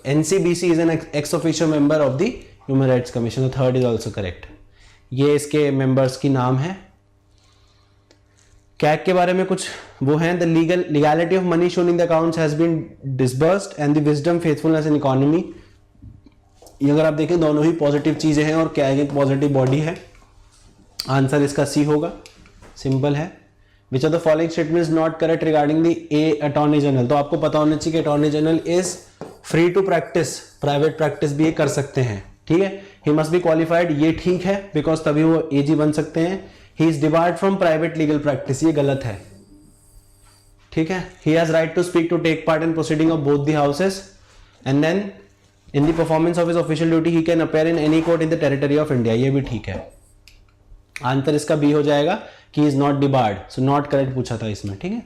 NCBC is an ex officio member of the human rights commission. 3rd is also correct. ये इसके मेंबर्स की नाम है। कैग के बारे में कुछ वो हैं, the legality of money shown in the accounts has been disbursed and the wisdom, faithfulness in economy. ये अगर आप देखें दोनों ही पॉजिटिव चीजें हैं और कैग एक पॉजिटिव बॉडी है। आंसर इसका सी होगा, सिंपल है। Which of the following statement is not correct regarding the attorney general? तो आपको पता होना चाहिए कि attorney general is free to practice, private practice भी ये कर सकते हैं, ठीक है। ही मस्ट बी क्वालिफाइड, ये ठीक है, बिकॉज तभी वो एजी बन सकते हैं। He is debarred from private legal practice, ये गलत है, ठीक है। He has right to speak, to take part in proceeding of both the houses and then in the performance of his official duty he can appear in any court in the territory of India, ये भी ठीक है। Answer इसका B हो जाएगा कि is not debarred, so not correct पूछा था इसमें, ठीक है।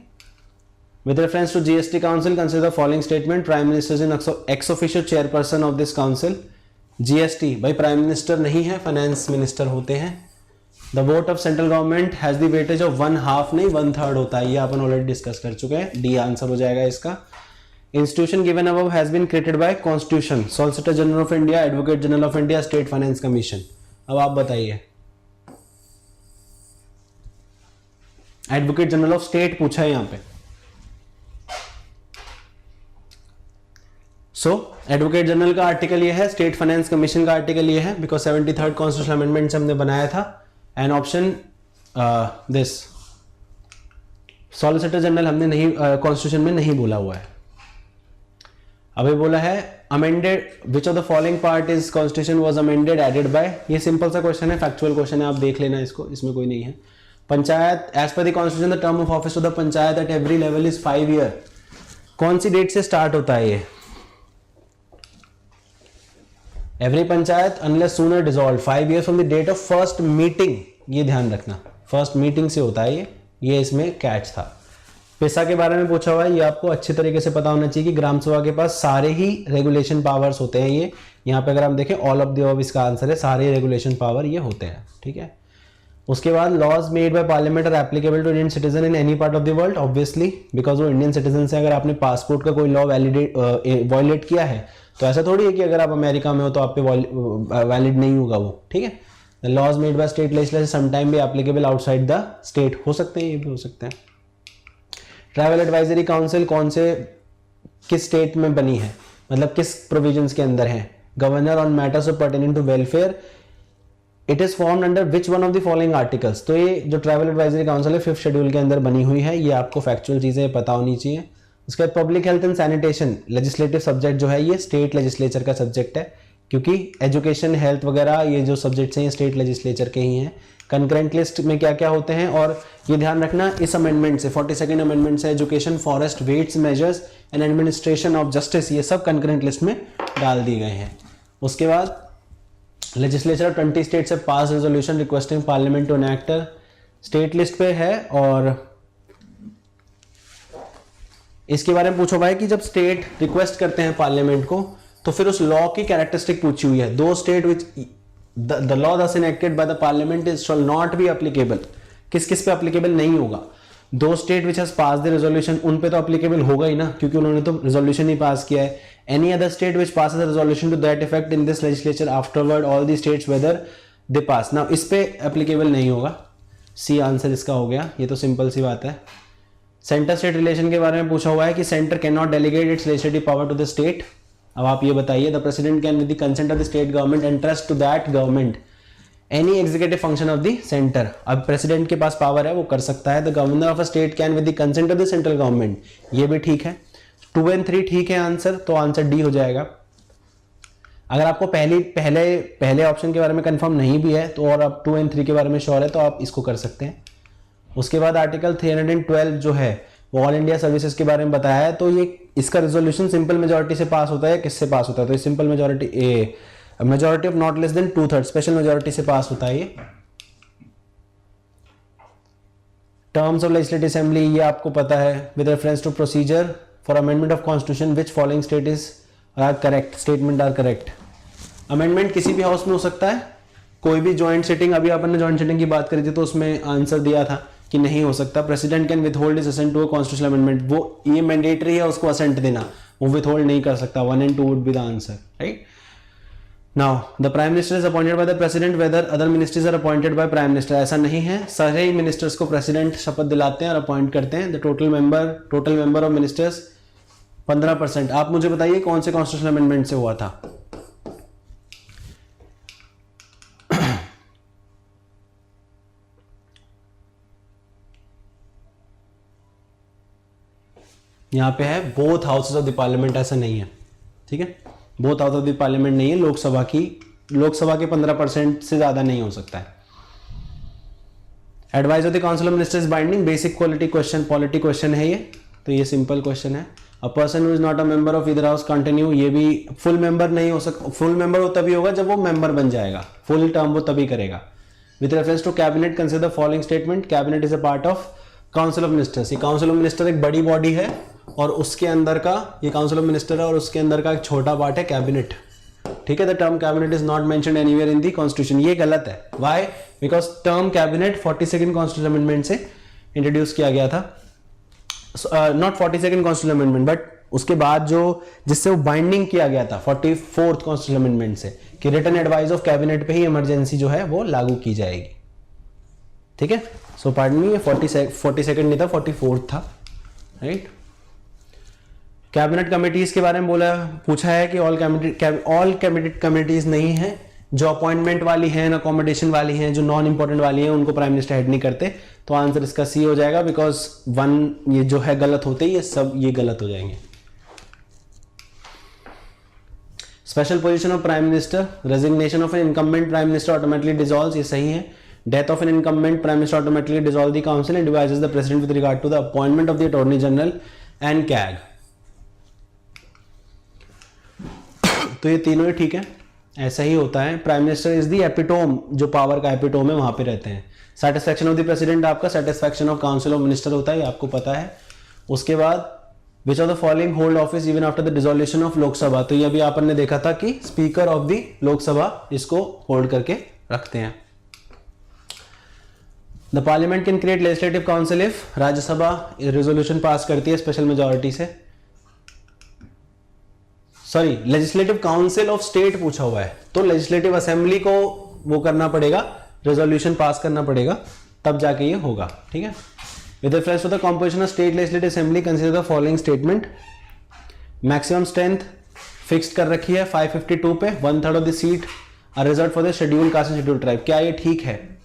With reference to GST council, consider the following statement, prime minister is ex officio chairperson of this council. GST भाई प्राइम मिनिस्टर नहीं है, फाइनेंस मिनिस्टर होते हैं। The vote of central government has the weightage of 1/2 नहीं 1/3 होता है, ये अपन already discuss कर चुके हैं। डी आंसर हो जाएगा इसका। Institution given above has been created by constitution, solicitor general of India, advocate general of India, state finance commission. अब आप बताइए, एडवोकेट जनरल ऑफ स्टेट पूछा है यहां पे। एडवोकेट जनरल का आर्टिकल ये है, स्टेट फाइनेंस कमीशन का आर्टिकल ये है, बिकॉज 73rd कॉन्स्टिट्यूशनल अमेंडमेंट से हमने बनाया था। And option this solicitor general हमने नहीं कॉन्स्टिट्यूशन में नहीं बोला हुआ है। अभी बोला है amended, which of the following part is constitution was amended added by. ये सिंपल सा क्वेश्चन है, फैक्चुअल क्वेश्चन है, आप देख लेना इसको, इसमें कोई नहीं है। Panchayat, as per the constitution the term of office of the panchayat at every level is 5 year. कौन सी डेट से स्टार्ट होता है ये? Every panchayat unless sooner dissolve 5 years from the date of first meeting, ये ध्यान रखना, फर्स्ट मीटिंग से होता है ये इसमें कैच था। पेशा के बारे में पूछा हुआ है, ये आपको अच्छे तरीके से पता होना चाहिए कि ग्राम सभा के पास सारे ही रेगुलेशन पावर्स होते हैं। ये यहाँ पे अगर हम देखें ऑल ऑफ द अबव इसका आंसर है, सारे रेगुलेशन पावर ये होते हैं, ठीक है। उसके बाद laws made by Parliament are applicable to Indian citizen in any part of the world, obviously because वो इंडियन सिटीजन से, अगर आपने पासपोर्ट का कोई लॉ वायलेट किया है तो ऐसा थोड़ी है कि अगर आप अमेरिका में हो तो आप पे वैलिड नहीं होगा वो, ठीक है। The laws made by state legislature sometime भी एप्लीकेबल आउटसाइड द स्टेट, हो सकते हैं, ये भी हो सकते हैं। ट्रैवल एडवाइजरी काउंसिल कौन से किस स्टेट में बनी है, मतलब किस प्रोविजंस के अंदर है। Governor on matters of pertaining to welfare, it is formed under which one of the following articles. तो ये जो ट्रैवल एडवाइजरी काउंसिल है 5th शेड्यूल के अंदर बनी हुई है, ये आपको फैक्चुअल चीजें पता होनी चाहिए। उसके बाद public health and sanitation legislative subject जो है ये स्टेट लेजिस्लेचर का सब्जेक्ट है, क्योंकि एजुकेशन हेल्थ वगैरह ये जो सब्जेक्ट्स हैं ये स्टेट लेजिस्लेचर के ही हैं। कंकरेंट लिस्ट में क्या क्या होते हैं, और ये ध्यान रखना इस अमेंडमेंट से 42nd अमेंडमेंट से education, forest, weights, measures and administration of justice ये सब कंकरेंट लिस्ट में डाल दिए गए हैं। उसके बाद लेजिस्लेचर 20 स्टेट से pass resolution requesting parliament to enact state list पे है। और इसके बारे में पूछो भाई कि जब स्टेट रिक्वेस्ट करते हैं पार्लियामेंट को तो फिर उस लॉ की कैरेक्टरिस्टिक पूछी हुई है। दो स्टेट विच द लॉ दस enacted bye the parliament is shall not be applicable, किस किस पे एप्लीकेबल नहीं होगा। दो state which has pass the resolution, उन पे तो एप्लीकेबल होगा ही ना, क्योंकि उन्होंने तो रेजोल्यूशन ही पास किया है। Any other state which passes a resolution to that effect in this legislature afterward all the states whether they pass, now इस पे एप्लीकेबल नहीं होगा। सी आंसर इसका हो गया, ये तो सिंपल सी बात है। सेंटर स्टेट रिलेशन के बारे में पूछा हुआ है कि centre can not delegate its legislative power to the state. अब आप ये बताइए, the president can with the consent of the state government entrust to that government any executive function of the centre. अब प्रेसिडेंट के पास power है, वो कर सकता है। The governor of a state can with the consent of the central government, ये भी ठीक है। 2 और 3 ठीक है आंसर, तो आंसर डी हो जाएगा। अगर आपको पहले ऑप्शन के बारे में कंफर्म नहीं भी है तो और आप 2 और 3 के बारे में श्योर है तो आप इसको कर सकते हैं। उसके बाद आर्टिकल 312 जो है वो ऑल इंडिया सर्विसेज के बारे में बताया है, तो ये इसका रिजोल्यूशन सिंपल मेजोरिटी से पास होता है, किससे पास होता है, तो ये simple majority of not less than 2/3 special majority से पास होता है। ये टर्म्स ऑफ लेजिस्लेटिव असेंबली ये आपको पता है। With reference to procedure for amendment of constitution which following statement are correct. Amendment किसी भी हाउस में हो सकता है, कोई भी ज्वाइंट सिटिंग, अभी अपन ने ज्वाइंट सिटिंग की बात करी थी तो उसमें आंसर दिया था कि नहीं हो सकता। President can withhold his assent to a constitutional amendment, वो ये मैंडेटरी है उसको असेंट देना, वो विथहोल्ड नहीं कर सकता। 1 and 2 would be the answer, right. Now the prime minister is appointed by the president whether other ministers are appointed by prime minister, ऐसा नहीं है, सारे ही मिनिस्टर्स को प्रेसिडेंट शपथ दिलाते हैं और अपॉइंट करते हैं। The total member of ministers 15%। आप मुझे बताइए कौन से कॉन्स्टिट्यूशनल अमेंडमेंट से हुआ था। यहाँ पे है both houses of the parliament, ऐसा नहीं है, ठीक है। Both house of the parliament नहीं है, लोकसभा के 15% से ज्यादा नहीं हो सकता है। Advice of the council of ministers binding, basic polity question है ये, तो ये सिंपल क्वेश्चन है। A person who is not a member of either house continue, ये भी फुल मेंबर नहीं हो सकता। फुल मेंबर वो तभी होगा जब वो मेंबर बन जाएगा, फुल टर्म वो तभी करेगा। With reference to cabinet consider the following statement, cabinet is a part of council of ministers. ये काउंसिल ऑफ मिनिस्टर एक बड़ी बॉडी है और उसके अंदर का ये काउंसिल ऑफ मिनिस्टर है और उसके अंदर का एक छोटा पार्ट है कैबिनेट, ठीक है। The term cabinet is not mentioned anywhere in the constitution, ये गलत है। Why? Because term cabinet 42nd constitution amendment से इंट्रोड्यूस किया गया था, not 42nd constitution amendment but उसके बाद जो जिससे वो बाइंडिंग किया गया था 44th कॉन्स्टिट्यूशन अमेंडमेंट से, कि रिटन एडवाइस ऑफ कैबिनेट पे ही इमरजेंसी जो है वो लागू की जाएगी, ठीक है। सो पार्डन मी, 42nd नहीं था, 44th था, राइट। कैबिनेट कमिटीज के बारे में पूछा है कि ऑल कैबिनेट कमिटीज नहीं है, जो अपॉइंटमेंट वाली हैं, अकोमोडेशन वाली हैं, जो नॉन इंपॉर्टेंट वाली हैं, उनको प्राइम मिनिस्टर हेड नहीं करते, तो आंसर इसका सी हो जाएगा। बिकॉज 1 ये जो है गलत होते ही ये सब ये गलत हो जाएंगे। Special position of prime minister, resignation of an incumbent prime minister automatically dissolves, ये सही है। Death of an incumbent prime minister automatically dissolve the council and devices the president with regard to the appointment of the attorney general and CAG. तो ये तीनों ही ठीक है, ऐसा ही होता है। Prime minister is the epitome, जो पावर का एपिटोम है वहां पे रहते हैं। सेटिस्फैक्शन ऑफ द प्रेसिडेंट आपका satisfaction of council of minister होता है, आपको पता है। उसके बाद विच of the following hold office even after the dissolution of Lok Sabha, तो ये अभी आपने देखा था कि स्पीकर ऑफ द लोकसभा इसको होल्ड करके रखते हैं। The parliament can create legislative council if Rajya Sabha resolution pass करती है स्पेशल मेजोरिटी से, sorry legislative council of state पूछा हुआ है, तो लेजिस्लेटिव असेंबली को वो करना पड़ेगा, रेजोल्यूशन पास करना पड़ेगा, तब जाके ये होगा, ठीक है। With reference to the composition of state legislative assembly consider the following statement. Maximum strength fixed कर रखी है 552 पे, 1/3 of the seat are reserved for the schedule caste and schedule tribe. क्या ये ठीक है?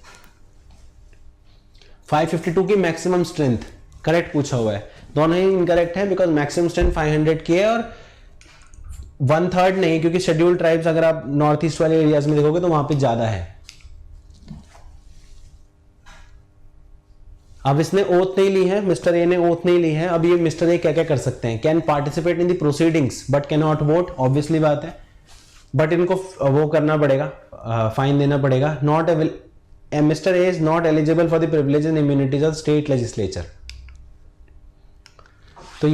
552 की मैक्सिमम स्ट्रेंथ करेक्ट पूछा हुआ है, दोनों ही इनकरेक्ट है बिकॉज मैक्सिमम स्ट्रेंथ 500 की है और 1/3 नहीं, क्योंकि शेड्यूल ट्राइब्स अगर आप नॉर्थ ईस्ट वाले एरियाज में देखोगे तो वहां पे ज्यादा है। अब इसने ओथ नहीं ली है, मिस्टर ए ने ओथ नहीं ली है। अब ये मिस्टर ए क्या क्या कर सकते हैं? Can participate in the proceedings but can not vote, obviously बात है, बट इनको वो करना पड़ेगा, फाइन देना पड़ेगा। Not mister A is not eligible for the privilege and immunities of state legislature. तो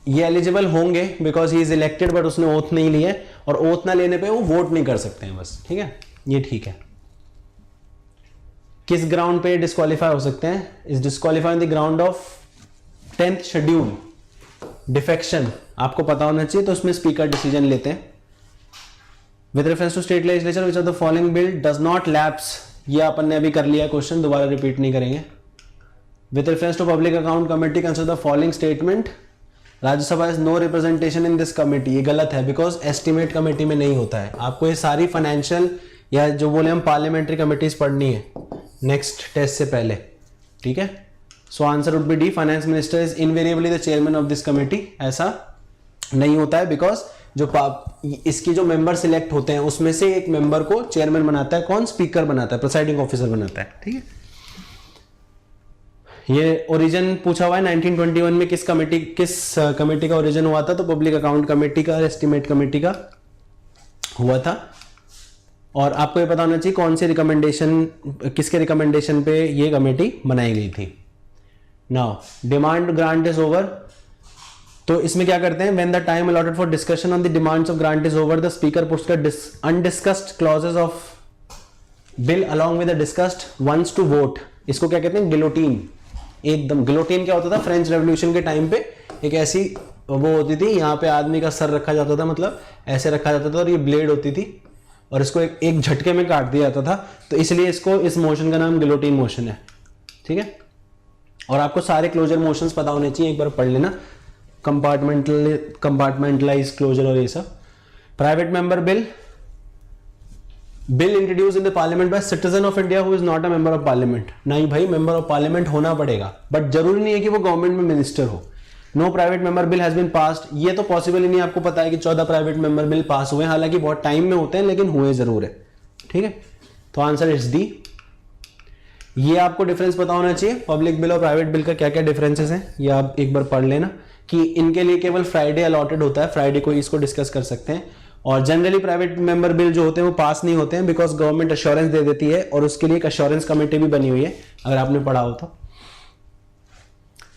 ये एलिजिबल होंगे because he is elected, but उसने ओथ नहीं ली है, और ओथ ना लेने पे वो वोट नहीं कर सकते हैं बस, ठीक है, ये ठीक है। किस ग्राउंड पे डिस्क्वालीफाई हो सकते हैं? Is disqualify on the ground of 10th schedule defection, आपको पता होना चाहिए, तो उसमें स्पीकर डिसीजन लेते हैं। With reference to state legislature which of the following bill does not lapse, ये अपन ने अभी कर लिया क्वेश्चन, दोबारा रिपीट नहीं करेंगे। With reference to public account committee consider the following statement. Rajya Sabha is no representation in this committee, ये गलत है बिकॉज एस्टिमेट कमेटी में नहीं होता है। आपको ये सारी फाइनेंशियल या जो बोले हम पार्लियामेंट्री कमेटीज पढ़नी है नेक्स्ट टेस्ट से पहले, ठीक है। सो answer would B D, finance minister is invariably the chairman of this committee. ऐसा नहीं होता है बिकॉज जो इसकी जो मेंबर सिलेक्ट होते हैं उसमें से एक मेंबर को चेयरमैन बनाता है, कौन? स्पीकर बनाता है, प्रिसाइडिंग ऑफिसर बनाता है, ठीक है। ये ओरिजिन पूछा हुआ है 1921 में किस कमेटी का ओरिजिन हुआ था? तो पब्लिक अकाउंट कमेटी का, एस्टिमेट कमेटी का हुआ था। और आपको ये पता होना चाहिए कौन सी रिकमेंडेशन, किसके रिकमेंडेशन पे ये कमेटी बनाई गई थी। Now demand grant is over, तो इसमें क्या करते हैं? When the time allotted for discussion on the demands of grant is over, the speaker puts the undiscussed clauses of bill along with the discussed ones to vote. इसको क्या कहते हैं? Guillotine. एकदम गिलोटीन क्या होता था? फ्रेंच रेवोल्यूशन के time पे एक ऐसी वो होती थी, यहाँ पे आदमी का सर रखा जाता था, मतलब ऐसे रखा जाता था, और ये ब्लेड होती थी और इसको एक झटके में काट दिया जाता था, तो इसलिए इसको इस मोशन का नाम गिलोटीन मोशन है, ठीक है। और आपको सारे क्लोजर मोशंस पता होने चाहिए, एक बार पढ़ लेना, कंपार्टमेंटलाइज क्लोजर और ये सब। Private member bill introduce in the Parliament by citizen of India who is not a member of Parliament. नहीं भाई, मेंबर ऑफ पार्लियामेंट होना पड़ेगा, बट जरूरी नहीं है कि वो गवर्नमेंट में मिनिस्टर हो। No private member bill has been passed, ये तो पॉसिबल ही नहीं। आपको पता है कि 14 प्राइवेट मेंबर बिल पास हुए, हालांकि बहुत टाइम में होते हैं, लेकिन हुए जरूर है, ठीक है। तो आंसर इज डी। ये आपको डिफरेंस पता होना चाहिए, पब्लिक बिल और प्राइवेट बिल का क्या क्या डिफरेंसेस हैं, ये आप एक बार पढ़ लेना कि इनके लिए केवल फ्राइडे अलॉटेड होता है, फ्राइडे को इसको डिस्कस कर सकते हैं। और जनरली प्राइवेट मेंबर बिल जो होते हैं वो पास नहीं होते हैं बिकॉज गवर्नमेंट अश्योरेंस दे देती है, और उसके लिए एक अश्योरेंस कमेटी भी बनी हुई है, अगर आपने पढ़ा हो तो।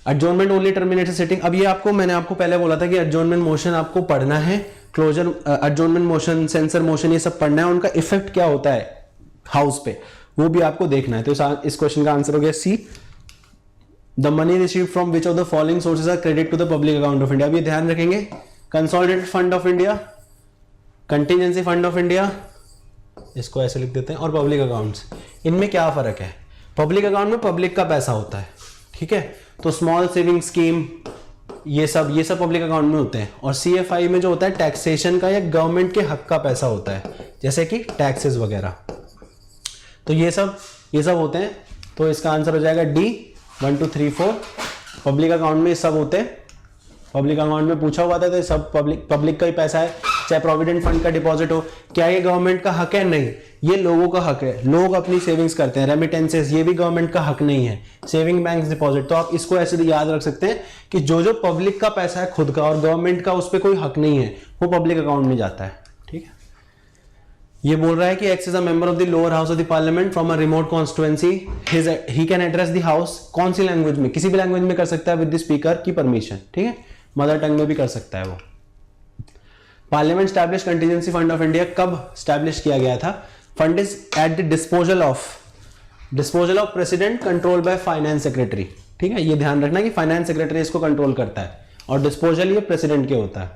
एडजॉर्नमेंट ओनली टर्मिनेट सिटिंग, अब ये आपको मैंने आपको पहले बोला था कि एडजॉर्नमेंट मोशन आपको पढ़ना है, closure adjournment motion, censure motion, ये सब पढ़ना है, उनका इफेक्ट क्या होता है हाउस पे, वो भी आपको देखना है। तो इस क्वेश्चन का आंसर हो गया C. The money received from which of the following sources are credit to the public account of India. अब ये ध्यान रखेंगे, consolidated fund of India, contingency fund of India, इसको ऐसे लिख देते हैं, और पब्लिक अकाउंट्स। इनमें क्या फर्क है? पब्लिक अकाउंट में पब्लिक का पैसा होता है, ठीक है, तो स्मॉल सेविंग स्कीम ये सब पब्लिक अकाउंट में होते हैं। और सीएफआई में जो होता है टैक्सेशन का या गवर्नमेंट के हक का पैसा होता है, जैसे कि टैक्सेस वगैरह, तो ये सब होते हैं। तो इसका आंसर हो जाएगा डी, 1 2 3 4। पब्लिक अकाउंट में सब होते हैं, पब्लिक अकाउंट में पूछा हुआ था, तो सब पब्लिक का ही पैसा है, चाहे प्रोविडेंट फंड का डिपॉजिट हो। क्या ये गवर्नमेंट का हक है? नहीं, ये लोगों का हक है, लोग अपनी सेविंग्स करते हैं। रेमिटेंसेस, ये भी गवर्नमेंट का हक नहीं है। सेविंग बैंक डिपॉजिट, तो आप इसको ऐसे याद रख सकते हैं कि जो पब्लिक का पैसा है खुद का और गवर्नमेंट का उस पर कोई हक नहीं है, वो पब्लिक अकाउंट में जाता है, ठीक है। ये बोल रहा है कि x is a member of the lower house of the parliament from a remote constituency, he can address the house, कौन सी लैंग्वेज में? किसी भी लैंग्वेज में कर सकता है विद द स्पीकर की परमिशन, ठीक है, मदर टंग में भी कर सकता है वो। Parliament establish contingency fund of India कब स्टैब्लिश किया गया था? Fund is at the disposal of president, control by finance secretary, ठीक है, ये ध्यान रखना कि फाइनेंस सेक्रेटरी इसको कंट्रोल करता है और डिस्पोजल ये प्रेसिडेंट के होता है।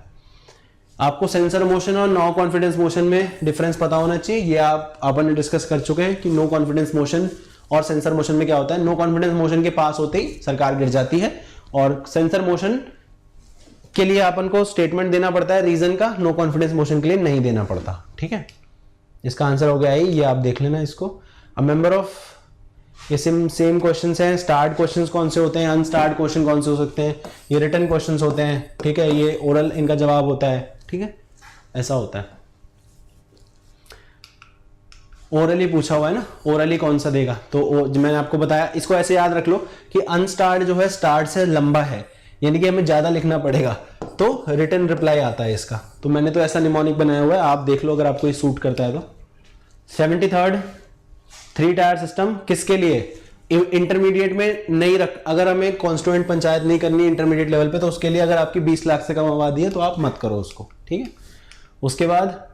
आपको सेंसर मोशन और नो कॉन्फिडेंस मोशन में डिफरेंस पता होना चाहिए। ये अपन ने डिस्कस कर चुके हैं कि नो कॉन्फिडेंस मोशन और सेंसर मोशन में क्या होता है। नो कॉन्फिडेंस मोशन के पास होते ही सरकार गिर जाती है, और सेंसर मोशन के लिए अपन को स्टेटमेंट देना पड़ता है रीजन का, नो कॉन्फिडेंस मोशन के लिए नहीं देना पड़ता। ठीक है, इसका आंसर हो गया है, ये आप देख लेना इसको। अब मेंबर ऑफ, ये सेम क्वेश्चंस हैं। स्टार्ट क्वेश्चंस कौन से होते हैं, अनस्टार्ट क्वेश्चन कौन से हो सकते हैं, ये रिटन क्वेश्चंस होते हैं। ठीक है, ये ओरल इनका जवाब होता है। ठीक है, ऐसा होता है। ओरली पूछा हुआ है ना, ओरली कौन सा देगा, तो मैंने आपको बताया, इसको ऐसे याद रख लो कि अनस्टार्ट जो है स्टार्ट से लंबा है, यानी कि हमें ज्यादा लिखना पड़ेगा, तो रिटन रिप्लाई आता है इसका। तो मैंने तो ऐसा निमोनिक बनाया हुआ है, आप देख लो अगर आपको ये सूट करता है तो। 73rd, 3 टायर सिस्टम किसके लिए, इंटरमीडिएट में नहीं रख, अगर हमें कॉन्स्टिट्यूएंट पंचायत नहीं करनी इंटरमीडिएट लेवल पे, तो उसके लिए अगर आपकी 20 लाख से कम आबादी है तो आप मत करो उसको। ठीक है, उसके बाद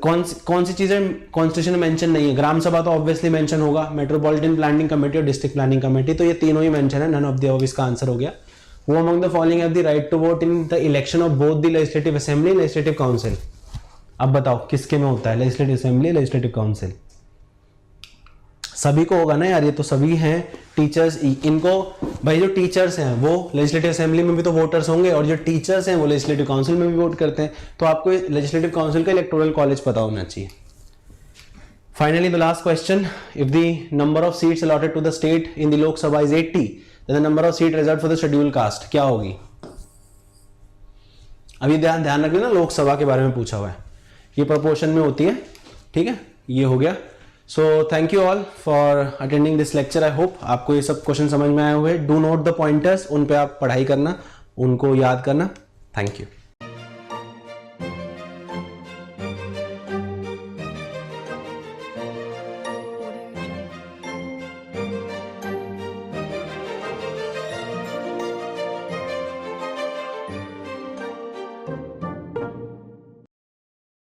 कौन सी चीजें कॉन्स्टिट्यूशन में मेंशन नहीं है। ग्राम सभा तो ऑब्वियसली मेंशन होगा, मेट्रोपॉलिटन प्लानिंग कमेटी और डिस्ट्रिक्ट प्लानिंग कमेटी, तो ये तीनों ही मेंशन है। नन ऑफ द अबव इसका आंसर हो गया। वो among the following have the right to vote in the election of both the legislative assembly, legislative council. अब बताओ किसके में होता है, लेजिस्लेटिव असेंबली, लेजिस्लेटिव काउंसिल। सभी को होगा ना यार, ये तो सभी हैं टीचर्स। इनको भाई जो टीचर्स हैं वो लेजिस्लेटिव असेंबली में भी तो वोटर्स होंगे, और जो टीचर्स हैं वो लेजिस्लेटिव काउंसिल में भी वोट करते हैं। तो आपको लेजिस्लेटिव काउंसिल का इलेक्टोरल कॉलेज पता होना चाहिए। Finally the last question, if the number of seats allotted to the state in the Lok Sabha is 80, then the number of seat reserved for the schedule caste क्या होगी। अभी ध्यान रखना, लोकसभा के बारे में पूछा हुआ है, ये प्रोपोर्शन में होती है। ठीक है, ये हो गया। So thank you all for attending this lecture. I hope आपको ये सब क्वेश्चन समझ में आए हुए। डू नोट द पॉइंटर्स, उन पे आप पढ़ाई करना, उनको याद करना। Thank you.